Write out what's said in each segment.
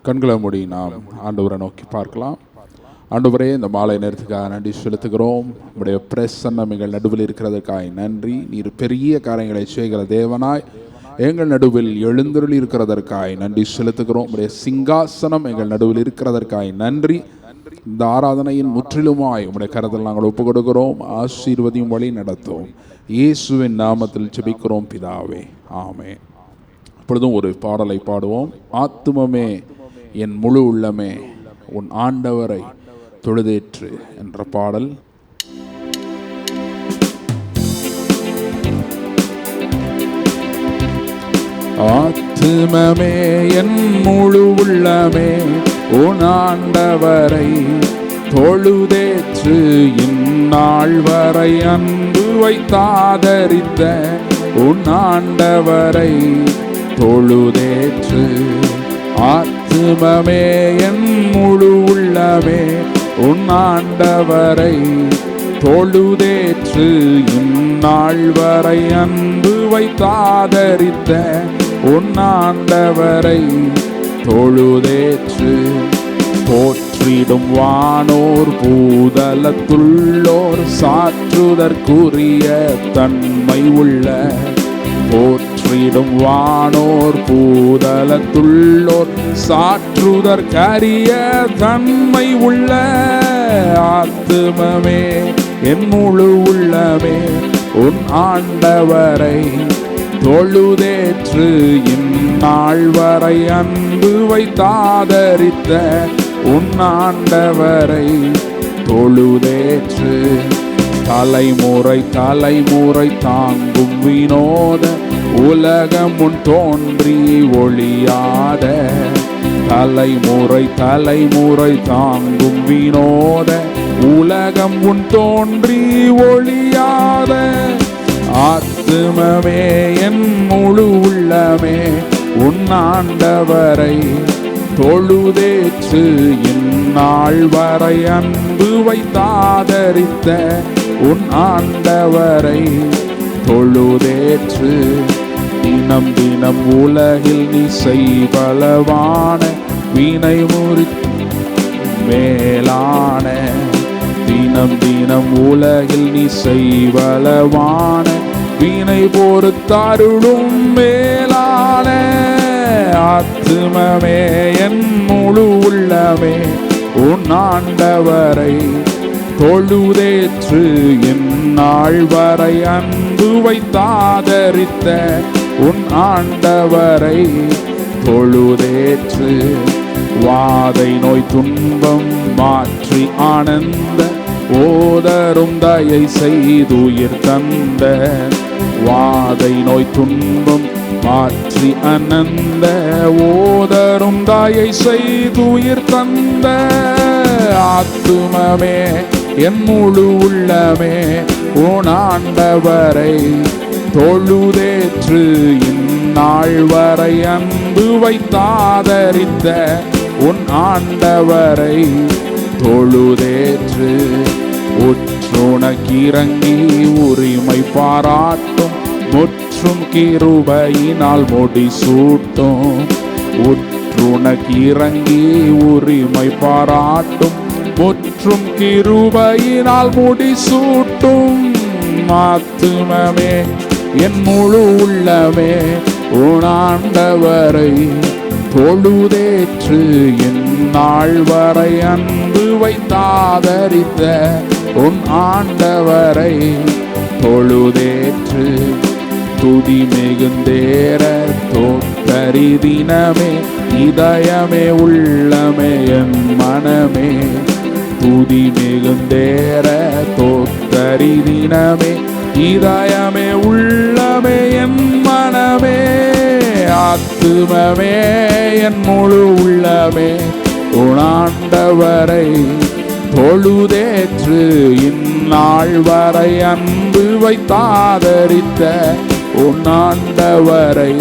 கண்களை மூடி நாம் ஆண்டவரை நோக்கி பார்க்கலாம். ஆண்டவரே, இந்த மாலை நேரத்துக்காக நன்றி செலுத்துகிறோம். உடைய பிரசன்னம் எங்கள் நடுவில் இருக்கிறதற்காக நன்றி. நீர் பெரிய காரியங்களை செய்கிற தேவனாய் எங்கள் நடுவில் எழுந்தருளி இருக்கிறதற்காக நன்றி செலுத்துகிறோம். உடைய சிங்காசனம் எங்கள் நடுவில் இருக்கிறதற்காக நன்றி. இந்த ஆராதனையின் முற்றிலுமாய் உடைய கரத்தில் நாங்கள் ஒப்புக் கொடுக்கிறோம். ஆசீர்வதியும் வழி நடத்தும். இயேசுவின் நாமத்தில் ஜெபிக்கிறோம் பிதாவே, ஆமென். இப்பொழுதும் ஒரு பாடலை பாடுவோம். ஆத்துமமே என் முழு உள்ளமே உன் ஆண்டவரை தொழுதேற்று என்ற பாடல். ஆத்துமமே என் முழு உள்ளமே உன் ஆண்டவரை தொழுதேற்று, இந்நாள் வரை அன்பு வைத்தாதரித்த உன் ஆண்டவரை தொழுதேற்று. ஆத்துமமே என் முழு உள்ளமே உன் ஆண்டவரை தொழுதேற்று, இந்நாள் வரை அன்பு வைத்தாதரித்த உன் ஆண்டவரை தொழுதேற்று. போற்றிடும் வானோர் பூதலத்துள்ளோர் சாற்றுதற்குரிய தன்மை உள்ள, போற்றிடும் வானோர் பூதலத்துள்ளோர் சாற்றுதற்கரிய தன்மை உள்ள, ஆத்துமமே என் முழு உள்ளமே உன் ஆண்டவரை தொழுதேற்று, இந்நாள் வரை அன்பு வைத்தாதரித்த உன் ஆண்டவரை தொழுதேற்று. தலைமுறை தலைமுறை தாங்கும் வினோத உலகம் முன் தோன்றி ஒளியாத, தலைமுறை தலைமுறை தாங்கும் வினோத உலகம் முன் தோன்றி ஒளியாத, ஆத்துமமே என் முழு உள்ளமே உன் ஆண்டவரை தொழுதேற்று, இந்நாள் வரை அன்பு வைத்தாதரித்த உன் ஆண்டவரை தொழுதேற்று. தினம் தினம் உலகில் நீ செய்வளவான வினை முறி மேலான, தினம் தினம் உலகில் நீ செய்வளவான வினை பொறுத்தருளும் மேலான, ஆத்துமமே என் முழு உள்ளமே உன் ஆண்டவரை தொழுதேற்று, இந்நாள் வரை அன்பு வைத்தாதரித்த உன் ஆண்டவரை தொழுதேற்று. வாதை நோய் துன்பம் மாற்றி ஆனந்த ஓதரும் தயை செய்துயிர் தந்த, வாதை நோய் துன்பம் மாற்றி அனந்த ஓதரும் தாயை செய்துயிர் தந்த, ஆத்துமமே என் முழு உள்ளமே உன் ஆண்டவரை தொழுதேற்று, இந்நாள் வரை அன்பு வைத்தாதரித்த உன் ஆண்டவரை தொழுதேற்று. உற்றுணக்கிறங்கி உரிமை பாராட்டும் முற்றும் கிருபையினால் முடிசூட்டும், உற்றுணக்கிறங்கி உரிமை பாராட்டும் முற்றும் கிருபையினால் முடிசூட்டும், ஆத்துமமே என் முழு உள்ளமே உன் ஆண்டவரை தொழுதேற்று, இந்நாள் வரை அன்பு வைத்தாதரித்த உன் ஆண்டவரை தொழுதேற்று. துதி மிகுந்தேற தோற்றரி தினமே இதயமே உள்ளமே என் மனமே, துதி மிகுந்தேற தோற்றரி தினமே இதயமே உள்ளமே என் மனமே, ஆத்துமமே என் முழு உள்ளமே உன் ஆண்டவரை தொழுதேற்று, இந்நாள் வரை அன்பு வைத்தாதரித்த உன் ஆண்டவரை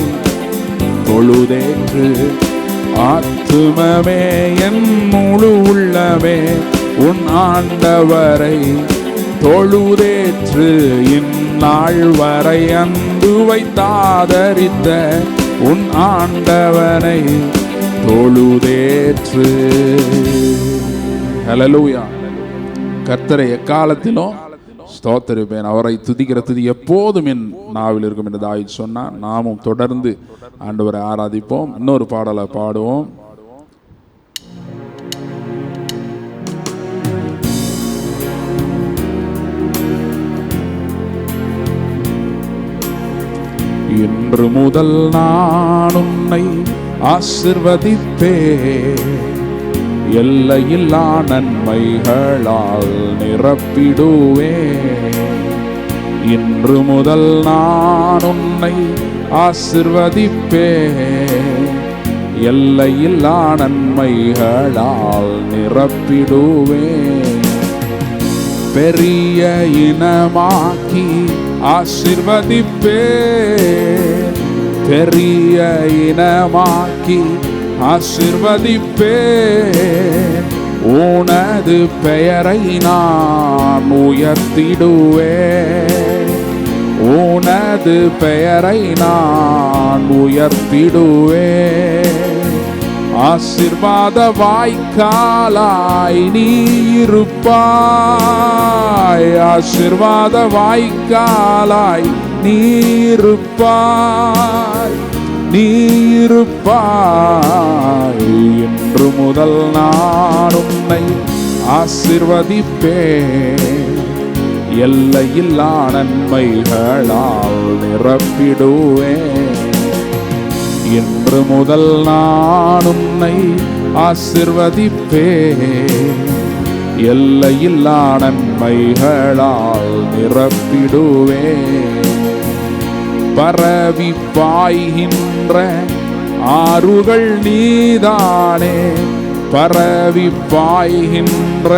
தொழுதேற்று. ஆத்துமமே என் முழு உள்ளமே உன் ஆண்டவரை தொழுதேற்று, இந்நாள் வரை அன்பு வைத்தாதரித்த உன் ஆண்டவனை தொழுதேற்று. ஹல்லேலூயா. கர்த்தரை எக்காலத்திலும் ஸ்தோத்திரிப்பேன், அவரை துதிக்கிற துதி எப்போதும் என் நாவில் இருக்கும் என்று தாவீது சொன்னார். நாமும் தொடர்ந்து ஆண்டவரை ஆராதிப்போம். இன்னொரு பாடலை பாடுவோம். இன்று முதல் நான் உன்னை ஆசீர்வதிப்பேன், எல்லையில்லா நன்மைகளால் நிரப்பிடுவேன். இன்று முதல் நான் உன்னை ஆசீர்வதிப்பேன், எல்லையில்லா நன்மைகளால் நிரப்பிடுவேன். பெரிய இனமாக்கி ஆசீர்வதிப்பேன், பெரிய இனமாக்கி ஆசீர்வதிப்பேன். உனது பெயரை நான் உயர்த்திடுவேன், உனது பெயரை நான் உயர்த்திடுவேன். ஆசீர்வாத வாய்க்காலாய் நீ இருப்பாய், ஆசீர்வாத வாய்க்காலாய் நீ இருப்பாய், நீ இருப்பாய். இன்று முதல் நான் உன்னை ஆசீர்வதிப்பேன், எல்லையில்லா நன்மைகளால் நிரப்பிடுவேன். இன்று முதல் நான் உன்னை ஆசீர்வதிப்பேன், எல்லையில்லா நன்மைகளால் நிரப்பிடுவேன். பரவி பாய்கின்ற ஆறுகள் நீதானே, பரவி பாய்கின்ற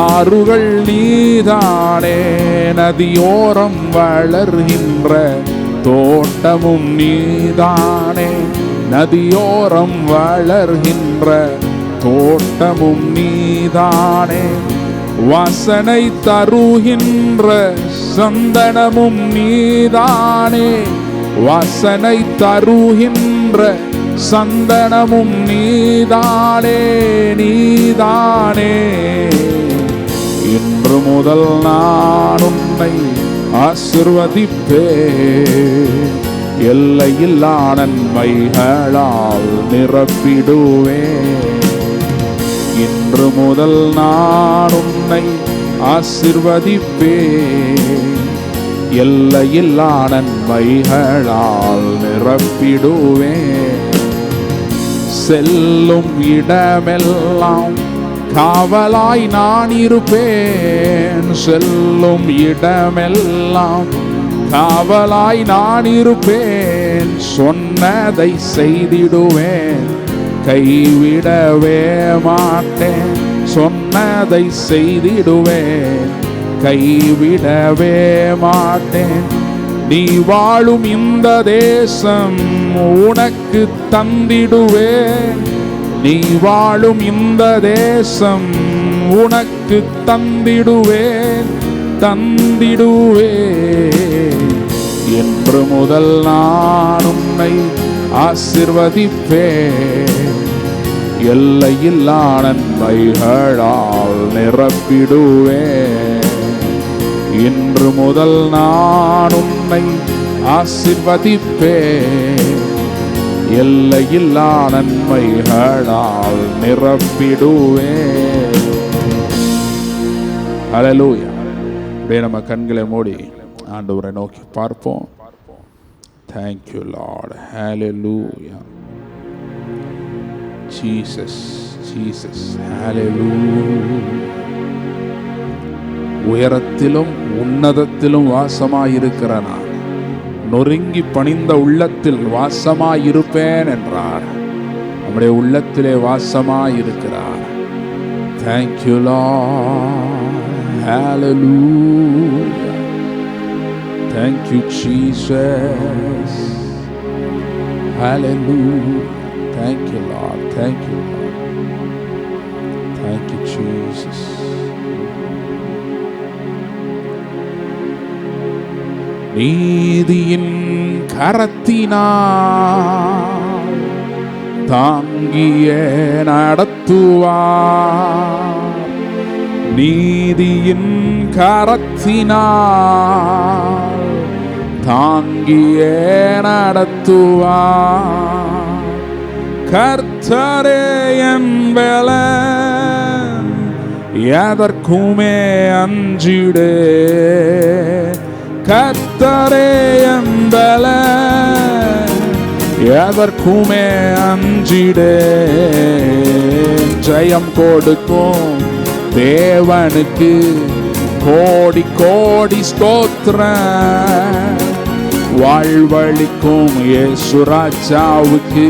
ஆறுகள் நீதானே. நதியோரம் வளர்கின்ற தோட்டமும் நீதானே, நதியோரம் வளர்கின்ற தோட்டமும் நீதானே. வாசனை தருகின்ற சந்தனமும் நீதானே, வாசனை தருகின்ற சந்தனமும் நீதானே, நீதானே. இன்று முதல் நான் உன்னை ஆசீர்வதிப்பேன், எல்லையில்லா நன்மைகளால் நிரப்பிடுவேன். இன்று முதல் நான் உன்னை ஆசீர்வதிப்பேன், எல்லையில்லா நன்மைகளால் நிரப்பிடுவேன். செல்லும் இடமெல்லாம் காவலாய் நான் இருப்பேன், செல்லும் இடமெல்லாம் காவலாய் நான் இருப்பேன். சொன்னதை செய்திடுவேன், கைவிடவே மாட்டேன், சொன்னதை செய்திடுவேன், கைவிடவே மாட்டேன். நீ வாழும் இந்த தேசம் உனக்கு தந்திடுவேன், நீ வாழும் இந்த தேசம் உனக்கு தந்திடுவேன், தந்திடுவேன். இன்று முதல் நான் உன்னை ஆசீர்வதிப்பேன், எல்லையில்லா நன்மைகளால் நிரப்பிடுவேன். இன்று முதல் நான் உன்னை ஆசீர்வதிப்பேன், எல்லையில்லா நன்மைகளால் நிரப்பிடுவேன். ஹல்லேலூயா. அப்படியே நம்ம கண்களை மூடி ஆண்டவரை நோக்கி பார்ப்போம். Thank you Lord. Hallelujah. Jesus, Jesus. Hallelujah. உயரத்திலும் உன்னதத்திலும் வாசமாயிருக்கிற நான் நொறுங்கி பணிந்த உள்ளத்தில் வாசமாயிருப்பேன் என்றார். நம்முடைய உள்ளத்திலே வாசமாயிருக்கிறார். Thank you Lord. Hallelujah. Thank you Jesus. Hallelujah. Thank you Lord. Thank you Lord. Thank you Jesus. நீதியின் கரத்தினால் தாங்கியே நடத்துவார். நீதியின் கரத்தினால் தாங்கியே நடத்துவார். கர்த்தரே என் பலன், எதற்குமே அஞ்சிடே. கர்த்தரே என் பலன், எதற்குமே அஞ்சிடே. ஜெயம் கொடுக்கும் தேவனுக்கு கோடி கோடி ஸ்தோத்திரம். வாழ்வழிக்கும் இயேசு ராஜாவுக்கு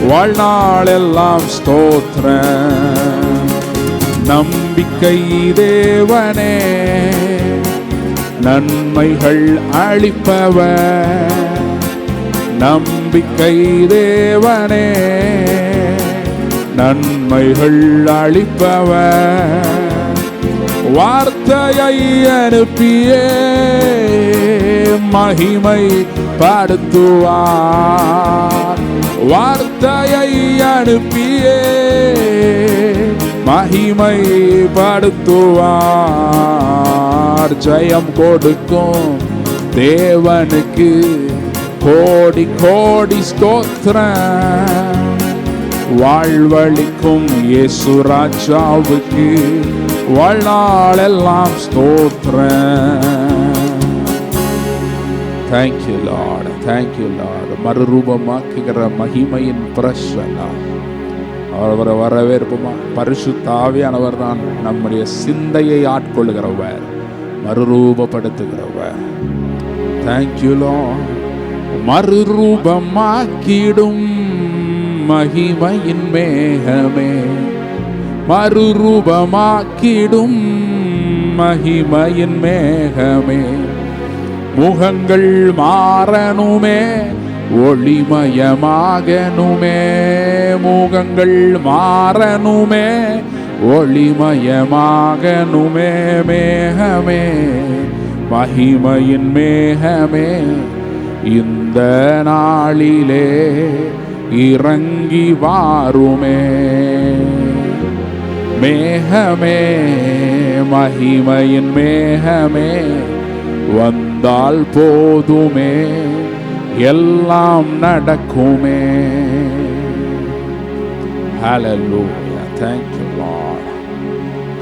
வாழ்நாளெல்லாம் ஸ்தோத்திரம். நம்பிக்கை தேவனே, நன்மைகள் அளிப்பவர். நம்பிக்கை தேவனே, நன்மைகள் அளிப்பவர். வார்த்தையை அனுப்பியே மகிமை படுத்துவார். வார்த்தையை அனுப்பியே மகிமை படுத்துவார். ஜெயம் கொடுக்கும் தேவனுக்கு கோடி கோடி ஸ்தோத்திரம். வாழ்வழிக்கும் இயேசு ராஜாவுக்கு வாழ்நாளெல்லாம் ஸ்தோத்திரம். Thank you Lord, thank you Lord. மறுரூபமாக்குகிற மகிமையின் பிரசன்னம் அவரை வரவேற்போமா. பரிசுத்த ஆவியானவர் தான் நம்முடைய சிந்தையை ஆட்கொள்ளுகிறவர், மறுரூபப்படுத்துகிறவர். Thank you Lord. மறுரூபமாக்கிடும் மகிமையின் மேகமே, மறுரூபமாக்கிடும் மகிமையின் மேகமே. முகங்கள் மாறனுமே, ஒளிமயமாகனுமே. முகங்கள் மாறனுமே, ஒளிமயமாகனுமே. மேகமே, மகிமையின் மேகமே, இந்த நாளிலே இறங்கி வாருமே. மேகமே, மகிமையின் மேகமே, வந்தால் போதுமே, எல்லாம் நடக்குமே. Hallelujah. Thank you Lord.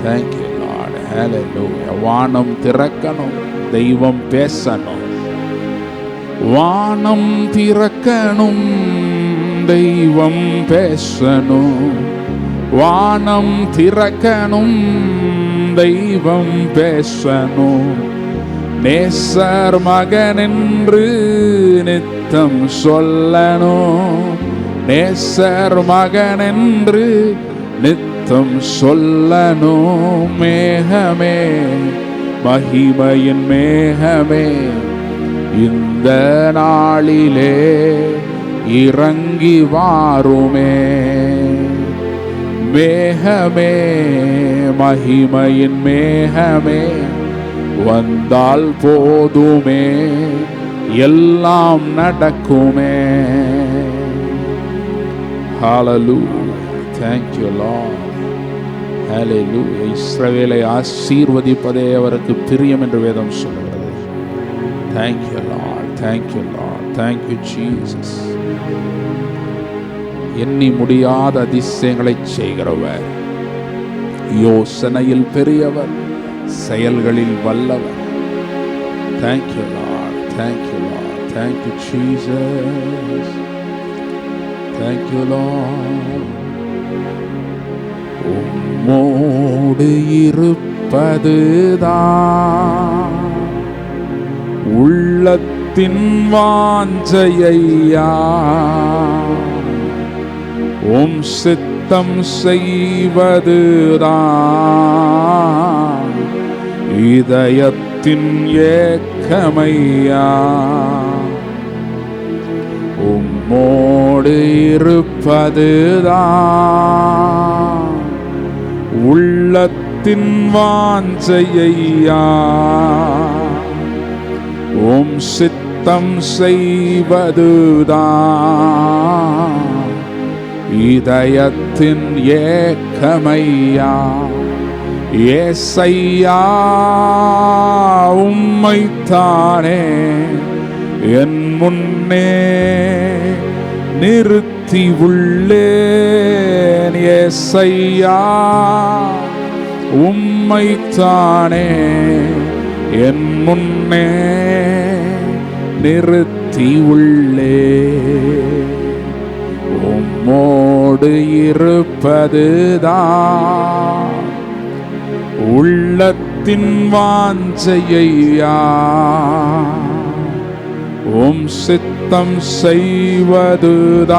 Thank you Lord. Hallelujah. வானம் திறக்கணும், தெய்வம் பேசணும். வானம் திறக்கணும், தெய்வம் பேசணும். வானம் திறக்கணும், தெய்வம் பேசணும். நேசர் மகன் என்று நித்தம் சொல்லணும். நேசர் மகன் என்று நித்தம் சொல்லணும். மேகமே, மகிமையின் மேகமே, இந்த நாளிலே இறங்கி வாருமே. மேகமே, மகிமையின் மேகமே, வந்தால் போதுமே, எல்லாம் நடக்குமே. Hallelujah. Thank you Lord. Hallelujah. இஸ்ரவேலை ஆசீர்வதிப்பதே அவருக்கு பிரியம் என்று வேதம் சொல்கிறது. Thank you Lord. Thank you Lord. Thank you Jesus. எண்ணி முடியாத அதிசயங்களை செய்கிறவர், யோசனையில் பெரியவர், செயல்களில் வல்லவர். Thank you Lord. Thank you Lord. Thank you Jesus. Thank you Lord. உம்மோடு இருப்பதுதான் உள்ளத்தின் வாஞ்சையா. உம் சித்தம் செய்வதுதான் இதயத்தின் ஏக்கமையா. உம்மோடு இருப்பதுதான் உள்ளத்தின் வாஞ்சையா. உம் சித்தம் செய்வதுதான் இதயத்தின் ஏக்கமையா. ஏசையா உம்மைத்தானே என் முன்னே நிறுத்தி உள்ளேன். ஏசையா உம்மைத்தானே என் முன்னே நிறுத்தி உள்ளேன். உம்மோடு இருப்பதுதான் உள்ளத்தின் வாஞ்சையா. உம் சித்தம் செய்வதுதான்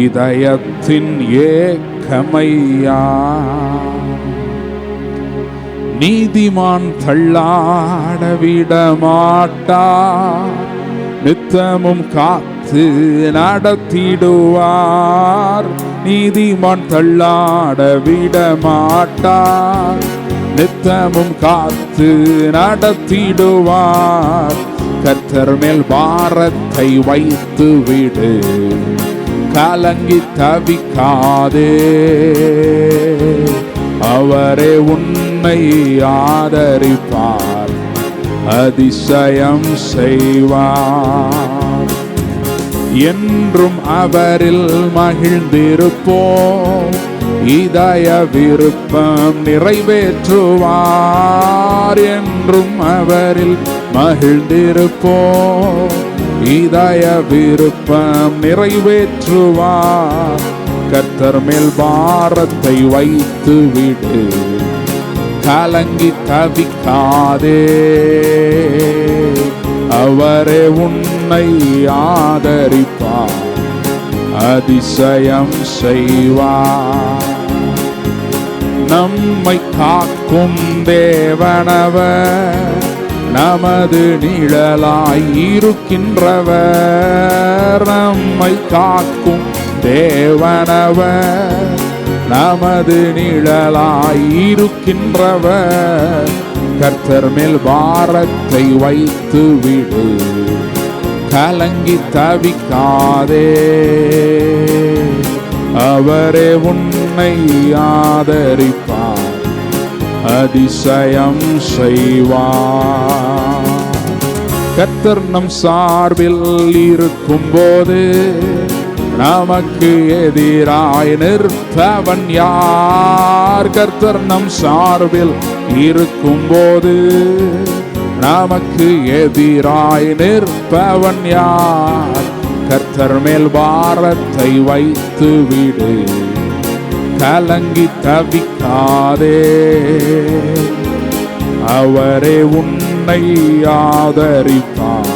இதயத்தின் ஏக்கமையா. நீதிமான் தள்ளாட விடமாட்டார், நித்தமும் காத்து நடத்திடுவார். நீதிமான் தள்ளாட விடமாட்டார், நித்தமும் காத்து நடத்திடுவார். கர்த்தர் மேல் பாரத்தை வைத்து விடு, கலங்கி தவிக்காதே. அவரே உன்னை ஆதரிப்பார், அதிசயம் செய்வார். என்றும் அவரில் மகிழ்ந்திருப்போம், இதய விருப்பம் நிறைவேற்றுவார். என்றும் அவரில் மகிழ்ந்திருப்போம், இதய விருப்பம் நிறைவேற்றுவார். கர்த்தர் மேல் பாரத்தை வைத்து விடு, கலங்கி தவிக்காதே. அவரே உன்னை ஆதரிப்பார், அதிசயம் செய்வார். நம்மை காக்கும் தேவனவர், நமது நிழலாய் இருக்கின்றவர். நம்மை காக்கும் தேவனவர், நமது நிழலாய் இருக்கின்றவர். கர்த்தர் மேல் பாரத்தை வைத்து விடு, கலங்கி தவிக்காதே. அவரே உன்னை ஆதரிப்பார், அதிசயம் செய்வார். கர்த்தர் நம் சார்பில் இருக்கும்போது நமக்கு எதிராய் நிற்பவன் யார்? கர்த்தர் நம் சார்பில் இருக்கும்போது நமக்கு எதிராய் நிற்பவன் யார்? கர்த்தர் மேல் பாரத்தை வைத்து விடு, கலங்கி தவிக்காதே. அவரே உன்னை ஆதரிப்பார்,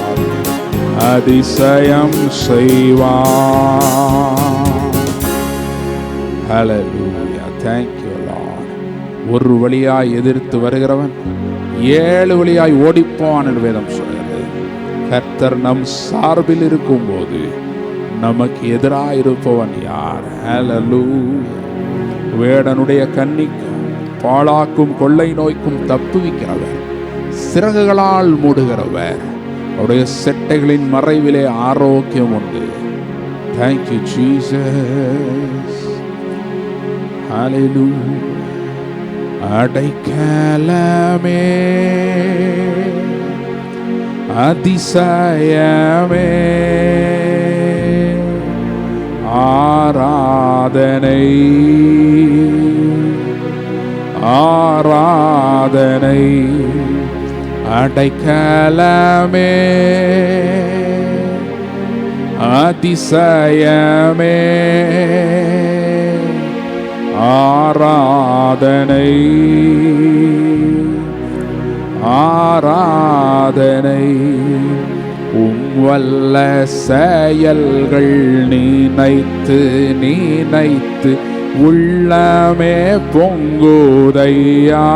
அதிசயம் செய்வார். ஹல்லேலூயா. Thank you Lord. ஒரு வழியாய் எதிர்த்து வருகிறவன் 7 வழியாய் ஓடிப்போவான் என்று வேதம் சொல்கிறது. கர்த்தர் நம் சார்பில் இருக்கும்போது நமக்கு எதிராக இருப்பவன் யார்? ஹல்லேலூயா. வேடனுடைய கண்ணிக்கும் பாழாக்கும் கொள்ளை நோய்க்கும் தப்புவிக்கிறவர், சிறகுகளால் மூடுகிறவர், அவருடைய செட்டைகளின் மறைவிலே ஆரோக்கியம் உண்டு. Thank you Jesus. Hallelujah. அடைக்கலமே, அதிசயமே, ஆராதனை, ஆராதனை. அடைக்கலமே, அதிசயமே, ஆராதனை, ஆராதனை. வல்ல செயல்கள் நினைத்து நினைத்து உள்ளமே பொங்குதையா.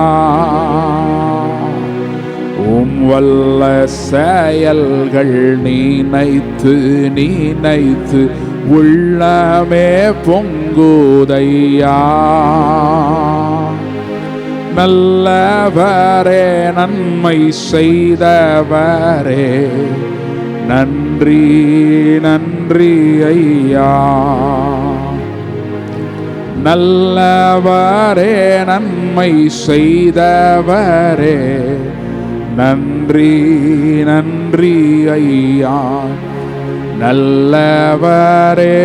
வல்ல செயல்கள் நினைத்து நினைத்து உள்ளமே பொங்குதையா. நல்லவரே, நன்மை செய்தவரே, நன்றி நன்றி ஐயா. நல்லவரே, நன்மை செய்தவரே, நன்றி நன்றி ஐயா. நல்லவரே,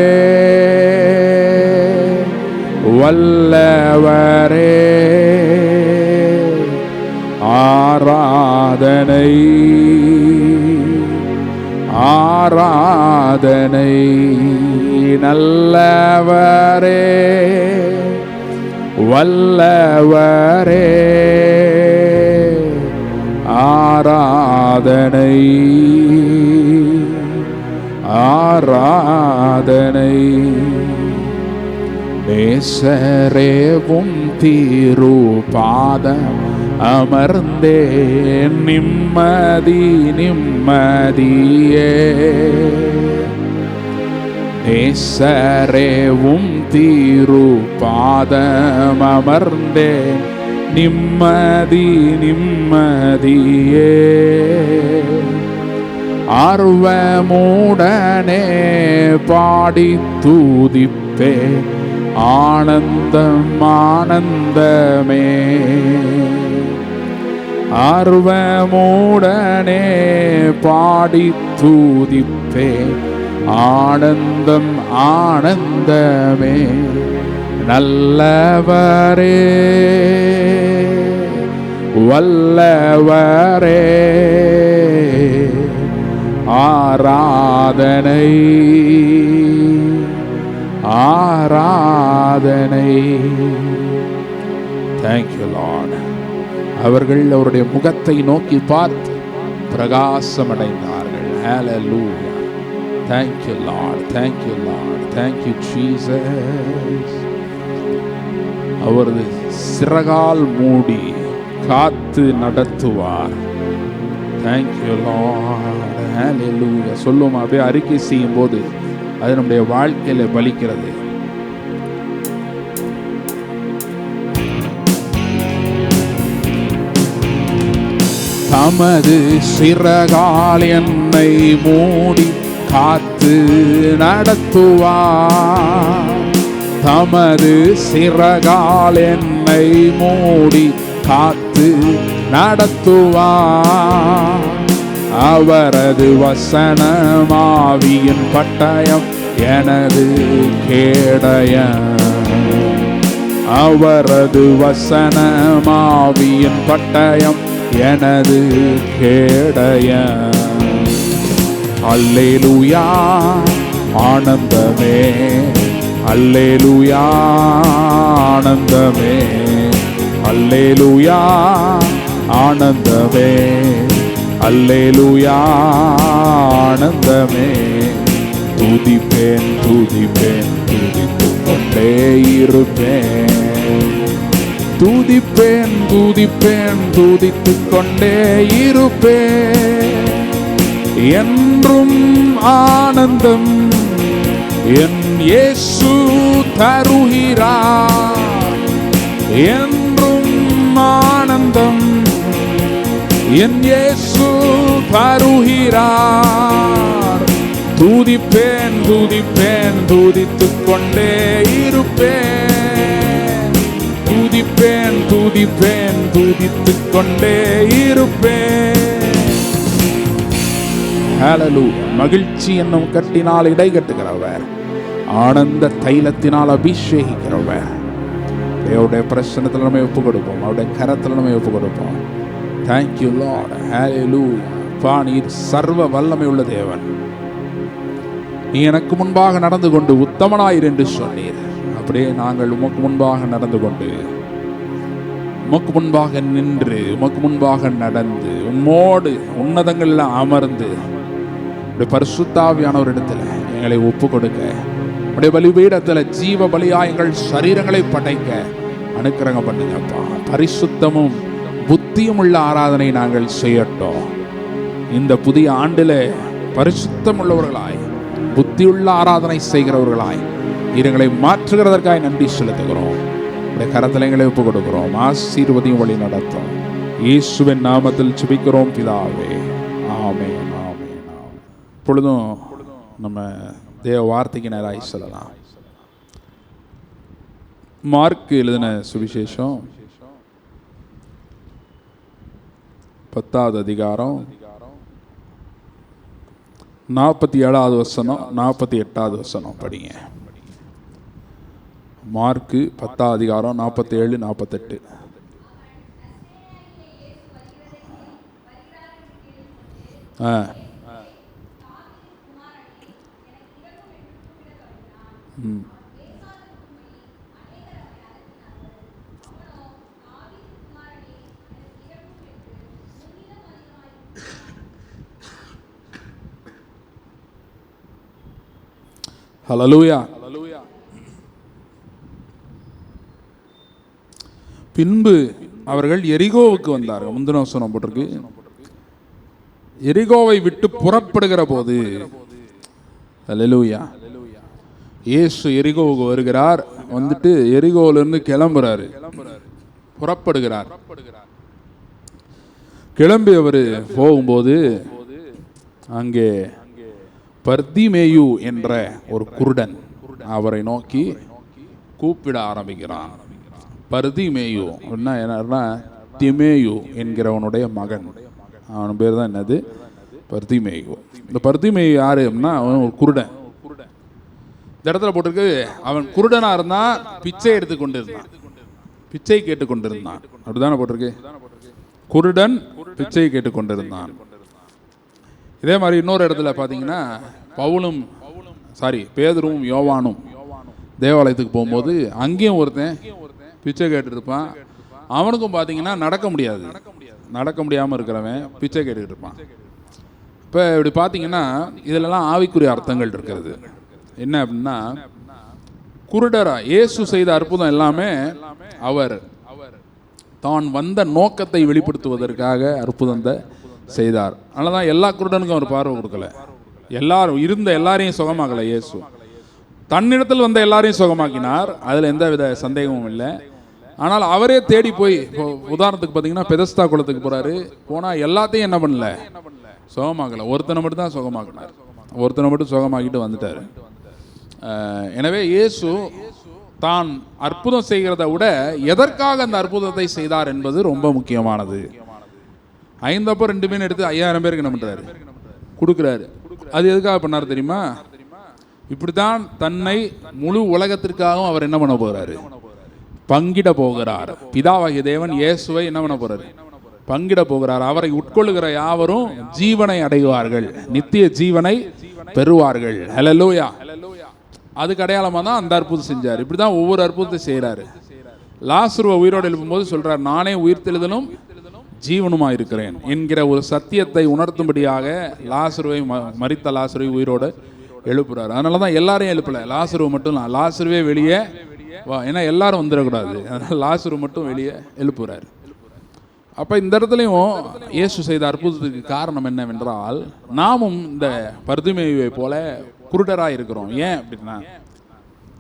வல்லவரே, ஆராதனை ஆராதனை. நல்லவரே, வல்லவரே, ஆராதனை ஆராதனை. நேசரேவும் திருபாதம் அமர்ந்தே நிம்மதி நிம்மதியே. நேசரேவும் திருபாதம் அமர்ந்தே நிம்மதி நிம்மதியே. ஆர்வமுடனே பாடி துதிப்பே, ஆனந்தம் ஆனந்தமே. ஆர்வமுடனே பாடி துதிப்பே, ஆனந்தம் ஆனந்தமே. நல்லவரே, வல்லவரே, ஆராதனை ஆராதனை. Thank you Lord. அவர்கள் அவருடைய முகத்தை நோக்கி பார்த்து பிரகாசமடைந்தார்கள். Hallelujah. Thank you Lord. Thank you Lord. Thank you Jesus. அவரது சிறகால் மூடி காத்து நடத்துவார். Thank you Lord. Hallelujah. சொல்லும் அப்படியே அறிக்கை செய்யும் போது அது நம்முடைய வாழ்க்கையில பலிக்கிறது. தமது சிறகால் என்னை மூடி காத்து நடத்துவார். தமது சிறகால் என்னை மூடி காத்து நடத்துவார். அவரது வசனமாவியின் பட்டயம் எனது கேடயம். அவரது வசனமாவியின் பட்டயம் எனது கேடயம். அல்லேலூயா ஆனந்தமே, அல்லேலூயா ஆனந்தமே, அல்லேலூயா ஆனந்தமே, அல்லேலூயா ஆனந்தமே. துதிப்பேன் துதிப்பேன் துதித்துக் கொண்டே இருப்பேன். துதிப்பேன் துதிப்பேன் துதித்துக் கொண்டே இருப்பேன். என்றும் ஆனந்தம் என் இயேசு தருகிறார். என்றும் ஆனந்தம் என் இயேசு தருகிறார். துதிப்பேன் துதிப்பேன் துதித்துக் கொண்டே இருப்பேன். துதிப்பேன் துதிப்பேன் துதித்துக் கொண்டே இருப்பேன். ஹல்லேலூயா. மகிழ்ச்சி என்னும் கட்டினால் இடை கட்டுகிறவர், ஆனந்த தைலத்தினால் அபிஷேகிக்கிறவர். அவருடைய பிரசன்னத்தில் நம்ம ஒப்பு கொடுப்போம், அவருடைய கரத்தில் நம்ம ஒப்பு கொடுப்போம். Thank you lord. ஹல்லேலூயா. பா, நீர் சர்வ வல்லமை உள்ள தேவன். நீ எனக்கு முன்பாக நடந்து கொண்டு உத்தமனாயிரு என்று சொன்னீர். அப்படியே நாங்கள் உமக்கு முன்பாக நடந்து கொண்டு, உமக்கு முன்பாக நின்று, உமக்கு முன்பாக நடந்து, உம்மோடு உன்னதங்களில் அமர்ந்து பரிசுத்தாவியான ஒரு இடத்துல எங்களை ஒப்பு கொடுக்க, உடைய பலிபீடத்தில் ஜீவ பலியா எங்கள் சரீரங்களை படைக்க அனுக்கிரகம் பண்ணுங்கப்பா. பரிசுத்தமும் புத்தியும் உள்ள ஆராதனை நாங்கள் செய்யட்டோம். இந்த புதிய ஆண்டில் பரிசுத்தம் உள்ளவர்களாய், புத்தியுள்ள ஆராதனை செய்கிறவர்களாய் எங்களை மாற்றுகிறதற்காக நன்றி செலுத்துகிறோம். உடைய கரத்தில் எங்களை ஒப்பு கொடுக்கிறோம். ஆசீர்வதியும் வழி நடத்தும். இயேசுவின் நாமத்தில் ஜெபிக்கிறோம் பிதாவே. ஆமென். இப்பொழுதும் நம்ம தேவ வார்த்தைக்கு நேராக சொல்லலாம். மார்க் எழுதின சுவிசேஷம் 10வது அதிகாரம் 47வது வசனம் 48வது வசனம் படிங்க. மார்க்கு 10வது அதிகாரம் 47 48. ஹல்லேலூயா. பின்பு அவர்கள் எரிகோவுக்கு வந்தார்கள். முந்தின வசனம் போட்டிருக்கு. எரிகோவை விட்டு புறப்படுகிற போது, ஹல்லேலூயா, இயேசு எரிகோவுக்கு வருகிறார். வந்துட்டு எரிகோவிலிருந்து கிளம்புறாரு, புறப்படுகிறார். கிளம்பி அவர் போகும்போது அங்கே பர்திமேயு என்ற ஒரு குருடன் அவரை நோக்கி கூப்பிட ஆரம்பிக்கிறான். பர்திமேயு என்ன, திமேயு என்கிறவனுடைய மகன். அவன் பேர் தான் என்னது, பர்திமேயு. இந்த பர்திமேயு யாரு அப்படின்னா, அவன் ஒரு குருடன். இந்த இடத்துல போட்டிருக்கு, அவன் குருடனா இருந்தா பிச்சை எடுத்து கொண்டிருந்தான், பிச்சை கேட்டு கொண்டிருந்தான். அப்படிதானே போட்டிருக்கு, குருடன் பிச்சை கேட்டு கொண்டிருந்தான். இதே மாதிரி இன்னொரு இடத்துல பார்த்தீங்கன்னா, பேதுருவும் யோவானும் தேவாலயத்துக்கு போகும்போது அங்கேயும் ஒருத்தன் பிச்சை கேட்டு இருப்பான். அவனுக்கும் பார்த்தீங்கன்னா நடக்க முடியாமல் இருக்கிறவன் பிச்சை கேட்டுக்கிட்டு இருப்பான். இப்போ இப்படி பார்த்தீங்கன்னா இதிலெல்லாம் ஆவிக்குரிய அர்த்தங்கள் இருக்கிறது. என்ன அப்படின்னா, குருடரா இயேசு செய்த அற்புதம் எல்லாமே அவர் தான் வந்த நோக்கத்தை வெளிப்படுத்துவதற்காக அற்புதத்தை செய்தார். அதனால தான் எல்லா குருடனுக்கும் அவர் பார்வை கொடுக்கல. எல்லாரையும் சுகமாக்கல. இயேசு தன்னிடத்தில் வந்த எல்லாரையும் சுகமாக்கினார், அதில் எந்த வித சந்தேகமும் இல்லை. ஆனால் அவரே தேடி போய், இப்போ உதாரணத்துக்கு பார்த்தீங்கன்னா பெதஸ்தா குளத்துக்கு போறாரு. போனால் எல்லாத்தையும் என்ன பண்ணல, சுகமாக்கல. ஒருத்தனை மட்டும் தான் சுகமாக்கினார், ஒருத்தனை மட்டும் சுகமாக்கிட்டு வந்துட்டார். எனவே இயேசு தான் அற்புதம் செய்கிறத விட எதற்காக அந்த அற்புதத்தை செய்தார் என்பது ரொம்ப முக்கியமானது. 5 அப்பம் 2 மீன் எடுத்து 5000 பேருக்கு என்ன பண்றாரு, கொடுக்குறாரு. அது எதுக்காக பண்ணார் தெரியுமா? இப்படித்தான் தன்னை முழு உலகத்திற்காகவும் அவர் என்ன பண்ண போகிறாரு, பங்கிட போகிறார். பிதாவாகிய தேவன் இயேசுவை என்ன பண்ண போறாரு, பங்கிட போகிறார். அவரை உட்கொள்ளுகிற யாவரும் ஜீவனை அடைவார்கள், நித்திய ஜீவனை பெறுவார்கள். ஹல்லேலூயா. அதுக்கு அடையாளமாக தான் அந்த அற்புதம் செஞ்சார். இப்படிதான் ஒவ்வொரு அற்புதத்தை செய்கிறாரு. லாசருவை உயிரோடு எழுப்பும்போது சொல்றார், நானே உயிர்த்தெழுதலும் ஜீவனுமாக இருக்கிறேன் என்கிற ஒரு சத்தியத்தை உணர்த்தும்படியாக லாசருவை, மரித்த லாசருவை உயிரோடு எழுப்புறாரு. அதனால தான் எல்லாரையும் எழுப்பல, லாசருவை மட்டும். லாசருவே வெளியே வா, ஏன்னா எல்லாரும் வந்துடக்கூடாது, அதனால லாசரு மட்டும் வெளியே எழுப்புறாரு. அப்போ இந்த இடத்துலையும் இயேசு செய்த அற்புதத்துக்கு காரணம் என்னவென்றால், நாமும் இந்த பர்திமேயுவை போல குருடராக இருக்கிறோம். ஏன் அப்படின்னா,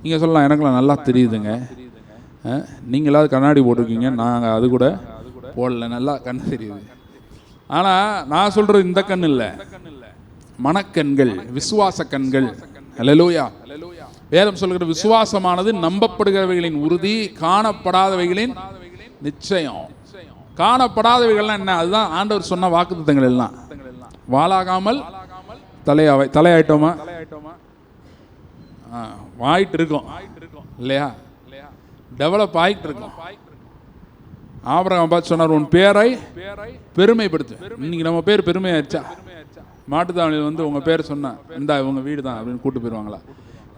நீங்கள் சொல்லலாம், எனக்குலாம் நல்லா தெரியுதுங்க, நீங்களாவது கண்ணாடி போட்டிருக்கீங்க, நாங்கள் அது கூட போடல, நல்லா கண் தெரியுது. ஆனால் நான் சொல்கிறது இந்த கண் இல்லை, மனக்கண்கள், விசுவாச கண்கள். ஹல்லேலூயா. வேதம் சொல்கிற விசுவாசமானது நம்பப்படுகிறவைகளின் உறுதி, காணப்படாதவைகளின் நிச்சயம். காணப்படாதவைகள்லாம் என்ன, அதுதான் ஆண்டவர் சொன்ன வாக்குத்தத்தங்கள் எல்லாம். வாளாகாமல் தலையாயிட்டோமா, ஆயிட்டு இருக்கோம் இல்லையா, டெவலப் ஆகிட்டு இருக்கோம். ஆபிரகாம் பார்த்து சொன்னார், உன் பேரை பெருமைப்படுத்து. இன்னைக்கு நம்ம பேர் பெருமையாச்சா? மாட்டுத்தாவணியில் வந்து உங்கள் பேர் சொன்னா, இந்த உங்க வீடு தான் அப்படின்னு கூட்டு போயிடுவாங்களா?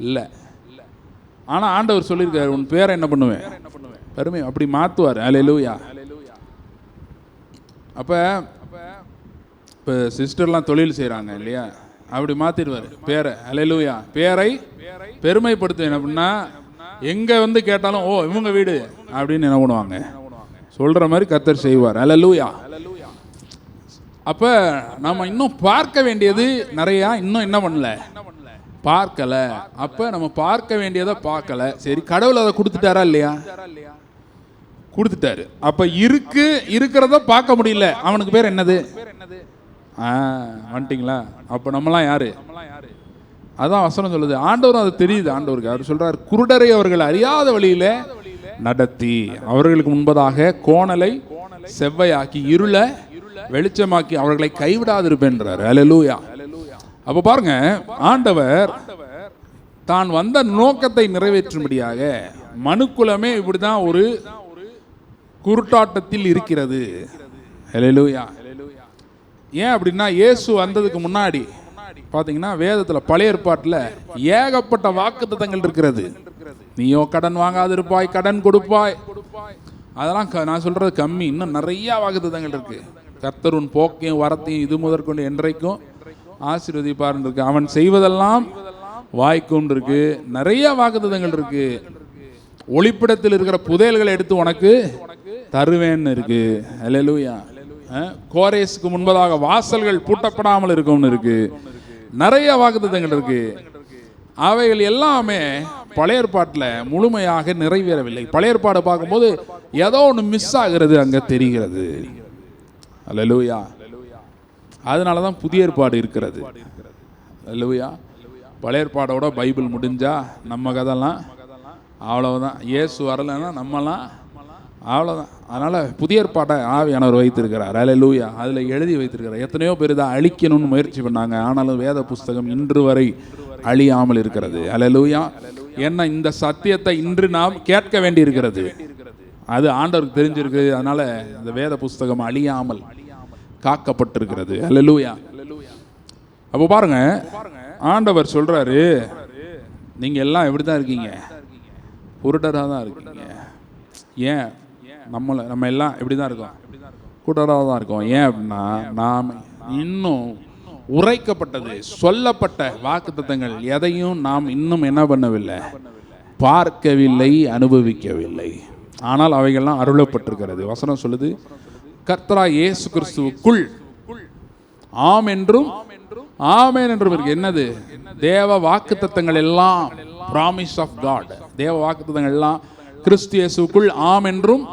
இல்லை. ஆனால் ஆண்டவர் சொல்லியிருக்காரு, உன் பேரை என்ன பண்ணுவேன், பெருமை, அப்படி மாற்றுவார். ஹல்லேலூயா. அப்போ இப்போ சிஸ்டர்லாம் தொழில் செய்கிறாங்க இல்லையா, அப்படி மாற்றிடுவார் பேரை. ஹல்லேலூயா. பேரை பெருமைப்படுத்துவேன் அப்படின்னா, எங்கே வந்து கேட்டாலும், ஓ இவங்க வீடு அப்படின்னு என்ன பண்ணுவாங்க, சொல்கிற மாதிரி கர்த்தர் செய்வார். ஹல்லேலூயா. அப்போ நம்ம இன்னும் பார்க்க வேண்டியது நிறையா, இன்னும் என்ன பண்ணல, பார்க்கல. அப்போ நம்ம பார்க்க வேண்டியதை பார்க்கல. சரி, கடவுள் அதை கொடுத்துட்டாரா இல்லையா? கொடுத்துட்டாரு. அப்போ இருக்கிறத பார்க்க முடியல, அவனுக்கு பேர் என்னது, வந்துட்டிங்களா? அப்போ நம்மளாம் யாரு? அதான் வசனம் சொல்லுது. ஆண்டவரும் அது தெரியுது. ஆண்டவருக்கு அவர் சொல்றார், குருடரை அவர்கள் அறியாத வழியில நடத்தி அவர்களுக்கு முன்பதாக கோணலை செவ்வையாக்கி இருள வெளிச்சமாக்கி அவர்களை கைவிடாதிருப்பேன்றார். அல்லேலூயா. அப்ப பாருங்க, ஆண்டவர் தான் வந்த நோக்கத்தை நிறைவேற்றும்படியாக மனுக்குலமே இப்படிதான் ஒரு குருட்டாட்டத்தில் இருக்கிறது. அல்லேலூயா. ஏன் அப்படின்னா, இயேசு வந்ததுக்கு முன்னாடி பார்த்தீங்கன்னா வேதத்தில் பழைய ஏற்பாட்டில் ஏகப்பட்ட வாக்குத்தத்தங்கள் இருக்கிறது. நீயோ கடன் வாங்காதிருப்பாய், கடன் கொடுப்பாய், அதெல்லாம் நான் சொல்றது கம்மி. இன்னும் நிறைய வாக்குத்தத்தங்கள் இருக்கு. கர்த்தர் உன் போக்கையும் வரத்தையும் இது முதற்கொண்டு என்றைக்கும் ஆசீர்வதிப்பார்னு இருக்கு. அவன் செய்வதெல்லாம் வாய்க்குன்னு இருக்கு. நிறைய வாக்குத்தத்தங்கள் இருக்கு. ஒளிப்பிடத்தில் இருக்கிற புதையல்களை எடுத்து உனக்கு தருவேன்னு இருக்கு. அல்லேலூயா. கோரேசுக்கு முன்பதாக வாசல்கள் பூட்டப்படாமல் இருக்கும்னு இருக்கு. நிறைய வாக்குத்தத்தங்கள் இருக்கு. அவைகள் எல்லாமே பழைய ஏற்பாட்டில் முழுமையாக நிறைவேறவில்லை. பழைய ஏற்பாடு பார்க்கும்போது ஏதோ ஒன்று மிஸ் ஆகிறது அங்கே தெரிகிறது. அல்லேலூயா. அதனால தான் புதிய ஏற்பாடு இருக்கிறது. அல்லேலூயா. பழைய ஏற்பாடோட பைபிள் முடிஞ்சா நம்ம கதைலாம் அவ்வளவுதான். இயேசு வரலைன்னா நம்மலாம் அவ்வளோதான். அதனால் புதிய ஏற்பாட்டை ஆவியானவர் வைத்திருக்கிறார். அல்லேலூயா. அதில் எழுதி வைத்திருக்கிறார். எத்தனையோ பேர் இதை அழிக்கணும்னு முயற்சி பண்ணாங்க. ஆனாலும் வேத புஸ்தகம் இன்று வரை அழியாமல் இருக்கிறது. அல்லேலூயா. ஏன்னா இந்த சத்தியத்தை இன்று நாம் கேட்க வேண்டி இருக்கிறது. அது ஆண்டவருக்கு தெரிஞ்சிருக்கு. அதனால இந்த வேத புஸ்தகம் அழியாமல் காக்கப்பட்டிருக்கிறது. அல்லேலூயா. அப்போ பாருங்க, ஆண்டவர் சொல்றாரு, நீங்க எல்லாம் எப்படி தான் இருக்கீங்க? குருடராக தான் இருக்கீங்க. ஏன்? நம்ம எல்லாம் எப்படி தான் இருக்கோம்? குருடராக தான் இருக்கோம். ஏன் அப்படின்னா, நாம் இன்னும் உரைக்கப்பட்டது சொல்லப்பட்ட வாக்குத்தத்தங்கள் எதையும் நாம் இன்னும் என்ன பண்ணவில்லை? பார்க்கவில்லை, அனுபவிக்கவில்லை. ஆனால் அவைகள்லாம் அருளப்பட்டிருக்கிறது. வசனம் சொல்லுது, கர்த்தராகிய இயேசு கிறிஸ்துவுக்குள் ஆம் என்றும் ஆமென் என்றும் இருக்கு. என்னது? தேவ வாக்குத்தத்தங்கள் எல்லாம் ப்ராமிஸ் ஆஃப் காட். தேவ வாக்குத்தத்தங்கள் எல்லாம் கிறிஸ்து இயேசுவுக்குள் ஆம் என்றும்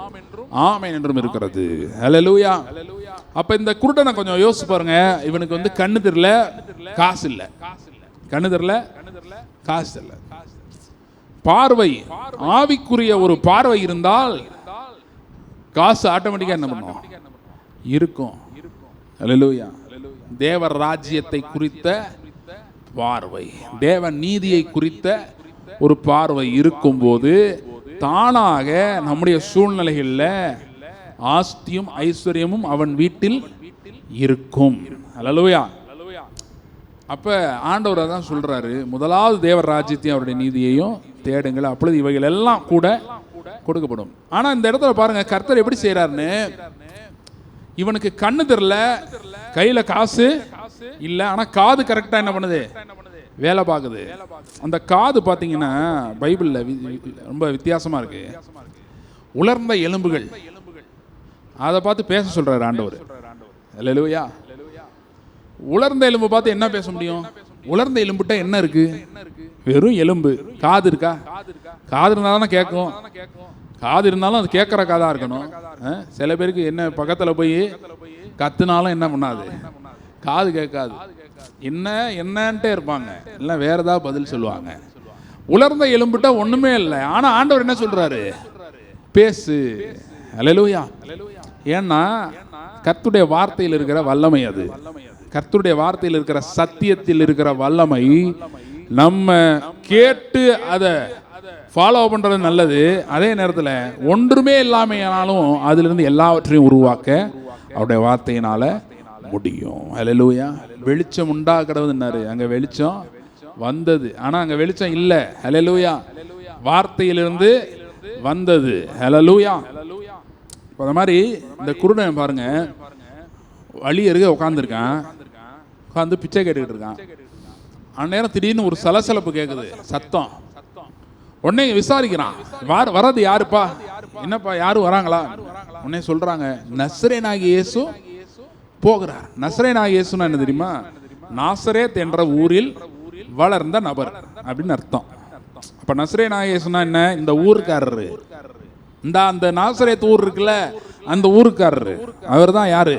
ஆமென் என்றும் இருக்கிறது. அல்லேலூயா. அப்ப இந்த குருடனை கொஞ்சம் யோசிச்சு பாருங்க. இவனுக்கு வந்து கண்ணு தெரியல, காசு இல்லை. கண்ணு தெரியல, காசு இல்லை. பார்வை, ஆவிக்குரிய ஒரு பார்வை இருந்தால் காசு ஆட்டோமேட்டிக்கா என்ன பண்ணும்? இருக்கும். அல்லேலூயா. தேவ ராஜ்யத்தை குறித்த பார்வை, தேவ நீதியை குறித்த ஒரு பார்வை இருக்கும்போது தானாக நம்முடைய சூழ்நிலைகளில் ஆஸ்தியும் ஐஸ்வர்யமும் அவன் வீட்டில் இருக்கும். அல்லேலூயா. அப்ப ஆண்டவர் தான் சொல்றாரு, முதலாவது தேவ ராஜ்யத்தையும் அவருடைய நீதியையும் தேடுங்கள், அப்பொழுது இவைகள் எல்லாம் கூட கொடுக்கப்படும். ஆனா இந்த இடத்துல பாருங்க, கர்த்தர் எப்படி செய்யறாருன்னு. இவனுக்கு கண்ணு தெரியல, கையில காசு இல்ல, ஆனா காது கரெக்டா என்ன பண்ணுது? வேலை பார்க்குது. அந்த காது பார்த்தீங்கன்னா பைபிள்ல ரொம்ப வித்தியாசமா இருக்கு. உலர்ந்த எலும்புகள், அதை பார்த்து பேச சொல்றாரு ஆண்டவர். அல்லேலூயா. உலர்ந்த எலும்பு பார்த்து என்ன பேச முடியும்? உலர்ந்த எலும்புட்ட என்ன இருக்கு? வெறும் எலும்பு. காது இருக்கா? காது இருந்தா தானே கேட்கும். காது இருந்தாலும் அது கேட்குற காதா இருக்கணும். சில பேருக்கு என்ன பக்கத்தில் போய் கத்துனாலும் என்ன பண்ணாது? காது கேட்காது. என்னன்ட்டே இருப்பாங்க, இல்லை வேற ஏதாவது பதில் சொல்லுவாங்க. உலர்ந்த எலும்புட்ட ஒண்ணுமே இல்லை. ஆனா ஆண்டவர் என்ன சொல்றாரு? பேசு. அல்லேலூயா. ஏன்னா கர்த்தருடைய வார்த்தையில் இருக்கிற வல்லமை அது. கர்த்தருடைய வார்த்தையில் இருக்கிற சத்தியத்தில் இருக்கிற வல்லமை நம்ம கேட்டு அதை ஃபாலோ பண்றது நல்லது. அதே நேரத்தில் ஒன்றுமே இல்லாமையானாலும் அதிலிருந்து எல்லாவற்றையும் உருவாக்க அவருடைய வார்த்தையினால முடியும். அல்லேலூயா. வெளிச்சம் உண்டாக்குறதுன்னாரு, அங்க வெளிச்சம் வந்தது. ஆனா அங்க வெளிச்சம் இல்லை. அல்லேலூயா. வார்த்தையிலிருந்து வந்தது. அல்லேலூயா. அந்த மாதிரி இந்த குருடன் பாருங்க, வழி இருக்க உட்காந்துருக்கான், உட்காந்து பிச்சை கேட்டுக்கிட்டு இருக்கான். அந்நேரம் திடீர்னு ஒரு சலசலப்பு கேட்குது, சத்தம். உடனே விசாரிக்கிறான், வர்றது யாருப்பா? என்னப்பா, யாரும் வராங்களா? உடனே சொல்றாங்க, நசரேனாகிய இயேசு போகிறார். நசரேனாகிய இயேசுன்னா என்ன தெரியுமா? நாசரேத் என்ற ஊரில் வளர்ந்த நபர் அப்படின்னு அர்த்தம். அப்ப நசரேனாகிய இயேசுனா என்ன? இந்த ஊருக்காரரு. அந்த நாசரேத் ஊர் இருக்குல்ல, அந்த ஊருக்காரரு. அவர் தான் யாரு?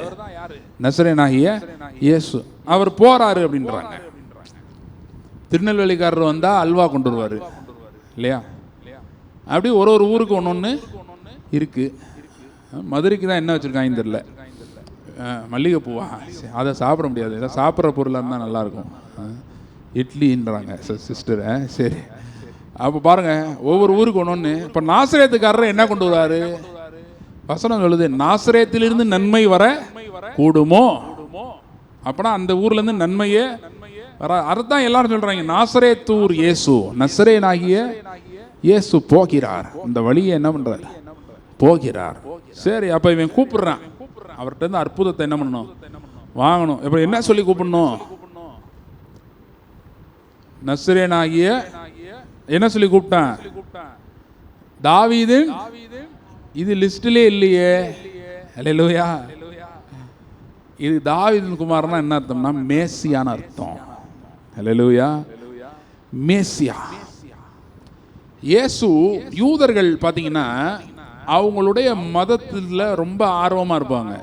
நசரேயனாகிய இயேசு. அவர் போறாரு அப்படின்றாங்க. திருநெல்வேலிக்காரர் வந்தா அல்வா கொண்டு வருவாரு இல்லையா? அப்படி ஒரு ஊருக்கு ஒன்று இருக்கு. மதுரைக்கு தான் என்ன வச்சிருக்காங்க தெரியல, மல்லிகைப்பூவா, அதை சாப்பிட முடியாது, ஏதாவது சாப்பிட்ற பொருளாக இருந்தால் நல்லாயிருக்கும். இட்லின்றாங்க சிஸ்டர். சரி, அப்போ பாருங்க, ஒவ்வொரு ஊருக்கு ஒன்று. இப்போ நாசரேத்துக்காரர் என்ன கொண்டு வராரு? வசனம் சொல்லுது, நாசரேத்திலிருந்து நன்மை வர கூடுமோ. அப்பனா அந்த ஊர்ல இருந்து நன்மையே வர. அதுதான் எல்லாரும் சொல்றாங்க, நாசரேத்தூர் இயேசு, நசரேயனாகிய இயேசு போகிறார். இந்த வழியை என்ன பண்றாரு? போகிறார். சரி, அப்ப இவன் கூப்பிடுறான். அவர்கிட்ட இருந்து அற்புதத்தை என்ன பண்ணணும்? வாங்கணும். இப்ப என்ன சொல்லி கூப்பிடணும்? நசரேயனாகிய என்ன சொல்லி கூப்பிட்டான்? தாவீது. இது லிஸ்ட்லயே இல்லையே. அல்லேலூயா. இது தாவீதின் குமாரனா என்ன அர்த்தம்னா மேசியான அர்த்தம். அல்லேலூயா. மேசியா. இயேசு, யூதர்கள் பார்த்தீங்கன்னா அவங்களுடைய மதத்தில் ரொம்ப ஆர்வமாக இருப்பாங்க,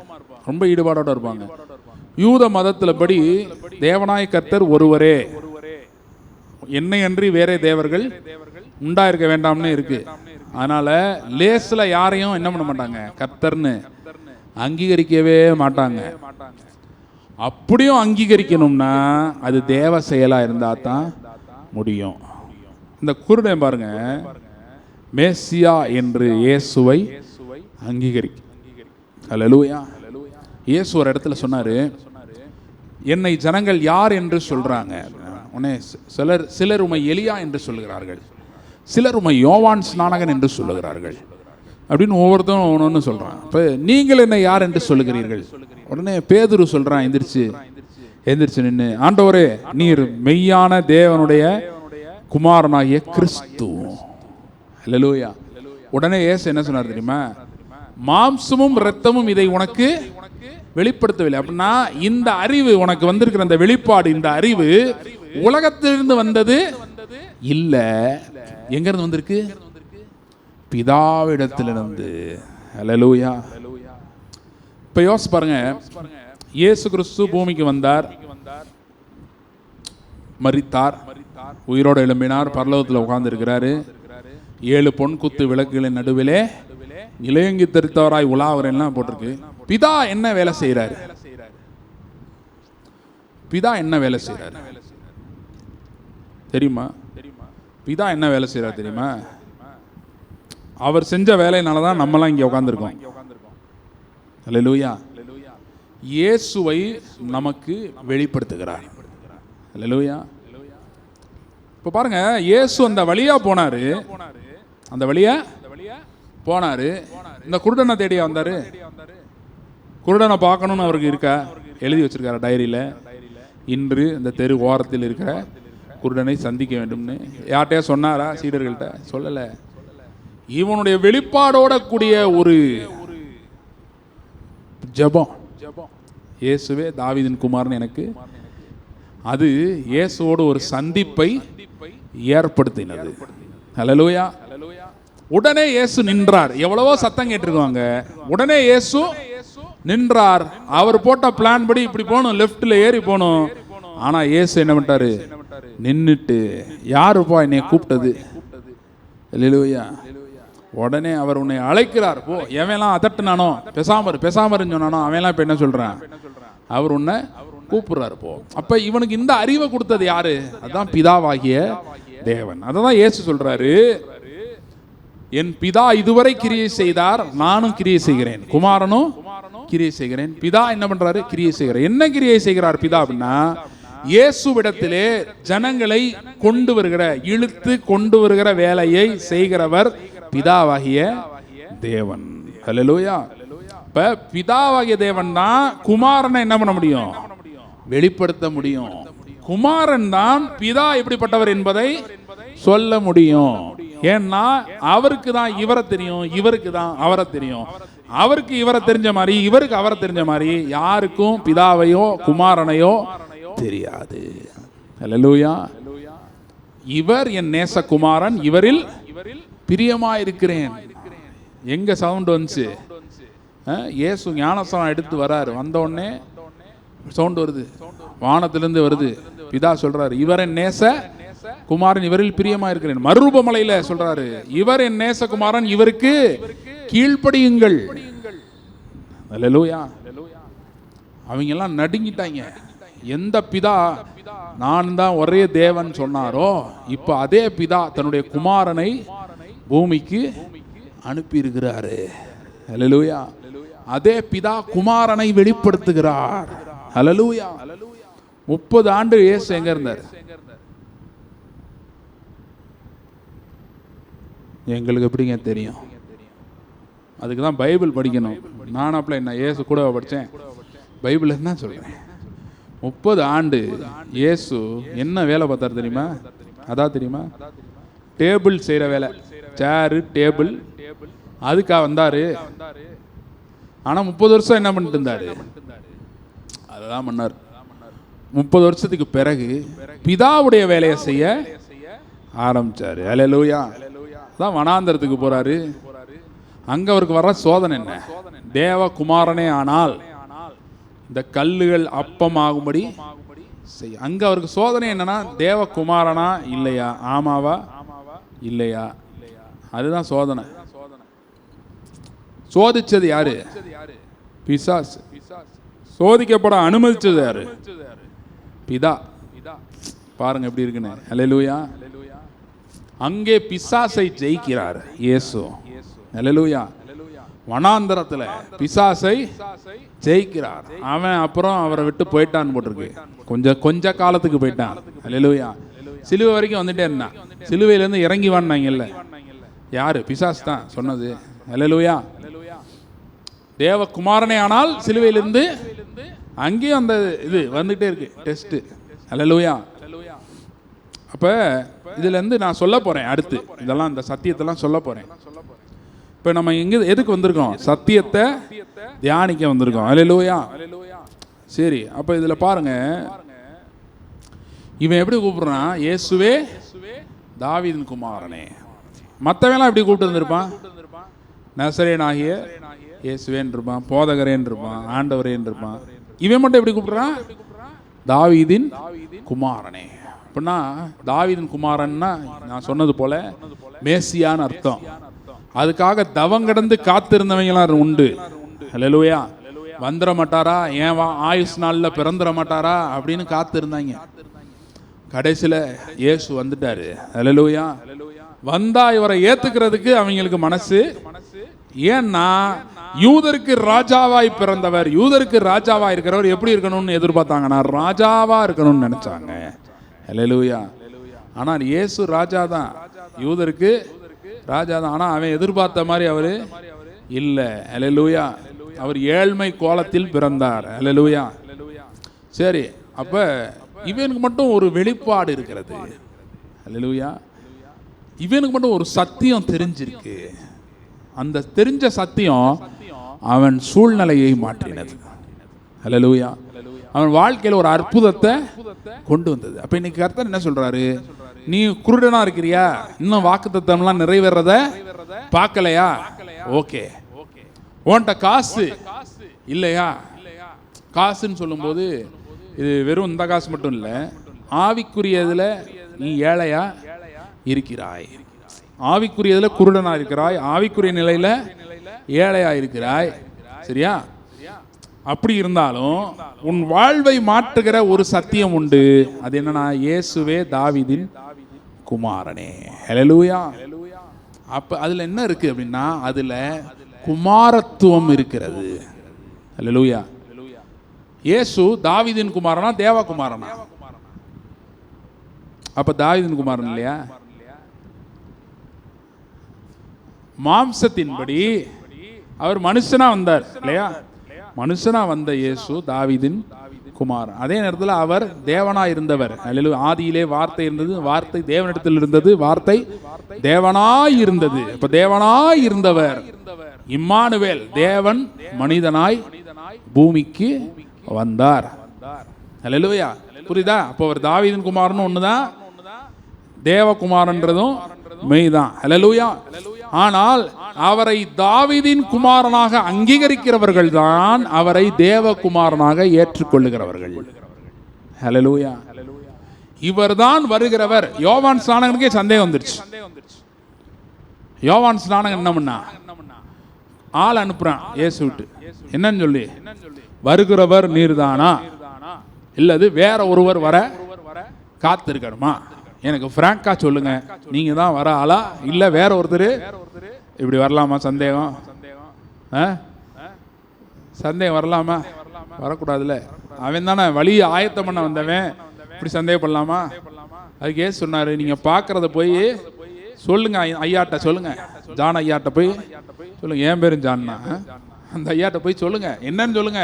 ரொம்ப ஈடுபாடோடு இருப்பாங்க. யூத மதத்தில் படி தேவனாய கர்த்தர் ஒருவரே, என்னை அன்றி வேற தேவர்கள் உண்டாயிருக்க வேண்டாம்னு இருக்கு. அதனால லேஸ்ல யாரையும் என்ன பண்ண மாட்டாங்க, கர்த்தர்னு அங்கீகரிக்கவே மாட்டாங்க. அப்படியும் அங்கீகரிக்கணும்னா அது தேவ செயலா இருந்தா தான் முடியும். இந்த குருடன் பாருங்க, மேசியா என்று இயேசுவை அங்கீகரிக்க. அல்லேலூயா. இயேசு ஒரு இடத்துல சொன்னாரு, என்னை ஜனங்கள் யார் என்று சொல்றாங்க? உடனே சிலர் உம்மை எலியா என்று சொல்லுகிறார்கள், சிலர் உம்மை யோவான் ஸ்நானகன் என்று சொல்லுகிறார்கள் அப்படின்னு ஒவ்வொருத்தரும் ஒன்று சொல்றான். இப்போ நீங்கள் என்ன யார் என்று சொல்லுகிறீர்கள்? உடனே பேதுரு சொல்றான், எந்திரிச்சு நின்று, ஆண்டவரே, நீர் மெய்யான தேவனுடைய குமாரனாகிய கிறிஸ்து. அல்லேலூயா. உடனே இயேசு என்ன சொன்னார் தெரியுமா? மாம்சமும் இரத்தமும் இதை உனக்கு வெளிப்படுத்தவில்லை. அப்படின்னா இந்த அறிவு உனக்கு வந்திருக்கிற அந்த வெளிப்பாடு, இந்த அறிவு உலகத்திலிருந்து வந்தது இல்ல. எங்க இருந்து வந்திருக்கு? பிதாவிடத்திலிருந்து. அல்லேலூயா. இப்ப யோசிச்சு பாருங்க, இயேசு கிறிஸ்து பூமிக்கு வந்தார், மரித்தார், உயிரோடு எழும்பினார், பரலோகத்தில் உட்கார்ந்து இருக்கிறாரு. 7 பொன் குத்து விளக்குகளின் நடுவிலே இளையங்கி தரித்தவராய் உலாவரெல்லாம் போட்டிருக்கு. பிதா என்ன வேலை செய்யறாரு? பிதா என்ன வேலை செய்யறாரு தெரியுமா? பிதா என்ன வேலை செய்யறாரு தெரியுமா? அவர் செஞ்ச வேலையினாலதான் நம்மலாம் இங்க உட்கார்ந்துருக்கோம். அல்லேலூயா. இயேசுவை நமக்கு வெளிப்படுத்துகிறார். அல்லேலூயா. இப்ப பாருங்க, இயேசு அந்த வழியா போனாரு, அந்த வழியா போனாரு. இந்த குருடனை தேடியா வந்தாரு? குருடனை பார்க்கணும்னு அவருக்கு இருக்கா? எழுதி வச்சிருக்காரு டைரியில, இன்று இந்த தெரு ஓரத்தில் இருக்கிற குருடனை சந்திக்க வேண்டும்னு. யார்கிட்டயா சொன்னாரா? சீடர்கள்ட்ட சொல்லல. இவனுடைய வெளிப்பாடோட கூடிய ஒரு ஜெபம், இயேசுவே தாவீதின் குமாரன் எனக்கு, அது இயேசுவோடு ஒரு சந்திப்பை ஏற்படுத்தினது. அல்லேலூயா. உடனே இயேசு நின்றார். எவ்வளவோ சத்தம் கேட்டிருக்காங்க, உடனே இயேசு நின்றார். அவர் போட்ட பிளான் படி இப்படி போகணும், லெஃப்ட்ல ஏறி போகணும். ஆனா இயேசு என்ன பண்ணிட்டாரு? நின்னுட்டு, யாருப்பா என்னை கூப்பிட்டது? அல்லேலூயா. உடனே அவர் உன்னை அழைக்கிறார், போ. எவன்லாம் அதட்டுனானோ, பேசாம சொன்னானோ, அவன்லாம் இப்ப என்ன சொல்றான்? அவர் உன்னை கூப்பிடுறாரு, போ. அப்ப இவனுக்கு இந்த அறிவை கொடுத்தது யாரு? அதான் பிதாவாகிய தேவன். அததான் இயேசு சொல்றாரு, என் பிதா இதுவரை கிரியை செய்தார், நானும் கிரியை செய்கிறேன், குமாரனும் கிரியை செய்கிறேன். பிதா என்ன பண்றாரு? கிரியை செய்கிறார். என்ன கிரியை செய்கிறார் பிதா அப்படின்னா, இயேசுவிடத்திலே ஜனங்களை கொண்டு வருகிற, இழுத்து கொண்டு வருகிற வேலையை செய்கிறவர் பிதாவாகிய தேவன். அல்லேலூயா. இப்ப பிதாவாகிய தேவன் தான் குமாரனை என்ன பண்ண முடியும்? வெளிப்படுத்த முடியும். குமாரன் தான் பிதா எப்படிப்பட்டவர் என்பதை சொல்ல முடியும். ஏன்னா அவருக்கு தான் இவரை தெரியும், இவருக்கு தான் அவரை தெரியும். அவருக்கு இவரை தெரிஞ்ச மாதிரி, இவருக்கு அவரை தெரிஞ்ச மாதிரி யாருக்கும் பிதாவையோ குமாரனையோ தெரியாது. அல்லேலூயா. இவர் என் நேசகுமாரன், இவரில் பிரியமாயிருக்கிறேன். எங்க சவுண்ட் வந்துச்சு? இயேசு ஞானஸ்நானம் எடுத்து வராரு. வந்த உடனே சவுண்ட் வருது, வானத்திலிருந்து வருது. பிதா சொல்றாரு, இவர் என் நேச குமாரன், இவரில் பிரியமா இருக்கிறேன். மறுரூபமலையில சொல்றாரு, இவர் என் நேச குமாரன், இவருக்கு கீழ்ப்படியுங்கள். அல்லேலூயா. அவங்க எல்லாம் நடுங்கிட்டாங்க. எந்த பிதா நான் தான் ஒரே தேவன் சொன்னாரோ, இப்ப அதே பிதா தன்னுடைய குமாரனை பூமிக்கு அனுப்பி இருக்கிறாரு. அல்லேலூயா. அதே பிதா குமாரனை வெளிப்படுத்துகிறார். அல்லேலூயா. 30 ஆண்டு இயேசு எங்க இருந்தார்? எங்களுக்கு எப்படிங்க தெரியும்? அதுக்கு தான் பைபிள் படிக்கணும். நான் அப்பல என்ன இயேசு கூட படித்தேன், பைபிள் என்ன சொல்கிறேன். 30 ஆண்டு இயேசு என்ன வேலை பார்த்தார் தெரியுமா? அதான் தெரியுமா? டேபிள் செய்கிற வேலை, சேரு டேபிள், அதுக்காக வந்தார். ஆனால் 30 வருஷம் என்ன பண்ணிட்டு இருந்தார்? அதுதான் பண்ணார். 30 வருஷத்துக்கு பிறகு பிதாவுடைய வேலையை செய்ய ஆரம்பிச்சாரு. அல்லேலூயா. தான் வனாந்தரத்துக்கு போறாரு. அங்க அவருக்கு வர்ற சோதனை என்ன? தேவ குமாரனே ஆனால் இந்த கல்லுகள் அப்பமாகும்படி செய்ய. அங்க அவருக்கு சோதனை என்னன்னா, தேவ குமாரனா இல்லையா, ஆமாவா இல்லையா, அதுதான் சோதனை. சோதிச்சது யாரு? பிசாசு. சோதிக்கப்பட அனுமதிச்சது யாரு? பிதா. பாருங்க எப்படி இருக்குன்னு. அல்லேலூயா. அங்கே பிசாசை ஜெயிக்கிறார் இயேசு. அல்லேலூயா. வனாந்தரத்துல பிசாசை ஜெயிக்கிறார். அவன் அப்புறம் அவரை விட்டு போயிட்டான்னு போட்டிருக்கு. கொஞ்ச காலத்துக்கு போயிட்டான். அல்லேலூயா. சிலுவை வரைக்கும் வந்துட்டே இருந்தான். சிலுவையிலேருந்து இறங்கி வான்னாங்கல்ல, யாரு? பிசாசு தான் சொன்னது. அல்லேலூயா. தேவ குமாரனே ஆனால் சிலுவையிலிருந்து அங்கேயும் அந்த இது வந்துகிட்டே இருக்கு, டெஸ்ட். அல்லேலூயா. அப்போ இதுலேருந்து நான் சொல்ல போகிறேன் அடுத்து, இதெல்லாம் இந்த சத்தியத்தெல்லாம் சொல்ல போகிறேன். இப்போ நம்ம எங்கே எதுக்கு வந்திருக்கோம்? சத்தியத்தை தியானிக்க வந்திருக்கோம். அல்லேலூயா. சரி, அப்போ இதில் பாருங்க, இவன் எப்படி கூப்பிடுறான்? இயேசுவே தாவீதின் குமாரனே. மற்றவெல்லாம் எப்படி கூப்பிட்டு வந்திருப்பான்? நசரேனாகிய இயேசுவேன்னு இருப்பான், போதகரேன்னு இருப்பான், ஆண்டவரேன்னு இருப்பான். இவன் மட்டும் எப்படி கூப்பிடுறான்? தாவீதின் குமாரனே. அப்படின்னா தாவீதின் குமாரன்னா நான் சொன்னது போல மேசியான்னு அர்த்தம். அதுக்காக தவம் கடந்து காத்திருந்தவங்களாம் உண்டு. அல்லேலூயா. வந்துட மாட்டாரா, ஏன் ஆயுஷ் நாளில் பிறந்துட மாட்டாரா அப்படின்னு காத்திருந்தாங்க. கடைசியில் இயேசு வந்துட்டாரு. அல்லேலூயா. வந்தா இவரை ஏத்துக்கிறதுக்கு அவங்களுக்கு மனசு. ஏன்னா யூதருக்கு ராஜாவாய் பிறந்தவர், யூதருக்கு ராஜாவாய் இருக்கிறவர் எப்படி இருக்கணும்னு எதிர்பார்த்தாங்கன்னா ராஜாவா இருக்கணும்னு நினைச்சாங்க. அல்லேலூயா. ஆனால் இயேசு ராஜா தான், யூதருக்கு ராஜா தான். ஆனால் அவன் எதிர்பார்த்த மாதிரி அவரு இல்லை. அல்லேலூயா. அவர் ஏழ்மை கோலத்தில் பிறந்தார். அல்லேலூயா. சரி, அப்ப இவனுக்கு மட்டும் ஒரு வெளிப்பாடு இருக்கிறது. அல்லேலூயா. இவனுக்கு மட்டும் ஒரு சத்தியம் தெரிஞ்சிருக்கு. அந்த தெரிஞ்ச சத்தியம் அவன் சூழ்நிலையை மாற்றினது. அல்லேலூயா. அவன் வாழ்க்கையில் ஒரு அற்புதத்தை கொண்டு வந்தது. அப்ப இன்னைக்கு கர்த்தர் என்ன சொல்றாரு? நீ குருடனா இருக்கிறியா? இன்னும் வாக்குத்தத்தம்லாம் நிறைவேறத பார்க்கலையா? ஓகே. உன்கிட்ட காசு இல்லையா? காசுன்னு சொல்லும்போது இது வெறும் இந்த காசு மட்டும் இல்லை, ஆவிக்குரியதுல நீ ஏழையா இருக்கிறாய், ஆவிக்குரியதுல குருடனா இருக்கிறாய், ஆவிக்குரிய நிலையில ஏழையா இருக்கிறாய். சரியா? அப்படி இருந்தாலும் உன் வாழ்வை மாற்றுகிற ஒரு சத்தியம் உண்டு. அது என்னன்னா, இயேசுவே தாவீதின் குமாரனே. ஹல்லேலூயா. அப்ப அதுல என்ன இருக்கு அப்படின்னா, அதுல குமாரத்துவம் இருக்கிறது. ஹல்லேலூயா. இயேசு தாவீதின் குமாரனா தேவகுமாரனா? அப்ப தாவீதின் குமாரன் இல்லையா? மாம்சத்தின்படி அவர் மனுஷனா வந்தார் இல்லையா? மனுஷனா வந்த இயேசு தாவீதின் குமாரன். அதே நேரத்தில் அவர் தேவனா இருந்தவர். ஆதியிலே வார்த்தை இருந்தது, வார்த்தை தேவனிடத்தில் இருந்தது, வார்த்தை தேவனாய் இருந்தது. இப்ப தேவனாய் இருந்தவர் இம்மானுவேல், தேவன் மனிதனாய் பூமிக்கு வந்தார். அல்லேலூயா. புரியுதா? அப்போ அவர் தாவீதின் குமாரன் ஒண்ணுதான், தேவகுமாரன்றதும் மெய்தான். அல்லேலூயா. ஆனால் அவரை தாவீதின் குமாரனாக அங்கீகரிக்கிறவர்கள் தான் அவரை தேவகுமாரனாக ஏற்றுக்கொள்ளுகிறவர்கள். ஹல்லேலூயா. இவர்தான் வருகிறவர். யோவான் ஸ்நானகனுக்கே சந்தேகம் வந்துருச்சு. யோவான் ஸ்நானகன் என்ன பண்ணா? ஆள் அனுப்புறான் இயேசு விட்டு. என்னன்னு சொல்லி, வருகிறவர் நீர்தானா இல்லது வேற ஒருவர் வர காத்திருக்கணுமா? எனக்கு பிராங்கா சொல்லுங்க, நீங்க தான் வர ஆளா இல்ல வேற ஒருத்தர் இப்படி வரலாமா? சந்தேகம் சந்தேகம் வரலாமா? வரக்கூடாதுல்ல. அவன் தானே வழியை ஆயத்தம் பண்ண வந்தவன், இப்படி சந்தேகப்படலாமா? அதுக்கு ஏன் சொன்னாரு, நீங்க பாக்குறத போய் சொல்லுங்க ஐயாட்ட, சொல்லுங்க ஜான் ஐயாட்ட போய் சொல்லுங்க. என் பேரும் ஜான்னா, அந்த ஐயாட்ட போய் சொல்லுங்க. என்னன்னு சொல்லுங்க.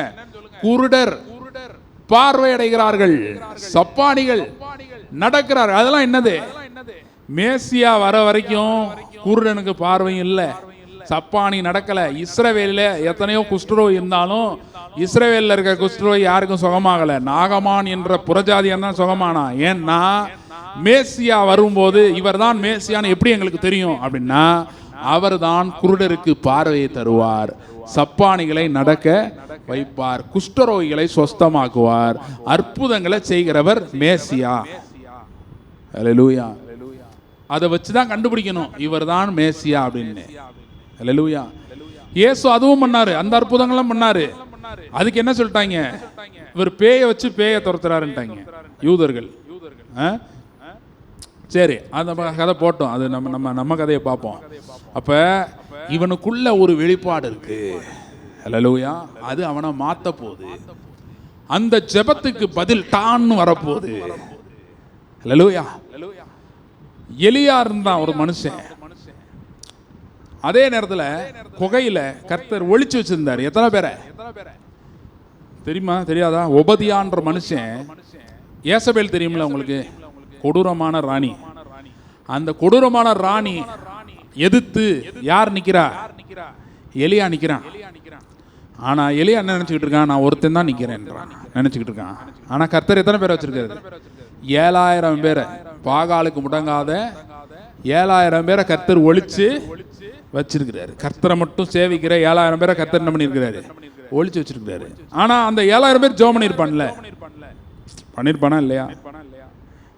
குருடர் பார்வை அடைகிறார்கள், சப்பானிகள் நடக்கிறார்கள். அதெல்லாம் என்னது? மேசியா வர வரைக்கும் குருடனுக்கு பார்வையும் இல்லை, சப்பானி நடக்கல. இஸ்ரவேலில் எத்தனையோ குஷ்டரோய் இருந்தாலும் இஸ்ரவேலில் இருக்க குஷ்டரோய் யாருக்கும் சுகமாகல. நாகமான் என்ற புறஜாதியான் தான் சுகமானா. ஏன்னா மேசியா வரும்போது இவர் தான் மேசியான்னு எப்படி எங்களுக்கு தெரியும் அப்படின்னா, அவர் தான் குருடருக்கு பார்வையை தருவார், சப்பானிகளை நடக்க வைப்பார், குஷ்டரோகிகளை சொஸ்தமாக்குவார், அற்புதங்களை செய்கிறவர் மேசியா. ஹல்லேலூயா. அதை வச்சுதான் கண்டுபிடிக்கணும் இவர் தான் மேசியா அப்படின்னு. ஹல்லேலூயா. இயேசு அதுவும் பண்ணாரு, அந்த அற்புதங்களும் பண்ணாரு. அதுக்கு என்ன சொல்லிட்டாங்க? இவர் பேயை வச்சு பேயை துரத்துறாருன்ட்டாங்க யூதர்கள். சரி, அந்த கதை போட்டோம், அது நம்ம கதையை பார்ப்போம். அப்ப இவனுக்குள்ள ஒரு வெளிப்பாடு இருக்கு. ஹல்லேலூயா. அது அவனை மாத்த போகுது. அந்த ஜெபத்துக்கு பதில் டான்னு வரப்போகுது. ஹல்லேலூயா. எலியா இருந்தான் ஒரு மனுஷன். அதே நேரத்தில் குகையில கர்த்தர் ஒளிச்சு வச்சிருந்தார். எத்தனை பேரை தெரியுமா? தெரியாதா? ஒபதியான்ற மனுஷன். ஏசபேல் தெரியுமில்ல உங்களுக்கு? கொடூரமான ராணி. அந்த கொடூரமான ராணி எதிர்த்து யார் நிக்கிறா? எலியா நிக்கிறான். ஆனா எலியா என்ன நினைச்சுக்கிட்டு இருக்கான்? நான் ஒருத்தன் தான் நிக்கிறேன் நினைச்சுக்கிட்டு இருக்கான். ஆனா கர்த்தர் எத்தனை பேரை வச்சிருக்காரு? 7000 பேரை. பாகாலுக்கு முடங்காத 7000 பேரை கர்த்தர் ஒழிச்சு வச்சிருக்கிறாரு. கர்த்தரை மட்டும் சேவிக்கிற 7000 பேரை கர்த்தர் என்ன பண்ணிருக்கிறாரு? ஒழிச்சு வச்சிருக்கிறாரு. ஆனா அந்த 7000 பேர் ஜெபம் பண்ணிருப்பான்ல? பண்ணிருப்பானா இல்லையா?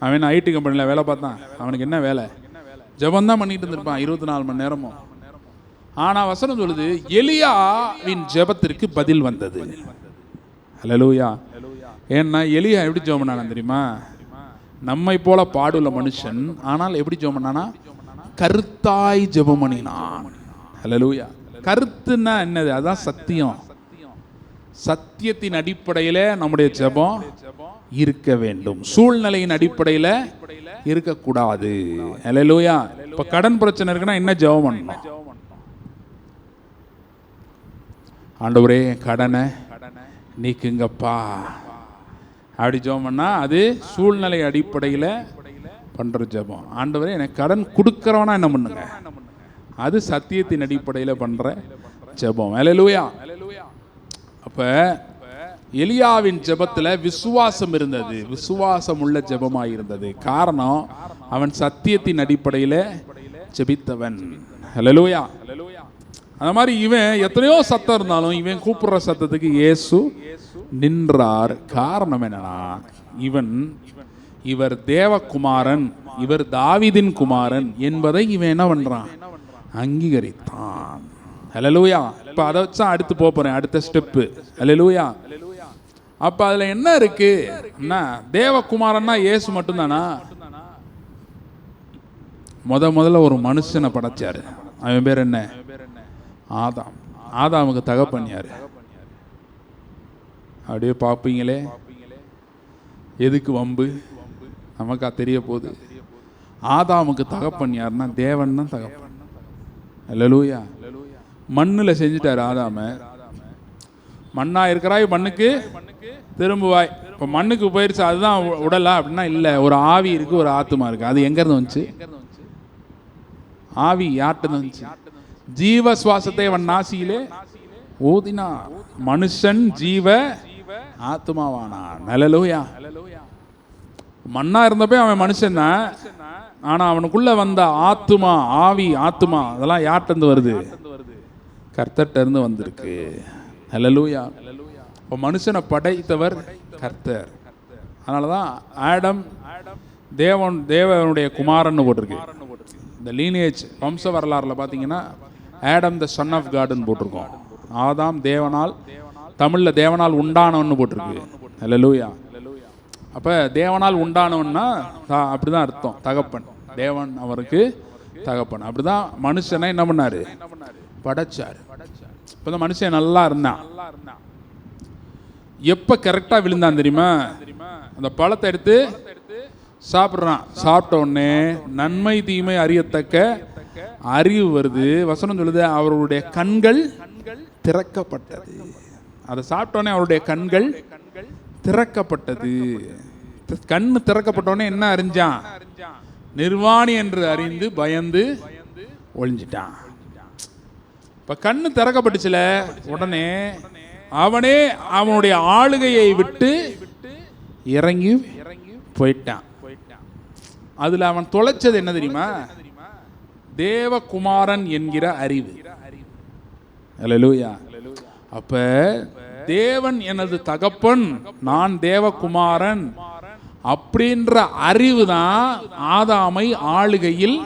அவன் ஐடி கம்பெனியில் வேலை பார்த்தான். அவனுக்கு என்ன வேலை? ஜெபம் தான் பண்ணிட்டு இருந்திருப்பான் 24 மணி நேரமும். ஆனா வசனம் சொல்லுது, எலியாவின் ஜெபத்திற்கு பதில் வந்தது. ஹல்லேலூயா. ஏன்னா எலியா எப்படி ஜெபம் பண்ணானா தெரியுமா? நம்மை போல பாடுள்ள மனுஷன், ஆனால் எப்படி ஜெபம் பண்ணானா? கருத்தாய் ஜெபம் பண்ணினான். ஹல்லேலூயா. கருத்துன்னா என்னது? அதான் சத்தியம். சத்தியத்தின் அடிப்படையில் நம்முடைய ஜெபம் இருக்க வேண்டும், சூழ்நிலையின் அடிப்படையில் இருக்கக்கூடாது. ஹல்லேலூயா. இப்ப கடன் பிரச்சனை இருக்குன்னா என்ன ஜெபம் பண்ணணும்? ஆண்டவரே கடனை நீக்குங்கப்பா அப்படி ஜெபம் பண்ணா அது சூழ்நிலை அடிப்படையில் பண்ற ஜெபம். ஆண்டவரே எனக்கு கடன் கொடுக்கறவனா என்ன பண்ணுங்க? அது சத்தியத்தின் அடிப்படையில் பண்ற ஜெபம். ஹல்லேலூயா. அப்ப எலியாவின் ஜெபத்துல விசுவாசம் இருந்தது, விசுவாசம் உள்ள ஜெபமாய் இருந்தது. காரணம், அவன் சத்தியத்தின் அடிப்படையில் ஜெபித்தவன். ஹல்லேலூயா. அந்த மாதிரி இவன் எத்தனையோ சத்தம் இருந்தாலும் இவன் கூப்பிடுற சத்தத்துக்கு இயேசு நின்றார். காரணம் என்னன்னா, இவர் தேவகுமாரன், இவர் தாவீதின் குமாரன் என்பதை இவன் என்ன பண்றான்? அங்கீகரித்தான். ஹல்லேலூயா. இப்ப அதை வச்சா அடுத்து போறேன், அடுத்த ஸ்டெப்பு. ஹல்லேலூயா. அப்ப அதுல என்ன இருக்கு? தேவகுமாரன்னா இயேசு மட்டும்தானா? முதல்ல ஒரு மனுஷனை படைச்சாரு. அவன் பேர் என்ன? ஆதாம். ஆதாமுக்கு தகப்பன் யாரு? அப்படியே பார்ப்பீங்களே, எதுக்கு வம்பு? நமக்கா தெரிய போகுது. ஆதாமுக்கு தகப்பன் யாருன்னா தேவன் தான் தகப்பன். ஹல்லேலூயா. மண்ணில் செஞ்சுட்டாரு ஆதாம. மண்ணா இருக்கிறாய், மண்ணுக்கு திரும்புவாய். இப்போ மண்ணுக்கு போயிருச்சு, அதுதான் உடலா அப்படின்னா இல்லை. ஒரு ஆவி இருக்கு, ஒரு ஆத்மா இருக்கு. அது எங்க இருந்து வந்துச்சு? ஆவி யார்கிட்ட வந்துச்சு? ஜீவ சுவாசத்தை அவன் நாசியிலே ஊதினா மனுஷன் ஜீவ ஆத்மாவானான். ஹல்லேலூயா. மண்ணா இருந்தப்ப அவன் மனுஷன் தான். ஆனால் அவனுக்குள்ள வந்த ஆத்துமா, ஆவி, ஆத்துமா அதெல்லாம் யார்கிட்டருந்து வருது? கர்த்தர்ட்ட இருந்து வந்திருக்கு. ஹல்லேலூயா. இப்போ மனுஷனை படைத்தவர் கர்த்தர். அதனால தான் ஆடம் தேவனுடைய குமாரன்னு போட்டிருக்கு. இந்த லீனியேஜ் வம்ச வரலாறில் பார்த்தீங்கன்னா ஆடம் த சன் ஆஃப் காட்னு போட்டிருக்கோம். ஆதாம் தேவனால், தமிழில் தேவனால் உண்டானவன்னு போட்டிருக்கு. ஹல்லேலூயா. அப்போ தேவனால் உண்டானவன்னா அப்படிதான் அர்த்தம், தகப்பன். தேவன் அவருக்கு தகப்பன். அப்படிதான் மனுஷனை என்ன பண்ணாரு? படைச்சாரு. இப்போ இந்த மனுஷன் நல்லா இருந்தான். எப்போ கரெக்டாக விழுந்தான் தெரியுமா? அந்த பழத்தை எடுத்து சாப்பிட்றான். சாப்பிட்ட உடனே நன்மை தீமை அறியத்தக்க அறிவு வருது. வசனம் சொல்லுது, அவருடைய கண்கள் திறக்கப்பட்டது. அதை சாப்பிட்ட உடனே அவருடைய கண்கள் திறக்கப்பட்டது. கண்ணு திறக்கப்பட்டோடனே என்ன அறிஞ்சான்? நிர்வாணி என்று அறிந்து பயந்து ஒளிஞ்சிட்டான். இப்ப கண்ணு திறக்கப்பட்டுச்சுல, உடனே அவனே அவனுடைய ஆளுகையை விட்டு இறங்கி போயிட்டான். அதுல அவன் தொலைச்சது என்ன தெரியுமா? தேவகுமாரன் என்கிற அறிவு. ஹல்லேலூயா. அப்ப தேவன் எனது தகப்பன், நான் தேவகுமாரன் அப்படின்ற அறிவு தான் ஆதாமை ஆளுகையில்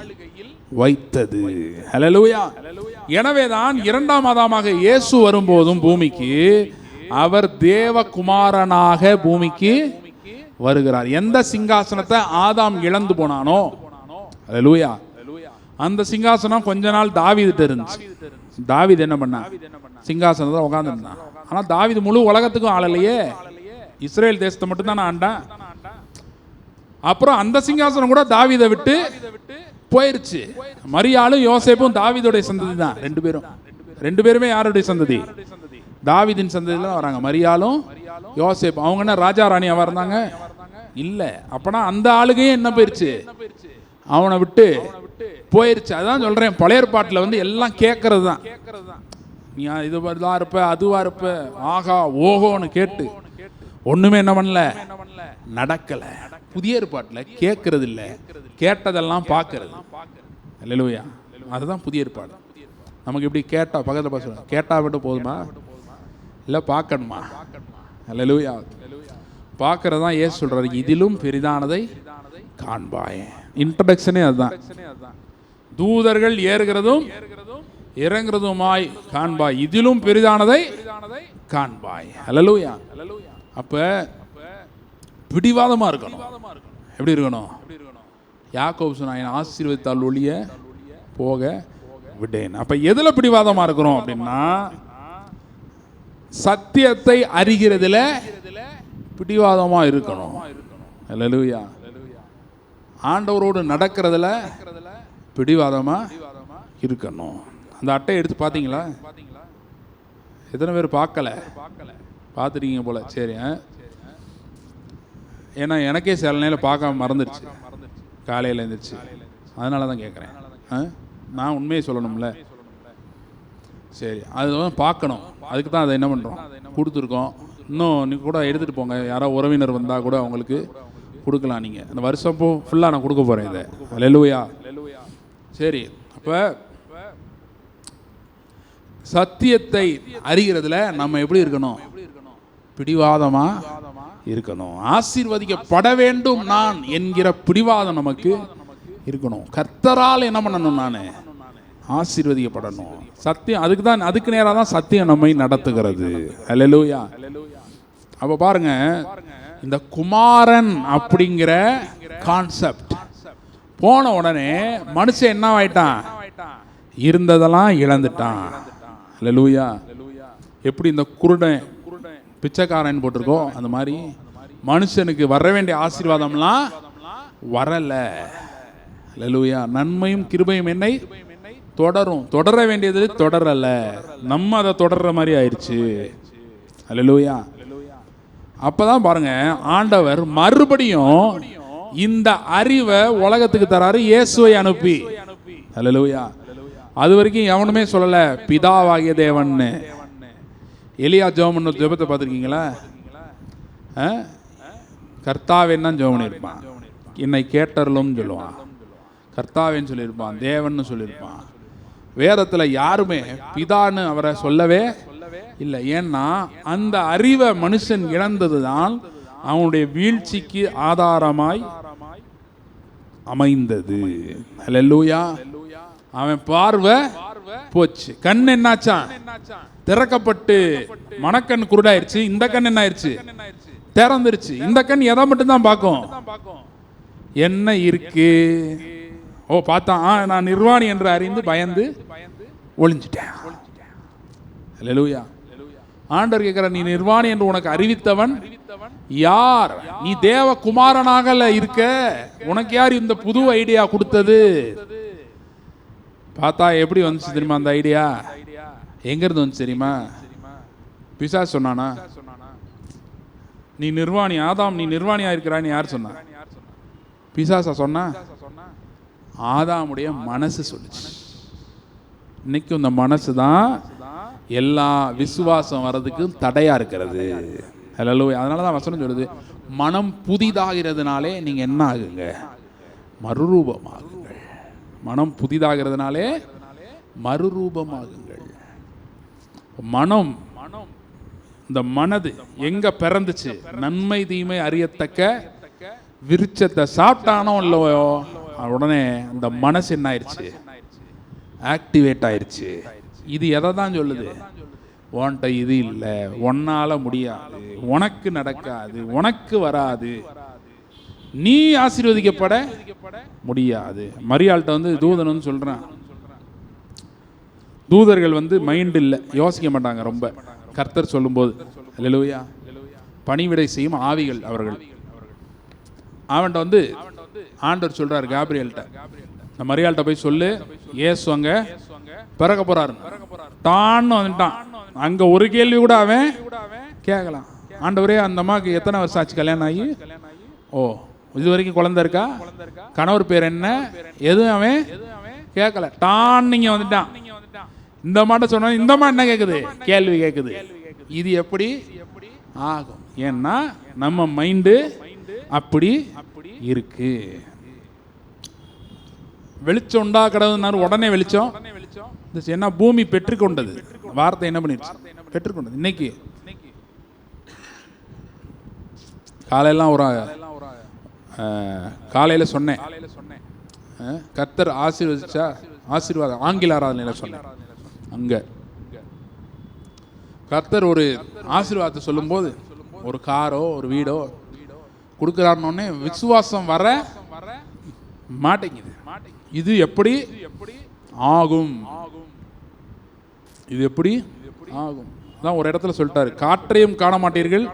வைத்தது. ஹல்லேலூயா. எனவேதான் இரண்டாம் ஆதாமாக இயேசு வரும்போதும் பூமிக்கு அவர் தேவகுமாரனாக பூமிக்கு வருகிறார். எந்த சிங்காசனத்தை ஆதாம் இழந்து போனானோ, ஹல்லேலூயா, அந்த சிங்காசனம் கொஞ்ச நாள் தாவீதுட்ட இருந்துச்சு. தாவீது என்ன பண்ணா? சிங்காசனத்தை உட்கார்ந்துருந்தான். ஆனா தாவீது முழு உலகத்துக்கும் ஆளலையே, இஸ்ரேல் தேசத்தை மட்டும் தான் ஆண்டான். அப்புறம் அந்த சிங்காசனம் கூட தாவீதை விட்டு போயிருச்சு. மரியாளும் யோசேப்பும் தாவீதுடைய சந்ததி தான். ரெண்டு பேருமே யாருடைய சந்ததி? தாவீதின் சந்ததியில தான் வராங்க. மரியாளும் யோசேப்பு. அவங்க என்ன ராஜா ராணியாவா இருந்தாங்க? இல்ல. அப்பனா அந்த ஆளுகையும் என்ன போயிருச்சு? அவனை விட்டு போயிருச்சு. அதான் சொல்றேன், பழைய ஏற்பாட்டுல வந்து எல்லாம் கேட்கறது தான். நீ இதுவா இருப்ப, அதுவா இருப்ப, ஆகா ஓஹோன்னு கேட்டு ஒண்ணுமே என்ன பண்ணல, நடக்கல. புதிய ஏற்பாட்டுல கேட்கறது இல்ல, கேட்டதெல்லாம் பார்க்கறது. ஹல்லேலூயா. அதுதான் புதிய ஏற்பாடு. நமக்கு இப்படி கேட்டா பக்கத்துல பேசுறோம், கேட்டா மட்டும் போதுமா? இல்ல பார்க்கணுமா? ஹல்லேலூயா. பார்க்கறது தான் இயேசு சொல்றாரு, இதிலும் பெரிதானதை காண்பாய். இன்ட்ரோடக்ஷனே அதுதான். தூதர்கள் ஏறுகிறதும் இறங்குறதுமாய் காண்பாய், இதிலும் பெரிதானதை காண்பாய். ஹல்லேலூயா. அப்ப பிடிவாதமா இருக்கணும். எப்படி இருக்கணும்? யாக்கோபு சொன்னான், ஆசீர்வதித்தால் ஒழிய போக விடேன். அப்ப எதுல பிடிவாதமா இருக்கிறோம் அப்படின்னா, சத்தியத்தை அறிகிறதுல பிடிவாதமா இருக்கணும். ஹல்லேலூயா. ஆண்டவரோடு நடக்கிறதுல பிடிவாதமா இருக்கணும். அந்த அட்டையை எடுத்து பார்த்தீங்களா? எத்தனை பேர் பார்க்கல? பார்த்துட்டீங்க போல. சரி. ஏன்னா எனக்கே சில நேரம் பார்க்க மறந்துடுச்சு, காலையில் எழுந்திரிச்சு. அதனால தான் கேட்குறேன். நான் உண்மையை சொல்லணும்ல. சரி, அது பார்க்கணும். அதுக்கு தான் அதை என்ன பண்ணுறோம், கொடுத்துருக்கோம். இன்னும் நீங்கள் கூட எடுத்துகிட்டு போங்க. யாராவது உறவினர் வந்தால் கூட அவங்களுக்கு கொடுக்கலாம். நீங்கள் இந்த வருஷம் ஃபுல்லாக நான் கொடுக்க போகிறேன் இதை. ஹல்லேலூயா. சரி. அப்போ சத்தியத்தை அறிகிறதுல நம்ம எப்படி இருக்கணும்? பிடிவாதமா இருக்கணும். ஆசீர்வதிக்கப்பட வேண்டும் நான் என்கிற பிடிவாதம் நமக்கு இருக்கணும். கர்த்தரால் என்ன பண்ணணும்? நான் ஆசீர்வதிக்கப்படணும். சத்தியம் அதுக்கு தான், அதுக்கு நேராக தான் சத்தியம் நம்மை நடத்துகிறது. ஹல்லேலூயா. அப்ப பாருங்க, இந்த குமாரன் அப்படிங்கிற கான்செப்ட் போன உடனே மனுஷன் என்ன ஆயிட்டான்? இருந்ததெல்லாம் இழந்துட்டான். ஹல்லேலூயா. எப்படி இந்த குருடன் பிச்சைக்காரன் போட்டிருக்கோம், அந்த மாதிரி மனுஷனுக்கு வர வேண்டிய ஆசீர்வாதம்லாம் வரல. ஹல்லேலூயா. நன்மையும் கிருபையும் என்னை தொடரும். தொடர வேண்டியது தொடரல, நம்ம அதை தொடர்ற மாதிரி ஆயிடுச்சு. ஹல்லேலூயா. அப்பதான் பாருங்க, ஆண்டவர் மறுபடியும் இந்த அறிவை உலகத்துக்கு தராரு, இயேசுவை அனுப்பி. ஹல்லேலூயா. அது வரைக்கும் எவனுமே சொல்லல பிதாவாகிய தேவன்னு. எலியா ஜெபம் ஜெபத்தை பார்த்துருக்கீங்களா? கர்த்தாவே தான் ஜெபம் இருப்பான், என்னை கேட்டருளும் சொல்லுவான். கர்த்தாவேன்னு சொல்லியிருப்பான், தேவன்னு சொல்லியிருப்பான். வேதத்தில் யாருமே பிதான்னு அவரை சொல்லவே இல்லை. ஏன்னா அந்த அறிவை மனுஷன் இழந்தது தான் அவனுடைய வீழ்ச்சிக்கு ஆதாரமாய் அமைந்தது. ஹல்லேலூயா. அவன் பார்வை போச்சு. கண் என்னாச்சான்? திறக்கப்பட்டு மனக்கண் குருடாயிருச்சு. இந்த கண் என்ன ஆயிடுச்சு? திறந்துருச்சு. இந்த கண் எதை மட்டும் தான் பார்க்கும்? என்ன இருக்கு? ஓ பார்த்தான், நான் நிர்வாணி என்று அறிந்து பயந்து ஒளிஞ்சிட்டேன். ஹல்லேலூயா. ஆண்டவர் கேட்கிற, நீ நிர்வாணி என்று உனக்கு அறிவித்தவன் யார்? நீ தேவகுமாரனாக இருக்க, உனக்கு யார் இந்த புது ஐடியா கொடுத்தது? பார்த்தா எப்படி வந்துச்சு தெரியுமா? அந்த ஐடியா எங்க இருந்து வந்துச்சு தெரியுமா? பிசாசு சொன்னானா? நீ நிர்வாணி ஆதாம், நீ நிர்வாணியா இருக்கிறான்னு யார் சொன்னா? பிசாசா சொன்னா? ஆதாமுடைய மனசு சொல்லுச்சு. இன்னைக்கு இந்த மனசு தான் எல்லா விசுவாசம் வர்றதுக்கு தடையா இருக்கிறது. ஹல்லேலூயா. அதனால தான் வசனம் சொல்லுது, மனம் புதிதாகிறதுனாலே நீங்க என்ன ஆகுங்க? மறுரூபமாகுங்கள். மனம் புதிதாகிறதுனாலே மறுரூபமாகுங்கள். மனம், இந்த மனது எங்க பிறந்துச்சு? நன்மை தீமை அறியத்தக்க விருட்சத்தை சாப்பிட்டானோ இல்லையோ உடனே அந்த மனசு என்ன ஆயிடுச்சு? ஆக்டிவேட் ஆயிடுச்சு. இது எதை தான் சொல்லுது? உன்கிட்ட இது இல்லை, உன்னால முடியாது, உனக்கு நடக்காது, உனக்கு வராது, நீ ஆசீர்வதிக்கப்பட முடியாது. மரியாள்கிட்ட வந்து தூதன் வந்து சொல்றான், தூதர்கள் வந்து மைண்ட் இல்லை, யோசிக்க மாட்டாங்க ரொம்ப. கர்த்தர் சொல்லும்போது அல்லேலூயா, பணிவிடை செய்யும் ஆவிகள் அவர்கள். அவன்கிட்ட வந்து ஆண்டவர் சொல்றாரு கேப்ரியல்கிட்ட, இந்த மரியாள்கிட்ட போய் சொல்லு, இயேசு அங்க பிறக்க போறாரு. டான்னு வந்துட்டான். அங்க ஒரு கேள்வி கூட அவன் கேட்கலாம். ஆண்டவரே, அந்த அம்மாவுக்கு எத்தனை வருஷம் ஆச்சு கல்யாணம் ஆகி? ஓ, இது வரைக்கும் குழந்தை இருக்கா? கணவர் பேர் என்ன? எதுவும் அவன் கேட்கல. டான் நீங்க வந்துட்டான். இந்த மாட்ட சொன்ன, இந்த மா என்ன கேட்குது? கேள்வி கேட்குது. இது எப்படி ஆகும்? ஏன்னா நம்ம மைண்டு அப்படி இருக்கு. வெளிச்சம் உண்டா கடவுள்னாரு, உடனே வெளிச்சம். என்ன பூமி பெற்றுக்கொண்டது, வார்த்தை என்ன பண்ணிருச்சு? பெற்றுக்கொண்டது. இன்னைக்கு காலையெல்லாம் ஒரு காலையில சொன்னேன், கர்த்தர் ஆசீர்வதிச்சா ஆசீர்வாதம் ஆங்கில ஆராதனையில சொன்னேன். அங்க கர்த்தர் ஒரு ஆசீர்வாதத்தை சொல்லும் போது ஒரு காரோ ஒரு வீடோ கொடுக்கிறாருன்னொன்னே விசுவாசம் வர மாட்டேங்குது. இது எப்படி ஆகும்? இது எப்படி ஆகும்? அதான் ஒரு இடத்துல சொல்லிட்டாரு, காற்றையும் காண மாட்டீர்கள்,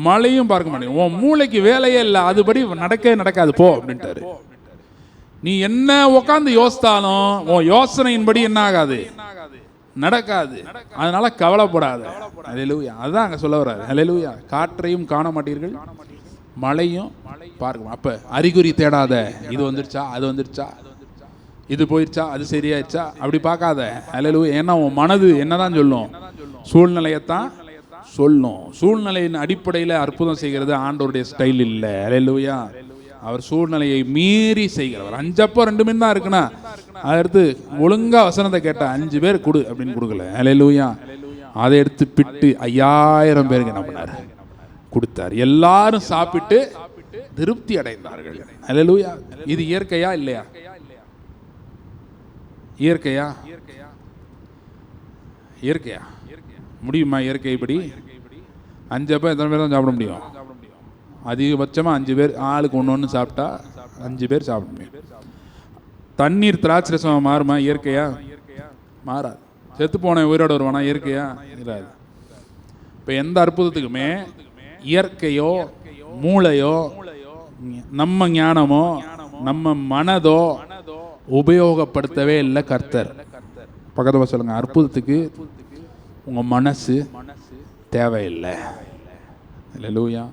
மழையும் பார்க்க மாட்டீங்க. உன் மூளைக்கு வேலையே இல்லை, அதுபடி நடக்கவே நடக்காது போ அப்படின்ட்டாரு. நீ என்ன உட்காந்து யோசித்தாலும் உன் யோசனையின்படி என்ன ஆகாது? நடக்காது. அதனால கவலைப்படாத. ஹல்லேலூயா. அதான் அங்க சொல்ல வர்றாரு. ஹல்லேலூயா. காற்றையும் காண மாட்டீர்கள், மழையும் பார்க்க. அப்ப அறிகுறி தேடாத, இது வந்துருச்சா அது வந்துருச்சா, இது போயிருச்சா அது சரியாயிடுச்சா, அப்படி பார்க்காத. ஹல்லேலூயா. ஏன்னா உன் மனது என்னதான் சொல்லும்? சூழ்நிலையத்தான் சொல்லும். சூழ்நிலையின் அடிப்படையில் அற்புதம் செய்கிறது ஆண்டவருடைய ஸ்டைல் இல்லை. ஹல்லேலூயா. அவர் சூழ்நிலையை மீறி செய்கிறவர். 5 அப்போ 2 மீன் தான் இருக்குன்னா, அதை ஒழுங்கா வசனத்தை கேட்டா 5 பேர் கொடு அப்படின்னு கொடுக்கல. ஹல்லேலூயா. அதை எடுத்து பிட்டு 5000 பேருக்கு என்ன பண்ணாரு? கொடுத்தார். எல்லாரும் சாப்பிட்டு திருப்தி அடைந்தார்கள். ஹல்லேலூயா. இது இயற்கையா இல்லையா? இயற்கையா? இயற்கையா? முடியுமா இயற்கை இப்படி? 5 அப்போ எத்தனை பேர் தான் சாப்பிட முடியும்? அதிகபட்சமாக 5 பேர், ஆளுக்கு ஒன்று சாப்பிட்டா 5 பேர் சாப்பிட முடியும். தண்ணீர் திராட்சை ரசமாக மாறுமா? இயற்கையா? மாறாது. செத்து போன உயிரோட வருவானா? இயற்கையா? இல்லாது. இப்போ எந்த அற்புதத்துக்குமே இயற்கையோ மூளையோ நம்ம ஞானமோ நம்ம மனதோ உபயோகப்படுத்தவே இல்லை கர்த்தர். பக்கத்தில் சொல்லுங்க, அற்புதத்துக்கு உங்கள் மனசு தேவையில்லை. ஹல்லேலூயா.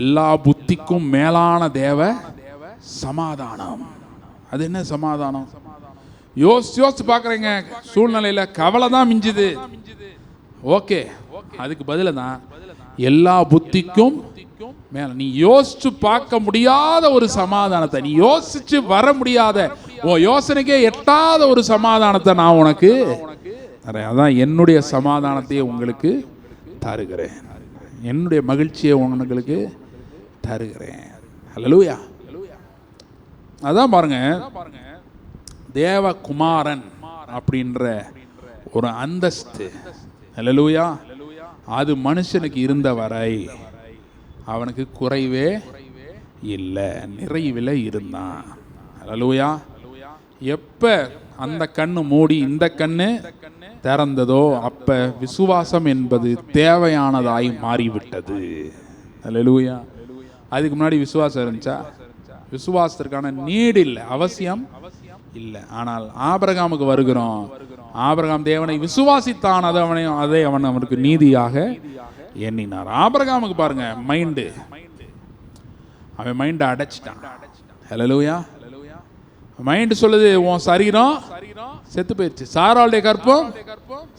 எல்லா புத்திக்கும் மேலான தேவ சமாதானம். அது என்ன சமாதானம்? யோசிச்சு பார்க்குறீங்க, சூழ்நிலையில் கவலை தான் மிஞ்சுது. ஓகே, அதுக்கு பதில தான் எல்லா புத்திக்கும் மேல. நீ யோசிச்சு பார்க்க முடியாத ஒரு சமாதானத்தை, நீ யோசிச்சு வர முடியாத, யோசனைக்கே எட்டாத ஒரு சமாதானத்தை நான் உனக்கு தரேன். அதான் என்னுடைய சமாதானத்தையே உங்களுக்கு தருகிறேன், என்னுடைய மகிழ்ச்சியை உங்களுக்கு தருகிறேன். ஹல்லேலூயா. அதான் பாருங்க, தேவகுமாரன் அப்படின்ற ஒரு அந்தஸ்து, ஹல்லேலூயா, அது மனுஷனுக்கு இருந்த வரை அவனுக்கு குறைவே இல்லை, நிறைவில் இருந்தான். ஹல்லேலூயா. எப்ப அந்த கண்ணு மூடி இந்த கண்ணு திறந்ததோ அப்ப விசுவாசம் என்பது தேவையானதாய் மாறிவிட்டது. ஹல்லேலூயா. அதுக்கு முன்னாடி விசுவாசம் இருந்துச்சா? விசுவாசத்திற்கான நீடு இல்லை, அவசியம் இல்லை. ஆனால் ஆபிரகாமுக்கு வருகிறோம். ஆபிரகாம் தேவனை விசுவாசித்தான், அதை அவன் அவனுக்கு நீதியாக எண்ணினார். ஆபிரகாமுக்கு பாருங்க மைண்டு, அவன் மைண்டை அடைச்சிட்டான். ஹல்லேலூயா. மைண்டு சொல்லுது உன் சரீரம் செத்து போயிடுச்சு, சாராளுடைய கற்பம்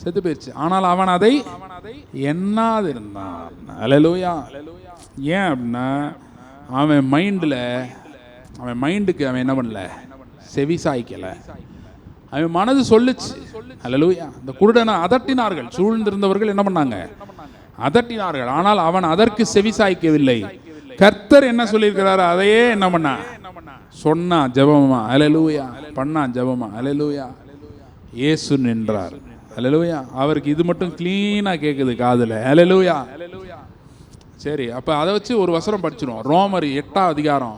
செத்து போயிடுச்சு. ஆனால் அவன் அதை எண்ணாது இருந்தான். ஹல்லேலூயா. ஏன் அப்படின்னா அவன் மைண்டுக்கு அவன் என்ன பண்ணல, செவி சாய்க்கல. அவன் மனது சொல்லுச்சு. ஹல்லேலூயா. இந்த குருடனை அதட்டினார்கள், சூழ்ந்திருந்தவர்கள் என்ன பண்ணாங்க, அதட்டினார்கள். ஆனால் அவன் அதற்கு செவி சாய்க்கவில்லை. கர்த்தர் என்ன சொல்லியிருக்கிறாரு அதையே என்ன பண்ணா, சொன்னா ஜெபமா. ஹல்லேலூயா. பண்ணா ஜெபமா. ஹல்லேலூயா. இயேசு நின்றார். ஹல்லேலூயா. அவருக்கு இது மட்டும் கிளீனா கேக்குது காதுல. ஹல்லேலூயா. சரி, அப்ப அதை வச்சு ஒரு வசனம் படிச்சிடும். ரோமர் 8ஆம் அதிகாரம்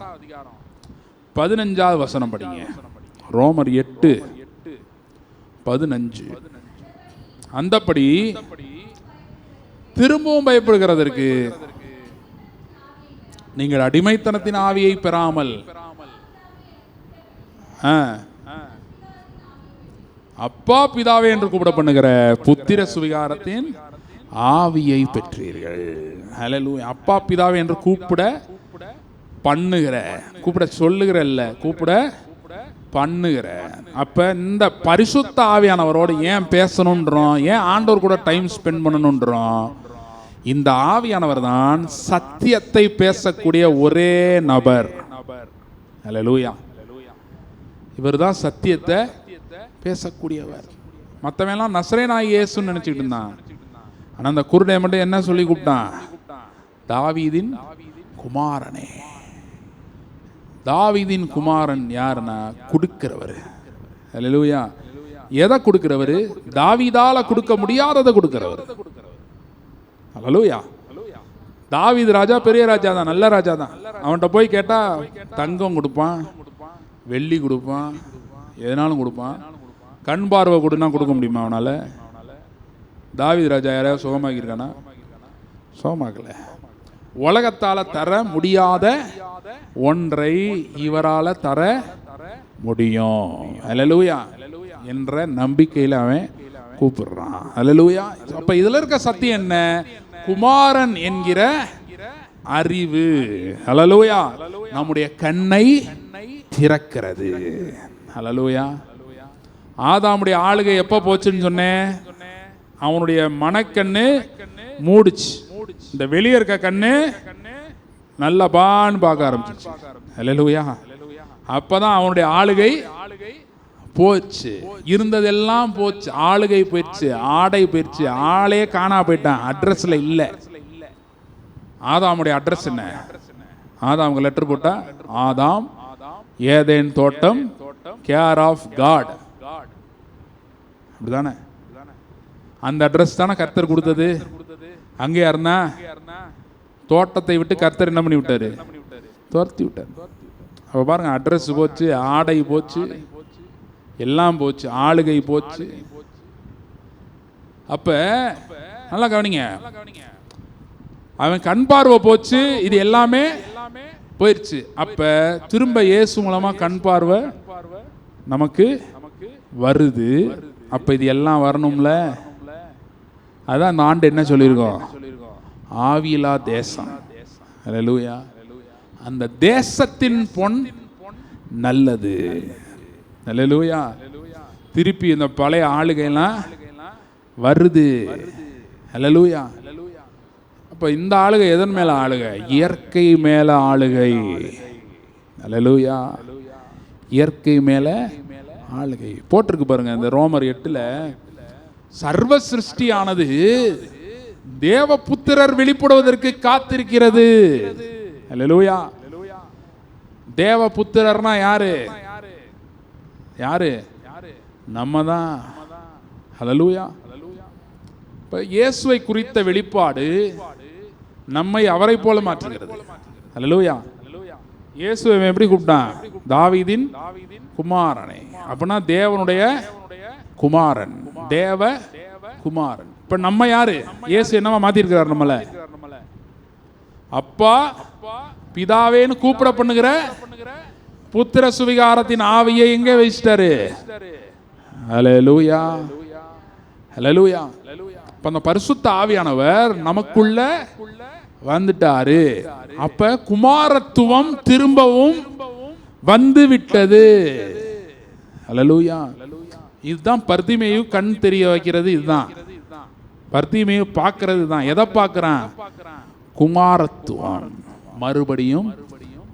15வது வசனம் படிங்க. ரோமர் 8:15. அந்தப்படி திரும்பவும் பயப்படுகிறதற்கு நீங்கள் அடிமைத்தனத்தின் ஆவியை பெறாமல் அப்பா பிதாவே என்று கூப்பிட பண்ணுகிற புத்திர சுவிகாரத்தின் ஆவியை பெற்றீர்கள். ஹல்லேலூயா. அப்பா பிதாவே என்று கூப்பிட பண்ணுகிற, கூப்பிட சொல்லுகிற இல்ல, கூப்பிட பண்ணுகிற. அப்ப இந்த பரிசுத்த ஆவியானவரோடு ஏன் பேசணுன்றோம், ஏன் ஆண்டவர் கூட டைம் ஸ்பெண்ட் பண்ணணுன்றோம்? இந்த ஆவியானவர் தான் சத்தியத்தை பேசக்கூடிய ஒரே நபர். ஹல்லேலூயா. இவர் தான் சத்தியத்தை பேசக்கூடியவர். மற்றவெல்லாம் நசரேனாகிய இயேசுன்னு நினைச்சிட்டு இருந்தான். ஆனா அந்த குருடை மட்டும் என்ன சொல்லி கூப்பிட்டான், தாவீதின் குமாரனே. தாவீதின் குமாரன் யாருன்னா கொடுக்கிறவர். ஹல்லேலூயா. எதை கொடுக்கிறவர்? தாவீதால கொடுக்க முடியாததை கொடுக்கிறவர். ஹல்லேலூயா. தாவீது ராஜா பெரிய ராஜா தான், நல்ல ராஜா தான். அவன்கிட்ட போய் கேட்டா தங்கம் கொடுப்பான், வெள்ளி கொடுப்பான், எதனாலும் கொடுப்பான். கண் பார்வை கொடுனா கொடுக்க முடியுமா அவனால? தாவீது ராஜா யாரையாவது சுகமாக்கியிருக்கானா? சுகமாக்கல. உலகத்தால தர முடியாத ஒன்றை இவரால தர முடியும். ஹல்லேலூயா என்ற நம்பிக்கையில் அவன் கூப்பிடுறான். ஹல்லேலூயா. அப்ப இதுல இருக்க சத்தியம் என்ன? குமாரன் என்கிற அறிவு. ஹல்லேலூயா. நம்முடைய கண்ணை திறக்கிறது. ஹல்லேலூயா. ஆதாமுடைய ஆளுகை எப்ப போச்சுன்னு சொன்னேன்? அவனுடைய மனக்கண்ணு மூடுச்சு, இந்த வெளியே இருக்க கண்ணு நல்லா பான்னு பார்க்க ஆரம்பிச்சு. ஹல்லேலூயா. அப்பதான் அவனுடைய ஆளுகை போச்சு, இருந்ததெல்லாம் போச்சு, ஆளுகை போயிடுச்சு, ஆடை போயிடுச்சு, ஆளே காணா போயிட்டான், அட்ரஸ்ல இல்ல. ஆதாமுடைய அட்ரஸ் என்ன? ஆதாமுக்கு லெட்டர் போட்டா ஆதாம் ஏதேன் தோட்டம் கேர் ஆஃப் காட், அப்படிதானே? அந்த அட்ரஸ் தானே கர்த்தர் கொடுத்தது. அங்கே யாருன்னா தோட்டத்தை விட்டு கர்த்தர் என்ன பண்ணி விட்டாரு? துரத்தி விட்டார். அப்ப பாருங்க, அட்ரஸ் போச்சு, ஆடை போச்சு, எல்லாம் போச்சு, ஆளுகை போச்சு. அப்ப நல்லா கவனிங்க, அவன் கண் பார்வை போச்சு, இது எல்லாமே போயிடுச்சு. அப்ப திரும்ப இயேசு மூலமா கண் பார்வை நமக்கு வருது. அப்ப இது எல்லாம் வரணும்ல. அதான் அந்த ஆண்டு என்ன சொல்லியிருக்கோம்? ஆவியிலா தேசம். ஹல்லேலூயா. அந்த தேசத்தின் பொன் நல்லது. ஹல்லேலூயா. திருப்பி இந்த பழைய ஆளுகைலாம் வருது. ஹல்லேலூயா. அப்போ இந்த ஆளுகை எதன் மேலே ஆளுகை? இயற்கை மேலே ஆளுகை. அல்லேலூயா. இயற்கை மேலே ஆளுகை போட்டிருக்கு பாருங்க. இந்த ரோமர் 8 சர்வ சிருஷ்டியானது தேவபுத்திரர் வெளிப்படுவதற்கு காத்திருக்கிறது. அல்லேலூயா. தேவபுத்திரர்னா யாரு? யாரு? நம்ம தான். அல்லேலூயா. இப்ப இயேசுவை குறித்த வெளிப்பாடு நம்மை அவரை போல மாற்றுகிறது. அல்லேலூயா. இயேசுவை எப்படி கூப்பிட்டான்? தாவீதின் குமாரனை. அப்படின்னா தேவனுடைய குமாரன், தேவ குமாரன். இப்ப நம்ம யாரு? இயேசு என்னவா மாத்திருக்கிறார் நம்மள? அப்பா பிதாவேன்னு கூப்பிட பண்ணுகிற புத்திர சுவிகாரத்தின் ஆவியை எங்க வச்சிட்டாரு? ஹல்லேலூயா. ஹல்லேலூயா. அப்ப அந்த பரிசுத்த ஆவியானவர் நமக்குள்ள வந்துட்டாரு. அப்ப குமாரத்துவம் திரும்பவும் வந்து விட்டது. ஹல்லேலூயா. இதுதான் பர்திமேயு கண் தெரிய வைக்கிறது. இதுதான் பர்திமேயு பார்க்கிறது. தான் எதை பார்க்கிறான்? குமாரத்துவம் மறுபடியும்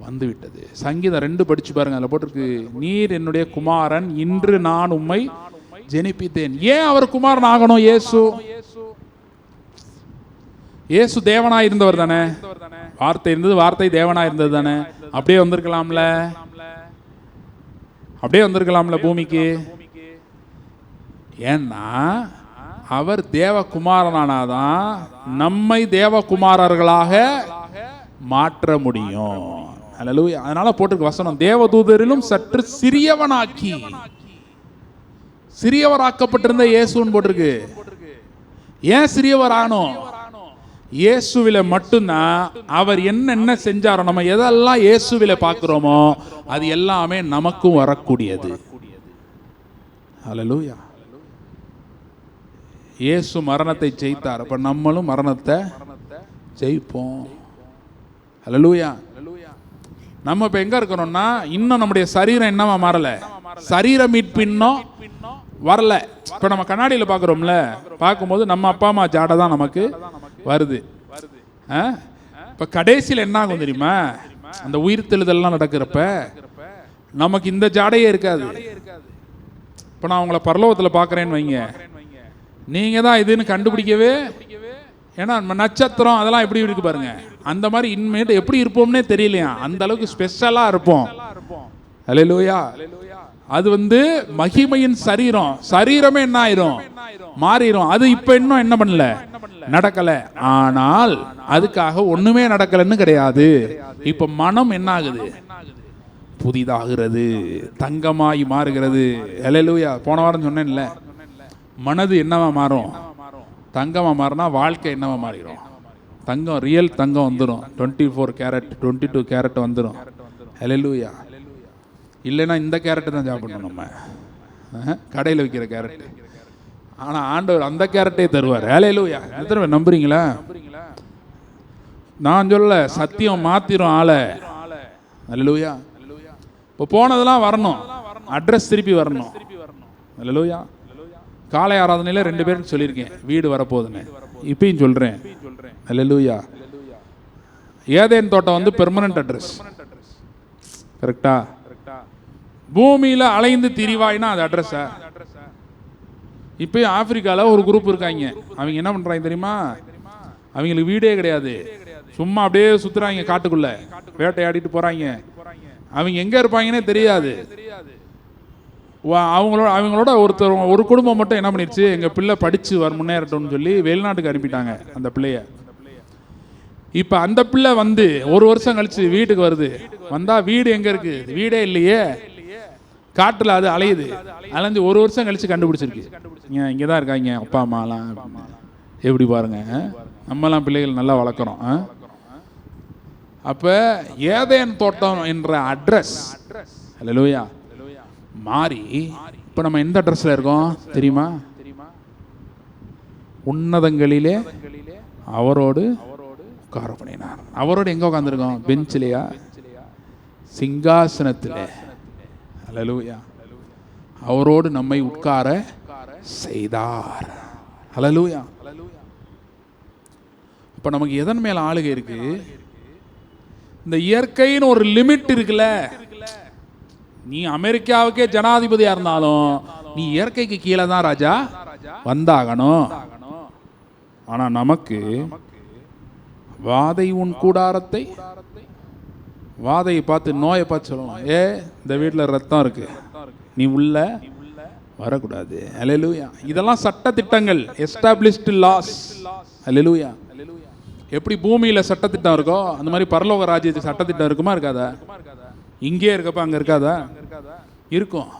வந்து விட்டது. சங்கீதம் 2 படிச்சு பாருங்க. அதில் போட்டிருக்கு, நீர் என்னுடைய குமாரன், இன்று நான் உம்மை ஜெனிப்பித்தேன். ஏன் அவர் குமாரன் ஆகணும்? இயேசு தேவனாய் இருந்தவர் தானே. வார்த்தை இருந்தது, வார்த்தை தேவனாய் இருந்தது தானே. அப்படியே வந்திருக்கலாம்ல, அப்படியே வந்திருக்கலாம்ல பூமிக்கு. ஏன்னா அவர் தேவகுமாரனானாதான் நம்மை தேவகுமாரர்களாக மாற்ற முடியும். அல்லேலூயா. அதனால போட்டிருக்க வசனம், தேவதூதரிலும் சற்று சிறியவனாக்கி, சிறியவராக்கப்பட்டிருந்த இயேசுன்னு போட்டிருக்கு. ஏன் சிறியவர் ஆனோம்? இயேசுவில மட்டும்தான் அவர் என்ன செஞ்சாரோ, நம்ம எதெல்லாம் இயேசுவில பார்க்கிறோமோ அது எல்லாமே நமக்கும் வரக்கூடியது. அல்லேலூயா. இயேசு மரணத்தை ஜெயித்தார். அப்ப நம்மளும் மரணத்தை ஜெயிப்போம். அல்லேலூயா. நம்ம இப்ப எங்க இருக்கணும்னா, இன்னும் நம்முடைய சரீரம் என்னவா மாறல, சரீர மீட்பு இன்னும் வரல. இப்ப நம்ம கண்ணாடியில பாக்குறோம்ல, பார்க்கும்போது நம்ம அப்பா அம்மா ஜாடை தான் நமக்கு வருது. இப்ப கடைசியில் என்ன ஆகும் தெரியுமா? அந்த உயிர் தெழுதெல்லாம் நடக்கிறப்ப நமக்கு இந்த ஜாடையே இருக்காது. இப்ப நான் உங்களை பரலோகத்தில் பாக்குறேன்னு வைங்க, நீங்க தான் இதுன்னு கண்டுபிடிக்கவே, ஏன்னா நட்சத்திரம் அதெல்லாம் எப்படி இருக்கு பாருங்க. அந்த மாதிரி இனிமேட்டு எப்படி இருப்போம்னே தெரியலையா, அந்த அளவுக்கு ஸ்பெஷலா இருப்போம். அல்லேலூயா. அது மகிமையின் சரீரம். சரீரமே என்ன ஆயிரும்? மாறிடும். அது இப்ப இன்னும் என்ன பண்ணல, நடக்கல. ஆனால் அதுக்காக ஒண்ணுமே நடக்கலன்னு கிடையாது. இப்ப மனம் என்ன ஆகுது? புதிதாகிறது, தங்கமாய் மாறுகிறது. அல்லேலூயா. போன வாரம் சொன்னேன்ல, மனது என்னவா மாறும்? தங்கமா மாறினா வாழ்க்கை என்னவா மாறிடும்? தங்கம், ரியல் தங்கம் வந்துடும். 24 கேரட் 22 கேரட் வந்துடும். ஹல்லேலூயா. இல்லைன்னா இந்த கேரட்டு தான் சாப்பிடணும் நம்ம, கடையில் வைக்கிற கேரட். ஆனால் ஆண்டவர் அந்த கேரட்டே தருவார். ஹல்லேலூயா. எத்தனை பேர் நம்புறீங்களா? நான் சொல்ல, சத்தியம் மாத்திரும் ஆளை. ஹல்லேலூயா. இப்போ போனதெல்லாம் வரணும், அட்ரஸ் திருப்பி வரணும். ஹல்லேலூயா. காலை ஆராதனையில் 2 பேருக்கு சொல்லியிருக்கேன் வீடு வரப்போகுதுன்னு, இப்பயும் சொல்கிறேன். ஹல்லேலூயா. ஏதேன் தோட்டம் பெர்மனன்ட் அட்ரஸ். கரெக்டா? பூமியில் அலைந்து திரிவாய்னா அது அட்ரஸா? இப்பயும் ஆப்பிரிக்காவில் ஒரு குரூப் இருக்காங்க. அவங்க என்ன பண்ணுறாங்க தெரியுமா? அவங்களுக்கு வீடே கிடையாது, சும்மா அப்படியே சுற்றுறாங்க காட்டுக்குள்ள, வேட்டையாடிட்டு போகிறாங்க. அவங்க எங்கே இருப்பாங்கன்னே தெரியாது. அவங்களோட ஒரு குடும்பம் மட்டும் என்ன பண்ணிடுச்சு, எங்கள் பிள்ளை படித்து முன்னேறட்டும்னு சொல்லி வெளிநாட்டுக்கு அனுப்பிட்டாங்க அந்த பிள்ளைய. இப்போ அந்த பிள்ளை 1 வருஷம் கழிச்சு வீட்டுக்கு வருது. வந்தால் வீடு எங்கே இருக்குது? வீடே இல்லையே, காட்டில் அது அலையுது. அலைஞ்சு 1 வருஷம் கழிச்சு கண்டுபிடிச்சிருக்கு, இங்கே தான் இருக்காங்க அப்பா அம்மாலாம். எப்படி பாருங்க, நம்மலாம் பிள்ளைகள் நல்லா வளர்க்குறோம். அப்போ ஏதேன் தோட்டம் என்ற அட்ரஸ், ஹல்லேலூயா, மாறி இப்போ நம்ம எந்த அட்ரஸில் இருக்கோம் தெரியுமா? உன்னதங்களிலே அவரோடு உட்கார பண்ணினார். அவரோடு எங்கே உட்காந்துருக்கோம்? பெஞ்சிலையா? சிங்காசனத்திலே. ஹல்லேலூயா. அவரோடு நம்மை உட்கார செய்தார். ஹல்லேலூயா. அப்ப நமக்கு எதன் மேல ஆளுகை இருக்கு? இந்த இயற்கைன்னு ஒரு லிமிட் இருக்குல்ல. நீ அமெரிக்காவுக்கே ஜனாதிபதியா இருந்தாலும் நீ இயற்கைக்கு கீழே தான் ராஜா வந்தாகணும். ஆனா நமக்கு வாதை உன் கூடாரத்தை, வாதையை பார்த்து நோயை பார்த்து சொல்லலாம், இந்த வீட்டில் ரத்தம் இருக்கு, நீ உள்ள வரக்கூடாது. அல்லேலூயா. இதெல்லாம் சட்ட திட்டங்கள், எஸ்டாப்ளிஷ்டு லாஸ். அல்லேலூயா. எப்படி பூமியில சட்டத்திட்டம் இருக்கோ அந்த மாதிரி பரலோக ராஜ்யத்துக்கு சட்டத்திட்டம் இருக்குமா இருக்காதா? இங்கே இருக்கப்ப அங்க இருக்காதா? இருக்கும்.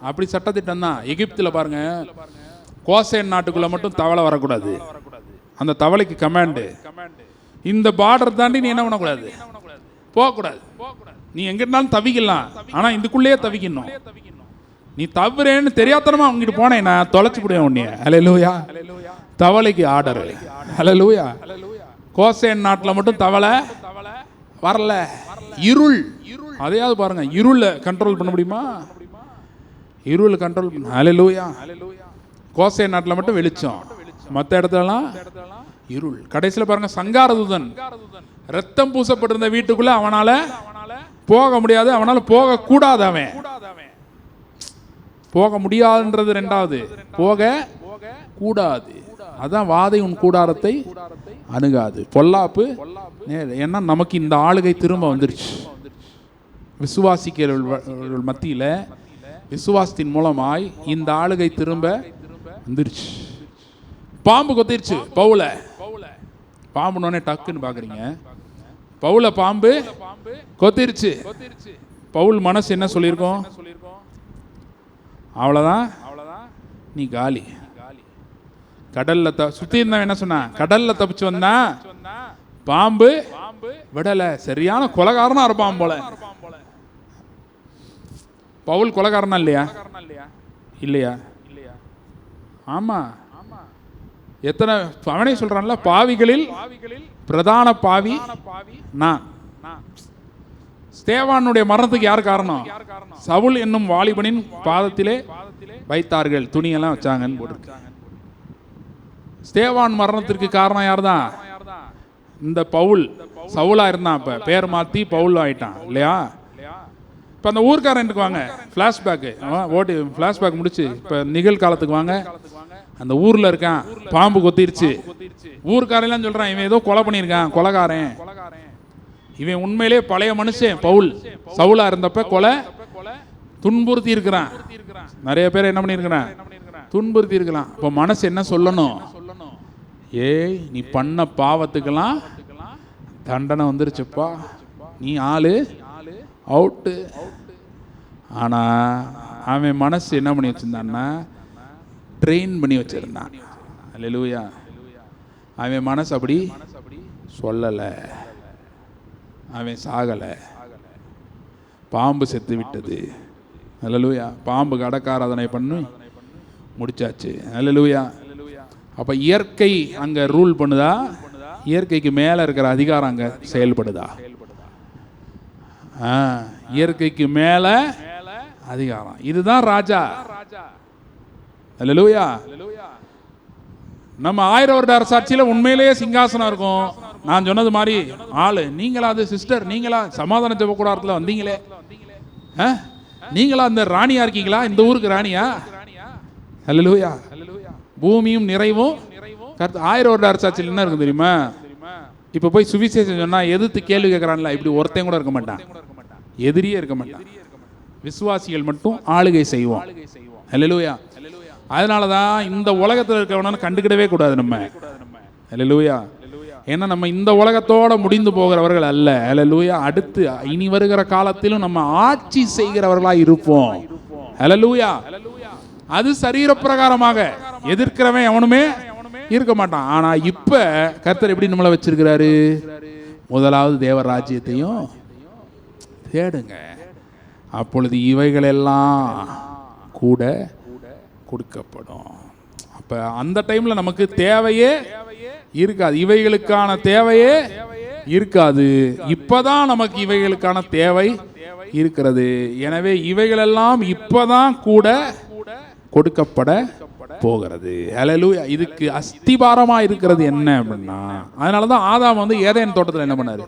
அப்படி சட்டத்திட்டம் தான். எகிப்தில் பாருங்க, கோசேன் நாட்டுக்குள்ள மட்டும் தவளை வரக்கூடாது. அந்த தவளைக்கு கமாண்டு, இந்த பார்டர் தாண்டி நீ என்ன பண்ணக்கூடாது, போகக்கூடாது. நீ எங்கிட்டாலும் தவிக்கலாம், ஆனா இதுக்குள்ளேயே தவிக்கணும். நீ தவறேன்னு தெரியாதனமா அவங்ககிட்ட போனேன், நான் தொலைச்சு போடுவேன் உன்னைய. அல்லேலூயா. தவளைக்கு ஆர்டர். அல்லேலூயா. கோசேன் நாட்டில் மட்டும் தவளை வரல. இருள், அதையாவது பாருங்க, இருள கண்ட்ரோல் பண்ண முடியுமா? இருள் கண்ட்ரோல் பண்ண. அல்லேலூயா. கோசேன் நாட்டில் மட்டும் வெளிச்சம், மற்ற இடத்துலலாம் இருள். கடைசியில் பாருங்க, சங்காரதூதன் ரத்தம் பூசப்பட்டிருந்த வீட்டுக்குள்ள அவனால போக முடியாது, அவனால போக கூடாது. அவன் போக முடியாதுன்றது ரெண்டாவது, போக கூடாது. அதான் வாதை உன் கூடாரத்தை அணுகாது. பொல்லாப்பு. ஏன்னா நமக்கு இந்த ஆளுகை திரும்ப வந்துருச்சு. விசுவாசிக்கிறவர்கள் மத்தியில விசுவாசத்தின் மூலமாய் இந்த ஆளுகை திரும்ப வந்துருச்சு. பாம்பு கொத்திருச்சு பவுல. பாம்புனோடனே டக்குன்னு பாக்குறீங்க, பவுல பாம்பு கொத்திருச்சு. பவுல் மனசு என்ன சொல்லியிருக்கோம்? அவ்வளவுதான், நீ காலி. கடல்ல சுத்தி இருந்தவன் என்ன சொன்னா? கடல்ல தப்பிச்சு வந்தா பாம்பு விடல. சரியான கொலைகாரனா இருப்பான் போல. பவுல் கொலைகாரனா இல்லையா? இல்லையா? ஆமா. எத்தனை அவனே சொல்றான்ல, பாவிகளில் பிரதான பாவி நான். ஸ்தேவானுடைய மரணத்துக்கு யார் காரணம்? சவுல் என்னும் வாலிபனின் பாதத்திலே வைத்தார்கள், துணியெல்லாம் வச்சாங்கன்னு போட்டு. ஸ்தேவான் மரணத்திற்கு காரணம் யார் தான்? இந்த பவுல். சவுலா இருந்தான், இப்ப பேர் மாத்தி பவுல் ஆயிட்டான் இல்லையா? இப்ப அந்த ஊர்க்காரன் வாங்க, பிளாஷ்பேக் ஓட்டி பிளாஷ்பேக் முடிச்சு இப்ப நிகழ்காலத்துக்கு வாங்க. அந்த ஊர்ல இருக்கான், பாம்பு கொத்திருச்சு. ஊர்க்காரெல்லாம் சொல்றான், இவன் ஏதோ கொலை பண்ணியிருக்கான், கொலைகாரன். இவன் உண்மையிலே பழைய மனுஷன். பவுல் சவுலா இருந்தப்ப கொலை துன்புறுத்தி இருக்கிறான். நிறைய பேர் என்ன பண்ணிருக்கிறான்? துன்புறுத்தி இருக்கலாம். இப்போ மனசு என்ன சொல்லணும்? ஏய், நீ பண்ண பாவத்துக்கெல்லாம் தண்டனை வந்துருச்சுப்பா, நீ ஆளு அவுட்டு. ஆனா அவன் மனசு என்ன பண்ணி வச்சிருந்தான்னா, ட்ரெயின் பண்ணி வச்சிருந்தான். அல்லேலூயா. அவன் மனசு அப்படி சொல்லல. அவன் சாகல, பாம்பு செத்து விட்டது. அல்லேலூயா. பாம்பு கடக்காராதனை பண்ணி முடிச்சாச்சு. அல்லேலூயா. அப்ப இயற்கை அங்க ரூல் பண்ணுதா? இயற்கைக்கு மேல இருக்கிற அதிகாரம் அங்க செயல்படுதா? இயற்கைக்கு மேல அதிகாரம். இதுதான் ராஜா. அல்லேலூயா. நம்ம 1000 வருட அரசாட்சியில உண்மையிலேயே சிங்காசனம் இருக்கும். நான் சொன்னது மாதிரி ஆளு நீங்களா? அது சிஸ்டர் நீங்களா சமாதான ஜெப கூடாரத்துல வந்தீங்களே, நீங்களா அந்த ராணியா இருக்கீங்களா? இந்த ஊருக்கு ராணியா? அல்லேலூயா. பூமியும் நிறைவும் 1000 வருட அரசாட்சியில் என்ன இருக்கும் தெரியுமா? இப்ப போய் சுவிசேஷம் சொன்னா எதிர்த்து கேள்வி கேட்கறான்ல, இப்படி ஒருத்தையும் கூட இருக்க மாட்டான், எதிரியே இருக்க மாட்டான். விசுவாசிகள் மட்டும் ஆளுகை செய்வோம். அல்லேலூயா. அதனாலதான் இந்த உலகத்தில் இருக்கவன கண்டுக்கிடவே கூடாது நம்ம. அல்லேலூயா. ஏன்னா நம்ம இந்த உலகத்தோட முடிந்து போகிறவர்கள் அல்ல. அல்லேலூயா. அடுத்து இனி வருகிற காலத்திலும் நம்ம ஆட்சி செய்கிறவர்களா இருப்போம். அல்லேலூயா. அது சரீர பிரகாரமாக எதிர்க்கிறவன் எவனுமே இருக்க மாட்டான். ஆனா இப்ப கர்த்தர் எப்படி நம்மளை வச்சிருக்கிறாரு? முதலாவது தேவ ராஜ்யத்தையும் தேடுங்க, அப்பொழுது இவைகளெல்லாம் கூட கொடுக்கப்படும். அப்ப அந்த டைம்ல நமக்கு தேவையே இருக்காது, இவைகளுக்கான தேவையே இருக்காது. இப்பதான் நமக்கு இவைகளுக்கான தேவை இருக்கிறது. எனவே இவைகளெல்லாம் இப்பதான் கூட கொடுக்கப்பட போகிறது. ஹல்லேலூயா. இதுக்கு அஸ்திபாரமா இருக்கிறது என்ன அப்படின்னா, அதனாலதான் ஆதாம் வந்து ஏதேன் தோட்டத்தில் என்ன பண்ணாரு,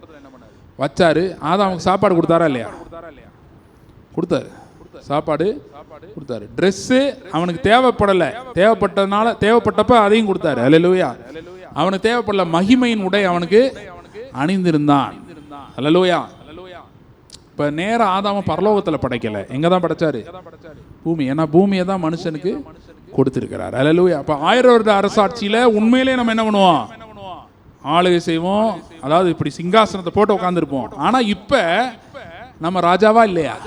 வச்சாரு. ஆதாமுக்கு சாப்பாடு கொடுத்தாரா இல்லையா? கொடுத்தாரு. சாப்பாடு கொடுத்தாரு. ட்ரெஸ்ஸு அவனுக்கு தேவைப்பட்டப்ப அதையும் கொடுத்தாரு. ஹல்லேலூயா. அவனுக்கு தேவைப்படல, மகிமையின் உடை அவனுக்கு அணிந்திருந்தான். ஹல்லேலூயா. இப்ப நேர ஆதாம பரலோகத்தில் படைக்கல, எங்க தான் படைச்சாரு? பூமி. ஏன்னா பூமியை தான் மனுஷனுக்கு கொடுத்திருக்கிறார். ஹல்லேலூயா. அப்ப 1000 வருட அரசாட்சியில உண்மையிலே நம்ம என்ன பண்ணுவோம்? ஆளுகை செய்வோம். அதாவது இப்படி சிங்காசனத்தை போட்டு உட்கார்ந்துருப்போம். ஆனா இப்ப நம்ம ராஜாவா இல்லையா?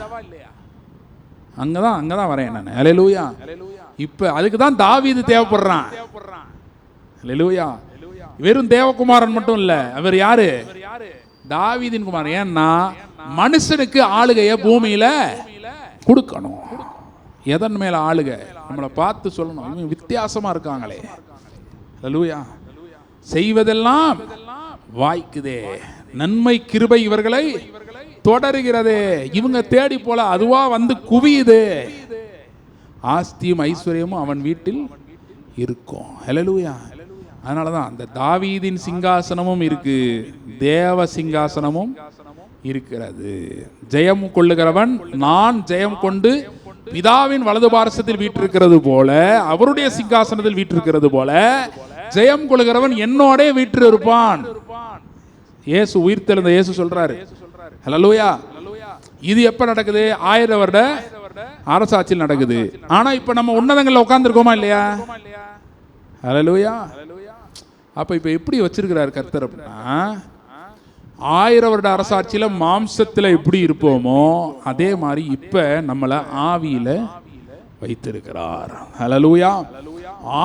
அங்கதான் வரேன் நான். ஹல்லேலூயா. இப்ப அதுக்கு தான் தாவீது தேவைப்படுறான். ஹல்லேலூயா. வெறும் தேவகுமாரன் மட்டும் இல்ல, அவர் யாரு? தாவீதின் குமாரன். ஏன்னா மனுஷனுக்கு ஆளுகைய பூமியில கொடுக்கணும். எதன் மேல ஆளுகை? நம்மளை பார்த்து சொல்லணும், இவங்க வித்தியாசமா இருக்காங்களே. ஹல்லேலூயா. செய்வதெல்லாம் வாய்க்குதே, நன்மை கிருபை இவர்களை தொடருகிறதே. இவங்க தேடி போல அதுவா வந்து குவியுது. ஆஸ்தியும் ஐஸ்வர்யமும் அவன் வீட்டில் இருக்கும். ஹல்லேலூயா. அதனாலதான் அந்த தாவீதின் சிங்காசனமும் இருக்கு, தேவ சிங்காசனமும் இருக்கிறது. ஜெயம் கொள்ளுகிறவன் நான் ஜெயம் கொண்டு பிதாவின் வலது பாரசத்தில் வீற்றிருக்கிறது போல, அவருடைய சிங்காசனத்தில் வீற்றிருக்கிறது போல, ஜெயம் கொள்ளுகிறவன் என்னோட வீற்று இருப்பான். இயேசு உயிர்த்தெழுந்த இயேசு சொல்றாரு. ஹல்லேலூயா. இது எப்ப நடக்குது? 1000 வருட அரசாட்சியில் நடக்குது. ஆனா இப்ப நம்ம உன்னதங்கள்ல உட்கார்ந்துருக்கோமா இல்லையா? ஹல்லேலூயா. அப்ப இப்ப எப்படி வச்சிருக்கிறார் கர்த்தர் அப்படின்னா, 1000 வருட அரசாட்சியில மாம்சத்துல எப்படி இருப்போமோ அதே மாதிரி இப்ப நம்மள ஆவியில வைத்திருக்கிறார். ஹல்லேலூயா.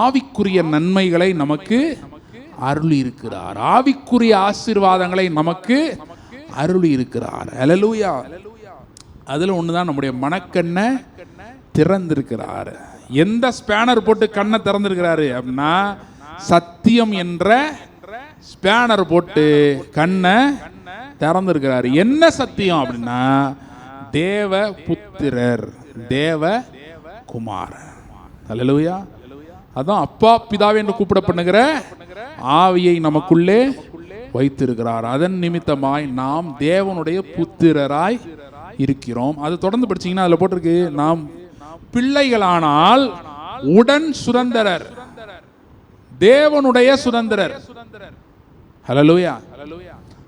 ஆவிக்குரிய நன்மைகளை நமக்கு அருளி இருக்கிறார். ஆவிக்குரிய ஆசீர்வாதங்களை நமக்கு அருளி இருக்கிறார். ஹல்லேலூயா. அதுல ஒண்ணுதான் நம்முடைய மனக்கண்ணை திறந்திருக்கிறார். எந்த ஸ்பேனர் போட்டு கண்ணை திறந்திருக்கிறாரு அப்படின்னா, சத்தியம் என்ற ஸ்பேனர் போட்டு கண்ணை திறந்திருக்கிறாரு. என்ன சத்தியம் அப்படின்னா, தேவ புத்திரர், தேவ குமாரன். ஹல்லேலூயா. அதான் அப்பா பிதாவே என்று கூப்பிடப்படுகிற ஆவியை நமக்குள்ளே வைத்திருக்கிறார். அதன் நிமித்தமாய் நாம் தேவனுடைய புத்திரராய் இருக்கிறோம். அது தொடர்ந்து படிச்சீங்கன்னா அதுல போட்டிருக்கு, நாம் பிள்ளைகளானால் உடன் சுதந்திரர், தேவனுடைய சுதந்திரர். ஹல்லேலூயா.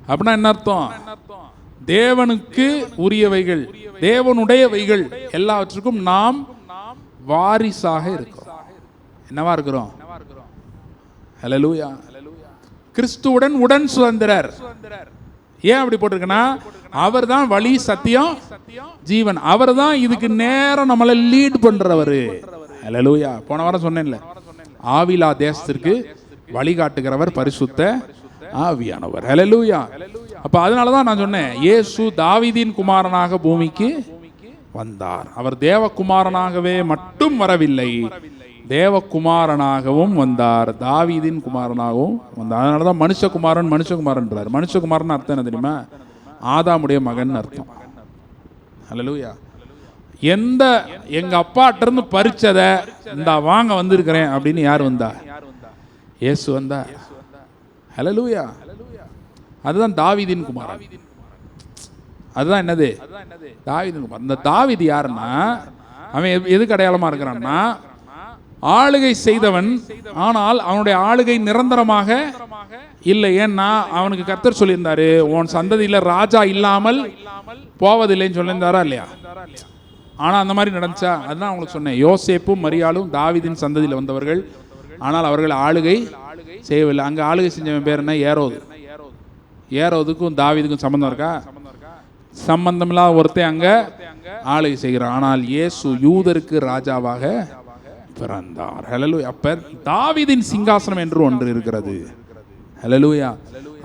அப்படின்னா என்ன அர்த்தம்? தேவனுக்கு உரியவைகள், தேவனுடையவைகள் எல்லாவற்றுக்கும் நாம் வாரிசாக இருக்கிறோம். என்னவா இருக்கிறோம்? ஹல்லேலூயா. கிறிஸ்துவுடன் உடன் சுதந்திரர். ஏன் அப்படி போட்டிருக்குன்னா, அவர் தான் வழி சத்தியம் ஜீவன். அவர் தான் இதுக்கு நேரம் நம்மளை லீட் பண்றவர். ஹல்லேலூயா. போன வாரம் சொன்னேன்ல, ஆவிலா தேசத்திற்கு வழிகாட்டுகிறவர் பரிசுத்த ஆவியானவர். ஹல்லேலூயா. அப்ப அதனாலதான் நான் சொன்னேன், இயேசு தாவீதின் குமாரனாக பூமிக்கு வந்தார். அவர் தேவகுமாரனாகவே மட்டும் வரவில்லை, தேவகுமாரனாகவும் வந்தார், தாவீதின் குமாரனாகவும் வந்தார். அதனாலதான் மனுஷகுமாரன் மனுஷகுமாரன்றார். மனுஷகுமாரன் அர்த்தம் என்ன தெரியுமா? ஆதாமுடைய மகன் அர்த்தம். ஹல்லேலூயா. எங்க அப்பாட்ட இருந்து பறிச்சத இந்த வாங்க வந்திருக்கிறேன் அப்படின்னு யார் வந்தா? இயேசு வந்தா. ஹல்லேலூயா. அதுதான் தாவீதின் குமாரன். அதுதான் என்னது? தாவீதின் குமாரன். இந்த தாவீது யாருன்னா, அவன் எதுக்கு அடையாளமா இருக்கிறான்னா, ஆளுகை செய்தவன், ஆனால் அவனுடைய ஆளுகை நிரந்தரமாக இல்லை. ஏன்னா அவனுக்கு கர்த்தர் சொல்லியிருந்தாரு, உன் சந்ததியில ராஜா இல்லாமல் போவதில்லைன்னு சொல்லியிருந்தாரா இல்லையா? ஆனா அந்த மாதிரி நடந்துச்சா? அதுதான் அவங்களுக்கு சொன்னேன். யோசேப்பும் மரியாளும் தாவீதின் சந்ததியில் வந்தவர்கள், ஆனால் அவர்கள் ஆளுகை செய்யவில்லை. அங்க ஆளுகை செஞ்சவன் பேர் என்ன? ஏரோது. ஏரோதுக்கும் தாவீதுக்கும் சம்பந்தம் இருக்கா? சம்பந்தம் இல்லாத ஒருத்தன் அங்க ஆளுகை செய்கிறான். ஆனால் இயேசு யூதருக்கு ராஜாவாக பிறந்தார். ஹல்லேலூயா. அப்ப தாவீதின் சிங்காசனம் என்று ஒன்று இருக்கிறது. ஹல்லேலூயா.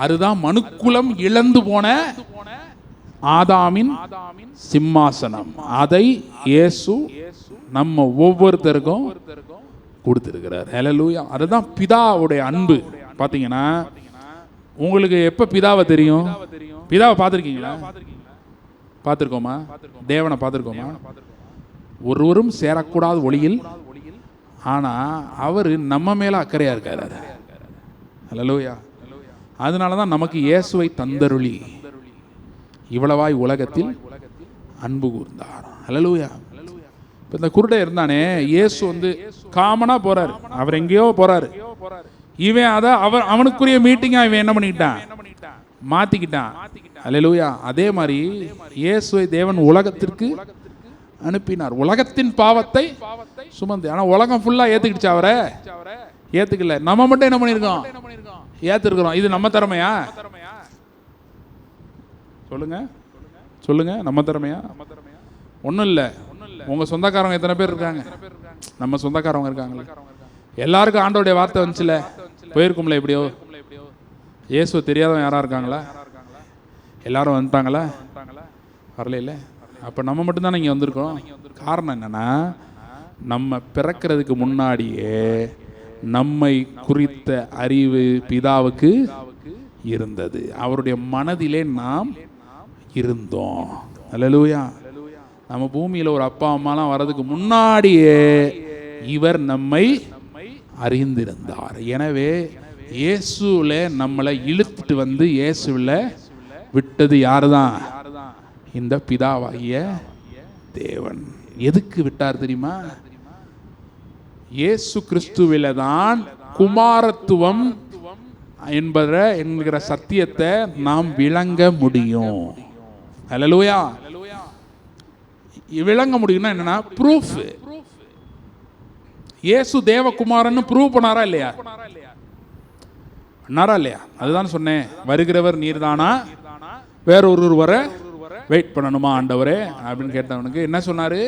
அதுதான் மனுக்குலம் இழந்து போன ஆதாமின் சிம்மாசனம். அதை இயேசு நம்ம ஒவ்வொருத்தருக்கும் கொடுத்திருக்கிறார். ஹல்லேலூயா. அதுதான் பிதாவுடைய அன்பு. பாத்தீங்கன்னா, உங்களுக்கு எப்ப பிதாவை தெரியும்? பிதாவை பார்த்திருக்கீங்களா? பார்த்திருக்கோமா? தேவனை பார்த்திருக்கோமா? ஒருவரும் சேரக்கூடாத ஒளியில் ஆனால் அவர் நம்ம மேலே அக்கறையாக இருக்கார். ஹல்லேலூயா. அதனால தான் நமக்கு இயேசுவை தந்தருளி இவ்வளவாய் உலகத்தில் அன்பு கூர்ந்தார். ஹல்லேலூயா. இப்போ இந்த குருடை இருந்தானே, இயேசு வந்து காமனாக போகிறார், அவர் எங்கேயோ போகிறாரு. இவன் அதை அவனுக்குரிய மீட்டிங்காக இவன் என்ன பண்ணிக்கிட்டான், மாற்றிக்கிட்டான். ஹல்லேலூயா. அதே மாதிரி இயேசுவை தேவன் உலகத்திற்கு அனுப்பினார், உலகத்தின் பாவத்தை சுமந்து. ஆனால் உலகம் ஃபுல்லாக ஏற்றுக்கிடுச்சு, அவரை ஏற்றுக்கல. நம்ம மட்டும் என்ன பண்ணியிருக்கோம், ஏற்றுருக்கிறோம். இது நம்ம திறமையா? சொல்லுங்க சொல்லுங்க, நம்ம திறமையா? ஒன்றும் இல்லை. உங்கள் சொந்தக்காரங்க எத்தனை பேர் இருக்காங்க? நம்ம சொந்தக்காரவங்க இருக்காங்களே. எல்லாருக்கும் ஆண்டோடைய வார்த்தை வந்துச்சுல, போயிருக்கும்ல. எப்படியோ இயேசு தெரியாதவன் யாரா இருக்காங்களா? எல்லாரும் வந்துட்டாங்களா? வரல இல்லை. அப்போ நம்ம மட்டும்தானே இங்கே வந்திருக்கோம். காரணம் என்னன்னா, நம்ம பிறக்கிறதுக்கு முன்னாடியே நம்மை குறித்த அறிவு பிதாவுக்கு இருந்தது. அவருடைய மனதிலே நாம் இருந்தோம். அல்லேலூயா. நம்ம பூமியில் ஒரு அப்பா அம்மாலாம் வர்றதுக்கு முன்னாடியே இவர் நம்மை அறிந்திருந்தார். எனவே இயேசுவில் நம்மளை இழுத்துட்டு வந்து இயேசுவில் விட்டது யாரு தான்? இந்த பிதாவாகிய தேவன். எதுக்கு விட்டார் தெரியுமா? இயேசு கிறிஸ்துவில தான் குமாரத்துவம் என்கிற சத்தியத்தை நாம் விளங்க முடியும். ஹல்லேலூயா. விளங்க முடியும்னா என்னன்னா, ப்ரூஃப். இயேசு தேவகுமாரன்னு ப்ரூவ் பண்ணாரா இல்லையா? பண்ணாரா இல்லையா? அதுதான் சொன்னேன். வருகிறவர் நீர்தானா, வேற ஒருவர் வர வெயிட் பண்ணணுமா ஆண்டவரே அப்படின்னு கேட்டவனுக்கு என்ன சொன்னாரு?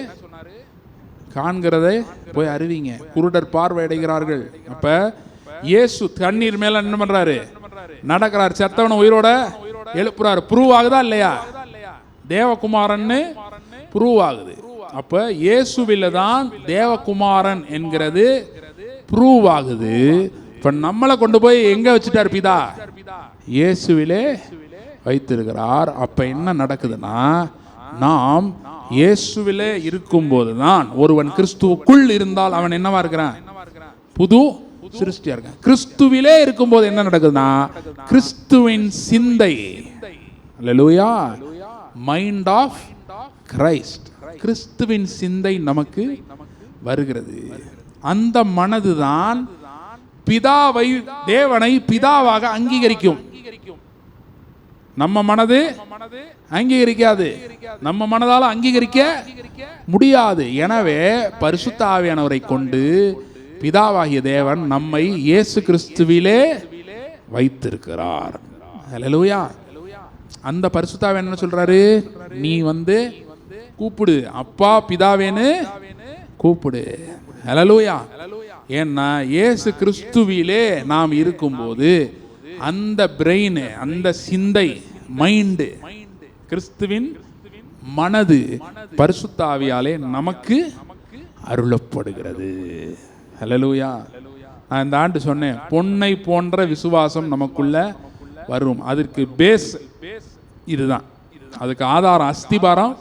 காண்கிறதை போய் அறிவிங்க, குருடர் பார்வையடைகிறார்கள். அப்ப இயேசு தண்ணீர் மேல என்ன பண்றாரு? நடக்கிறார். செத்தவனை உயிரோட எழுப்புறாரு. ப்ரூவ் ஆகுதா இல்லையா? தேவகுமாரன்னு ப்ரூவ் ஆகுது. அப்ப இயேசுவில தான் தேவகுமாரன் என்கிறது ப்ரூவ் ஆகுது. இப்ப நம்மளை கொண்டு போய் எங்க வச்சுட்டார் பிதா? இயேசுவிலே வைத்திருக்கிறார். அப்ப என்ன நடக்குதுன்னா, நாம் இயேசுவிலே இருக்கும்போது தான், ஒருவன் கிறிஸ்துவுக்குள் இருந்தால் அவன் என்னவா இருக்கிறான்? புது சிருஷ்டியா இருக்கான். கிறிஸ்துவிலே இருக்கும்போது என்ன நடக்குதுன்னா, கிறிஸ்துவின் சிந்தை, அல்லேலூயா, மைண்ட் ஆஃப் கிரைஸ்ட், கிறிஸ்துவின் சிந்தை நமக்கு வருகிறது. அந்த மனதுதான் பிதாவை, தேவனை பிதாவாக அங்கீகரிக்கும். நம்ம மனது அங்கீகரிக்காது, நம்ம மனதால் அங்கீகரிக்க முடியாது. எனவே பரிசுத்த ஆவியானவரை கொண்டு பிதாவாகிய தேவன் நம்மை இயேசு கிறிஸ்துவிலே வைத்திருக்கிறார். ஹல்லேலூயா. அந்த பரிசுத்த ஆவியானவர் என்ன சொல்றாரு? நீ வந்து கூப்பிடு, அப்பா பிதாவேன்னு கூப்பிடு. ஹல்லேலூயா. ஏன்னா இயேசு கிறிஸ்துவிலே நாம் இருக்கும்போது அந்த பிரெயின், அந்த சிந்தை, மைண்டு, கிறிஸ்துவின் மனது பரிசுத்த ஆவியாலே நமக்கு அருளப்படுகிறது. ஹல்லேலூயா. நான் இந்த ஆண்டு சொன்னேன், பொன்னை போன்ற விசுவாசம் நமக்குள்ள வரும். அதற்கு பேஸ் இதுதான், அதுக்கு ஆதாரம், அஸ்திபாரம்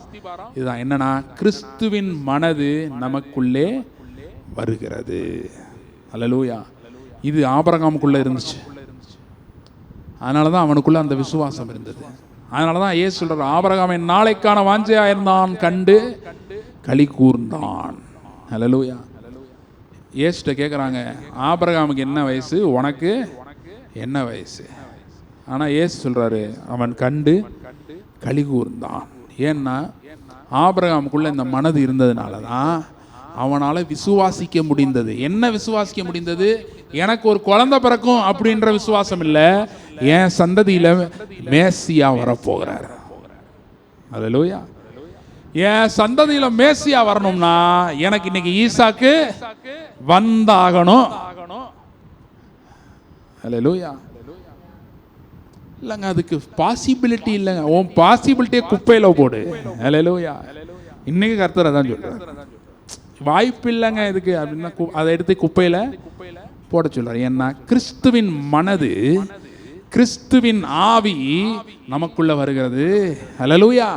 இதுதான். என்னன்னா, கிறிஸ்துவின் மனது நமக்குள்ளே வருகிறது. ஹல்லேலூயா. இது ஆபிரகாமுக்குள்ள இருந்துச்சு. அதனால தான் அவனுக்குள்ள அந்த விசுவாசம் இருந்தது. அதனால தான் இயேசு சொல்றார், ஆபிரகாம் நாளைக்கான வாஞ்சையா இருந்தான், கண்டு களி கூர்ந்தான். ஹல்லேலூயா. இயேசுட்ட கேட்குறாங்க, ஆபிரகாமுக்கு என்ன வயசு, உனக்கு என்ன வயசு? ஆனால் இயேசு சொல்றாரு, அவன் கண்டு களி கூர்ந்தான். ஏன்னா ஆபிரகாமுக்குள்ள இந்த மனது இருந்ததுனால தான் அவனால் விசுவாசிக்க முடிந்தது. என்ன விசுவாசிக்க முடிந்தது? எனக்கு ஒரு குழந்தை பிறக்கும் அப்படின்ற விசுவாசம் இல்லை, என் சந்ததியில மேசியா வரப்போகிறார். ஹல்லேலூயா. என் சந்ததியில மேசியா வரணும்னா எனக்கு இன்னைக்கு ஈசாக்கு வந்தாகணும். ஹல்லேலூயா. இல்லைங்க, அதுக்கு பாசிபிலிட்டி இல்லைங்க. உன் பாசிபிலிட்டியை குப்பையில போடு. ஹல்லேலூயா. இன்னைக்கு கர்த்தர் அதான் சொல்றார், வாய்ப்பு இல்லைங்க இதுக்கு அப்படின்னா அதை எடுத்து குப்பையில போட சொல்றார். ஏன்னா கிறிஸ்துவின் மனது, கிறிஸ்துவின் ஆவி நமக்குள்ள வருகிறது. ஹல்லேலூயா.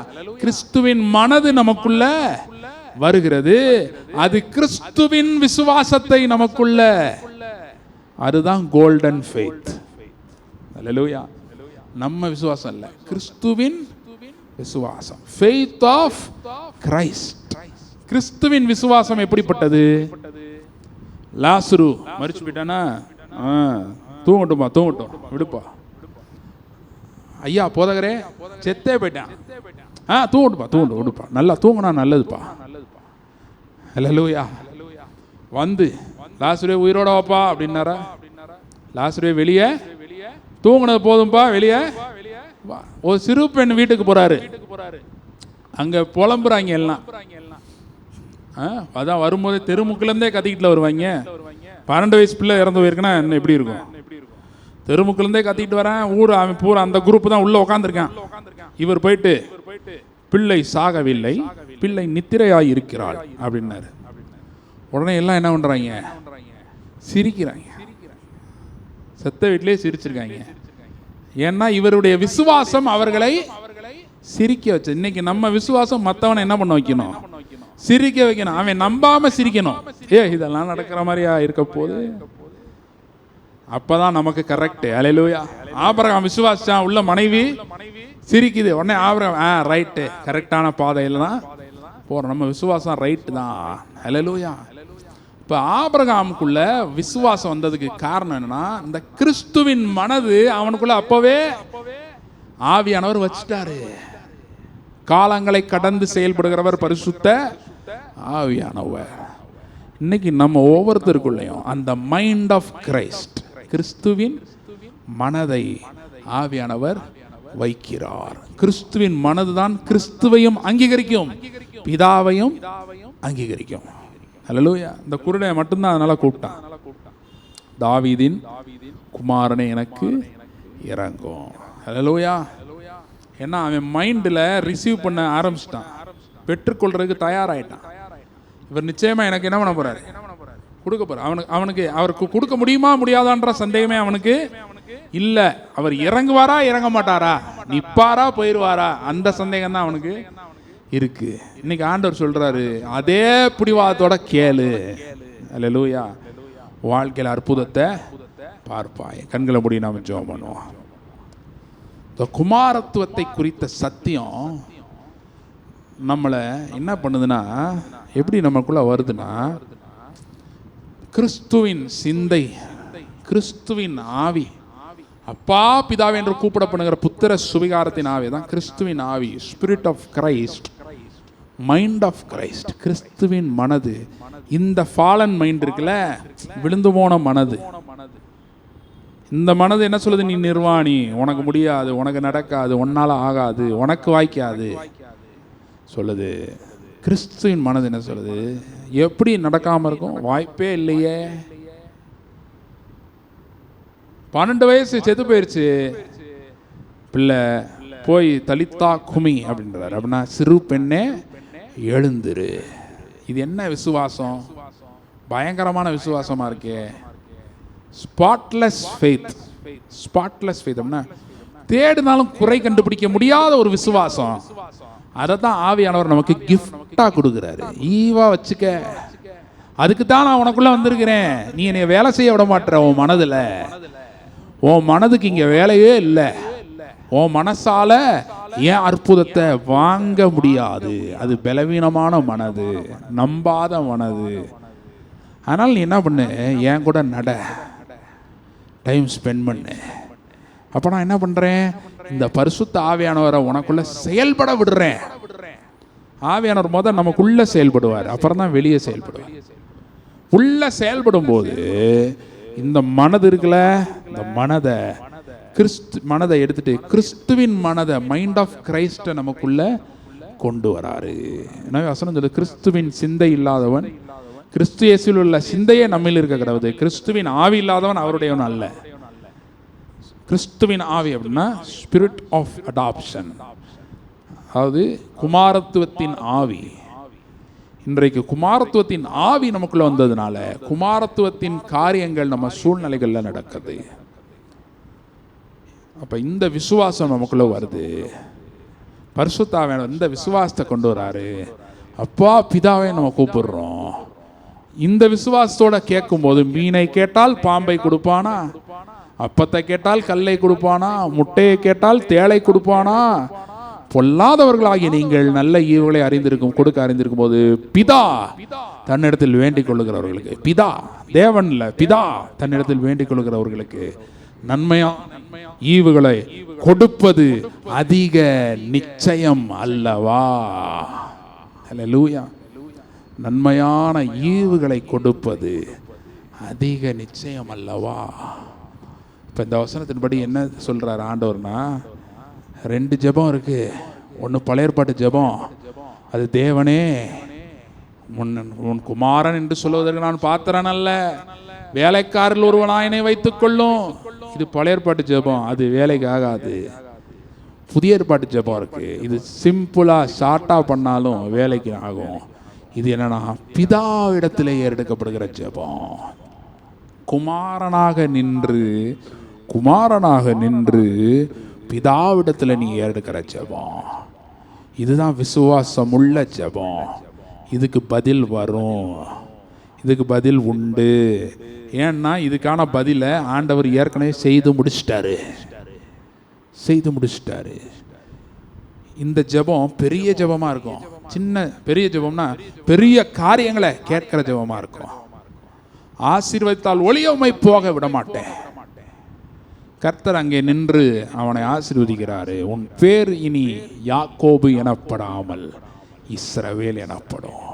கிறிஸ்துவின் மனது நமக்குள்ள வருகிறது. அது கிறிஸ்துவின் விசுவாசத்தை நமக்குள்ள, அதுதான் கோல்டன் ஃபெய்த். அல்லேலூயா. நம்ம விசுவாசம் இல்ல, கிறிஸ்துவின் விசுவாசம். Faith of Christ. கிறிஸ்துவின் விசுவாசம் எப்படிப்பட்டது? லாசரு மரிச்சு போயிட்டானா, தூங்கட்டுமா, தூங்கட்டும், விடுப்பா. ஐயா போதகரே செத்தே போயிட்டான், தூங்கட்டுப்பா, தூங்கட்டும், விடுப்பா, நல்லா தூங்கினா நல்லதுப்பா. அல்லேலூயா. வந்து லாசருவே உயிரோட வாப்பா அப்படின்னாரா? லாசருவே வெளியே, தூங்கினது போதும்பா, வெளியே. ஒரு சிறு பெண் வீட்டுக்கு போறாரு, அங்க புலம்புறாங்க எல்லாம். அதான் வரும்போதே தெருமுக்கிலேருந்தே கத்திக்கிட்டு வருவாங்க. 12 வயசு பிள்ளை இறந்து போயிருக்குன்னா என்ன எப்படி இருக்கும்? தெருமுக்கிலேருந்தே கத்திக்கிட்டு வரேன். ஊர் அவன் பூரா அந்த குரூப் தான் உள்ள உட்காந்துருக்கான். இவர் போயிட்டு பிள்ளை சாகவில்லை, பிள்ளை நித்திரையாய் இருக்கிறாள் அப்படின்னாரு. உடனே எல்லாம் என்ன பண்றாங்க? சிரிக்கிறாங்க. செத்த வீட்டிலே சிரிச்சிருக்காங்க. ஏன்னா இவருடைய விசுவாசம் அவர்களை சிரிக்க வச்சு. இன்னைக்கு நம்ம விசுவாசம் மற்றவனை என்ன பண்ண வைக்கணும்? சிரிக்க வைக்கணும். அவன் நம்பாம சிரிக்கணும். இதெல்லாம் நடக்கிற மாதிரியா இருக்க போது, அப்பதான் நமக்கு கரெக்ட். அல்லேலூயா. ஆபிரகாம் விசுவாசம் உள்ள மனைவி சிரிக்குது. உடனே ஆபிரகாம் ரைட்டு, கரெக்டான பாதையில தான் போறோம். நம்ம விசுவாசம் ரைட்டு தான். அல்லேலூயா. இப்போ ஆபிரகாமுக்குள்ள விசுவாசம் வந்ததுக்கு காரணம் என்னன்னா, இந்த கிறிஸ்துவின் மனது அவனுக்குள்ள அப்பவே ஆவியானவர் வச்சுட்டாரு. காலங்களை கடந்து செயல்படுகிறவர் பரிசுத்த ஆவியானவர். இன்னைக்கு நம்ம ஒவ்வொருத்தருக்குள்ளையும் அந்த மைண்ட் ஆஃப் கிரைஸ்ட், கிறிஸ்துவின் மனதை ஆவியானவர் வைக்கிறார். கிறிஸ்துவின் மனதுதான் கிறிஸ்துவையும் அங்கீகரிக்கும், பிதாவையும் அங்கீகரிக்கும். அல்லேலூயா. இந்த குருடனை மட்டும்தான் அதனால கூப்பிட்டான், தாவீதின் குமாரனை எனக்கு இறங்கும். அல்லேலூயா. ஏன்னா அவன் மைண்டில் ரிசீவ் பண்ண ஆரம்பிச்சிட்டான், பெற்றுக்கொள்றதுக்கு தயாராகிட்டான். இவர் நிச்சயமா எனக்கு என்ன பண்ண போறாரு? கொடுக்க போறார். அவருக்கு கொடுக்க முடியுமா முடியாதான்ற சந்தேகமே அவனுக்கு இல்ல. அவர் இறங்குவாரா இறங்க மாட்டாரா, நிப்பாரா போயிடுவாரா, அந்த சந்தேகம் தான் அவனுக்கு இருக்கு. இன்னைக்கு ஆண்டவர் சொல்றாரு, அதே பிடிவாதத்தோட கேளு. அல்லேலூயா. வாழ்க்கையில் அற்புதத்தை பார்ப்பாய். கண்களை மூடி நாம ஜெபம் பண்ணுவோம். இந்த குமாரத்துவத்தை குறித்த சத்தியம் நம்மளை என்ன பண்ணுதுன்னா, எப்படி நமக்குள்ள வருதுன்னா, கிறிஸ்துவின் சிந்தை, கிறிஸ்துவின் ஆவி, அப்பா பிதாவே என்று கூப்பிடப்படுகிற புத்திர சுவிகாரத்தின் ஆவி தான் கிறிஸ்துவின் ஆவி. Spirit of Christ, mind of Christ, கிறிஸ்துவின் மனது. இந்த ஃபாலன் மைண்ட் இருக்குல்ல, விழுந்து போன மனது, இந்த மனது என்ன சொல்லுது? நீ நிர்வாணி, உனக்கு முடியாது, உனக்கு நடக்காது, உன்னால ஆகாது, உனக்கு வாய்க்காது சொல்லுது. கிறிஸ்துவின் மனது என்ன சொல்லுது? எப்படி நடக்காம இருக்கும்? வாய்ப்பே இல்லையே. 12 வயசு செத்து போயிருச்சு பிள்ளை, போய் தலித்தா குமி அப்படின்றாரு. அப்படின்னா சிறு பெண்ணே எழுந்துரு. இது என்ன விசுவாசம்? பயங்கரமான விசுவாசமா இருக்கே. Spotless faith. ஸ்பாட்லெஸ் ஃபெய்த் அப்படின்னா தேடினாலும் குறை கண்டுபிடிக்க முடியாத ஒரு விசுவாசம். அதை தான் ஆவியானவர் நமக்கு கிஃப்டா கொடுக்குறாரு. ஈவா வச்சுக்க, அதுக்கு தான் நான் உனக்குள்ள வந்திருக்கிறேன். நீ என்னை வேலை செய்ய விட மாட்டேற. உன் மனதுல, உன் மனதுக்கு இங்க வேலையே இல்லை. உன் மனசால ஏன் அற்புதத்தை வாங்க முடியாது? அது பலவீனமான மனது, நம்பாத மனது. அதனால் நீ என்ன பண்ணு, என் கூட நட, டைம் ஸ்பெண்ட் பண்ணு. அப்போ நான் என்ன பண்ணுறேன்? இந்த பரிசுத்த ஆவியானவரை உனக்குள்ள செயல்பட விடுறேன். ஆவியானவர் முதல் நமக்குள்ள செயல்படுவார், அப்புறம் தான் வெளியே செயல்படுவார். உள்ள செயல்படும் போது இந்த மனது இருக்குல்ல, இந்த மனதை எடுத்துட்டு கிறிஸ்துவின் மனதை, மைண்ட் ஆஃப் கிரைஸ்ட நமக்குள்ள கொண்டு வராரு. எனவே வசனம் சொல்லு, கிறிஸ்துவின் சிந்தை இல்லாதவன், கிறிஸ்து இயேசுவில் உள்ள சிந்தையே நம்மில் இருக்க கிடவுது. கிறிஸ்துவின் ஆவி இல்லாதவன் அவருடையவன் அல்ல. கிறிஸ்துவின் ஆவி அப்படின்னா ஸ்பிரிட் ஆஃப் அடாப்ஷன், அதாவது குமாரத்துவத்தின் ஆவி. இன்றைக்கு குமாரத்துவத்தின் ஆவி நமக்குள்ள வந்ததுனால குமாரத்துவத்தின் காரியங்கள் நம்ம சூழ்நிலைகள்ல நடக்குது. அப்ப இந்த விசுவாசம் நமக்குள்ள வருது. பரிசுத்த ஆவியானவர் இந்த விசுவாசத்தை கொண்டு வராரு. அப்பா பிதாவே நம்ம கூப்பிடுறோம். இந்த விசுவாசத்தோட கேட்கும்போது மீனை கேட்டால் பாம்பை கொடுப்பானா, அப்பத்தை கேட்டால் கல்லை கொடுப்பானா, முட்டையை கேட்டால் தேளை கொடுப்பானா? பொல்லாதவர்களாகிய நீங்கள் நல்ல ஈவுகளை கொடுக்க அறிந்திருக்கும் போது பிதா தன்னிடத்தில் வேண்டிக் கொள்ளுகிறவர்களுக்கு, பிதா தேவன்ல பிதா தன்னிடத்தில் வேண்டிக் கொள்ளுகிறவர்களுக்கு நன்மையா ஈவுகளை கொடுப்பது அதிக நிச்சயம் அல்லவா? ஹல்லேலூயா. நன்மையான ஈவுகளை கொடுப்பது அதிக நிச்சயம் அல்லவா? இப்போ இந்த வசனத்தின்படி என்ன சொல்றார் ஆண்டவர்னா, 2 ஜெபம் இருக்கு. ஒன்று பழைய ஏற்பாட்டு ஜெபம், அது தேவனே உன் குமாரன் என்று சொல்வதற்கு நான் பாத்திரன் அல்ல, வேலைக்காரில் ஒருவனாயினை வைத்துக் கொள்ளும். இது பழைய ஏற்பாட்டு ஜெபம், அது வேலைக்கு ஆகாது. புதிய ஏற்பாட்டு ஜெபம் இருக்கு, இது சிம்பிளா ஷார்ட்டா பண்ணாலும் வேலைக்கு ஆகும். இது என்னன்னா பிதாவிடத்திலே ஏறெடுக்கப்படுகிற ஜெபம். குமாரனாக நின்று பிதாவிடத்தில் நீ ஏறெடுக்கிற ஜெபம். இதுதான் விசுவாசம் உள்ள ஜெபம். இதுக்கு பதில் வரும், இதுக்கு பதில் உண்டு. ஏன்னா இதுக்கான பதிலை ஆண்டவர் ஏற்கனவே செய்து முடிச்சிட்டாரு. இந்த ஜெபம் பெரிய ஜெபமா இருக்கும். பெரிய ஜெபம்னா பெரிய காரியங்களை கேட்கிற ஜெபமா இருக்கும். ஆசீர்வதித்தால் ஒளியமை போக விட மாட்டேன். கர்த்தர் அங்கே நின்று அவனை ஆசீர்வதிக்கிறாரு. உன் பேர் இனி யாக்கோபு எனப்படாமல் இஸ்ரவேல் எனப்படும்.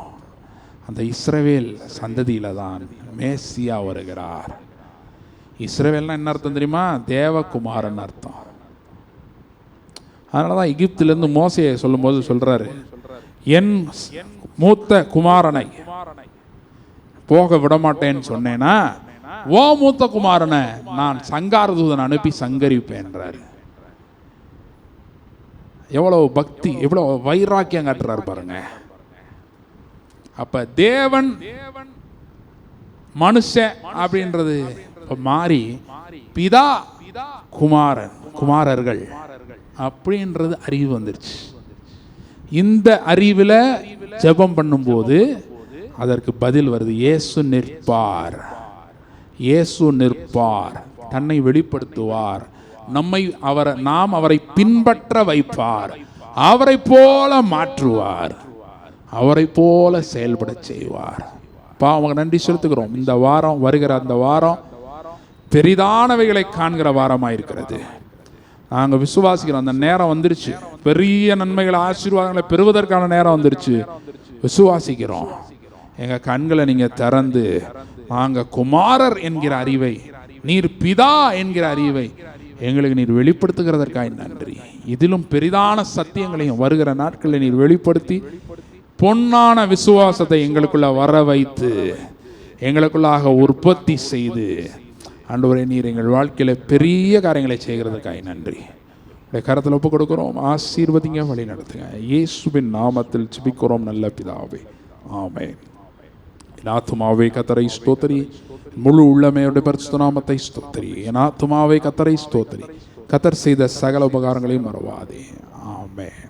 அந்த இஸ்ரவேல் சந்ததியில தான் மேசியா வருகிறார். இஸ்ரவேல்னா என்ன அர்த்தம் தெரியுமா? தேவகுமாரன் அர்த்தம். அதனாலதான் எகிப்திலிருந்து மோசையை சொல்லும்போது சொல்றாரு, என் மூத்த குமாரனை போக விட மாட்டேன்னு சொன்னேன்னா ஓ மூத்த குமாரனை நான் சங்கார தூதன் அனுப்பி சங்கரிப்பேன்றாரு. எவ்வளவு பக்தி, எவ்வளவு வைராக்கியம் காட்டுறாரு பாருங்க. அப்ப தேவன் மனுஷன் அப்படின்றது மாறி பிதா குமாரர்கள் அப்படின்றது அறிவு வந்துருச்சு. இந்த அறிவில் ஜெபம் பண்ணும்போது அதற்கு பதில் வருது. இயேசு நிற்பார், தன்னை வெளிப்படுத்துவார், நாம் அவரை பின்பற்ற வைப்பார், அவரை போல மாற்றுவார், அவரை போல செயல்பட செய்வார். அவங்க நன்றி செலுத்துகிறோம். இந்த வாரம் வருகிற அந்த வாரம் பெரிதானவைகளை காண்கிற வாரமாயிருக்கிறது. நாங்கள் விசுவாசிக்கிறோம். அந்த நேரம் வந்துருச்சு. பெரிய நன்மைகளை ஆசீர்வாதங்களை பெறுவதற்கான நேரம் வந்துருச்சு. விசுவாசிக்கிறோம். எங்க கண்களை நீங்க திறந்து நாங்கள் குமாரர் என்கிற அறிவை, நீர் பிதா என்கிற அறிவை எங்களுக்கு நீர் வெளிப்படுத்துகிறதற்காக நன்றி. இதிலும் பெரிதான சத்தியங்களையும் வருகிற நாட்களில் நீர் வெளிப்படுத்தி பொன்னான விசுவாசத்தை எங்களுக்குள்ள வர வைத்து எங்களுக்குள்ளாக உற்பத்தி செய்து ஆண்டவரே நீர் எங்கள் வாழ்க்கையில பெரிய காரியங்களை செய்கிறதுக்காக நன்றி. கரத்தில் ஒப்பு கொடுக்கிறோம். ஆசீர்வதிங்க, வழி நடத்துங்க. இயேசுவின் நாமத்தில் ஜெபிக்கிறோம் நல்ல பிதாவே, ஆமென். என் ஆத்துமாவே கர்த்தரை ஸ்தோத்திரி, முழு உள்ளமையோட பரிசுத்த நாமத்தை ஸ்தோத்திரி. என் ஆத்துமாவே கர்த்தரை ஸ்தோத்திரி, கர்த்தர் செய்த சகல உபகாரங்களையும் மறவாதே. ஆமென்.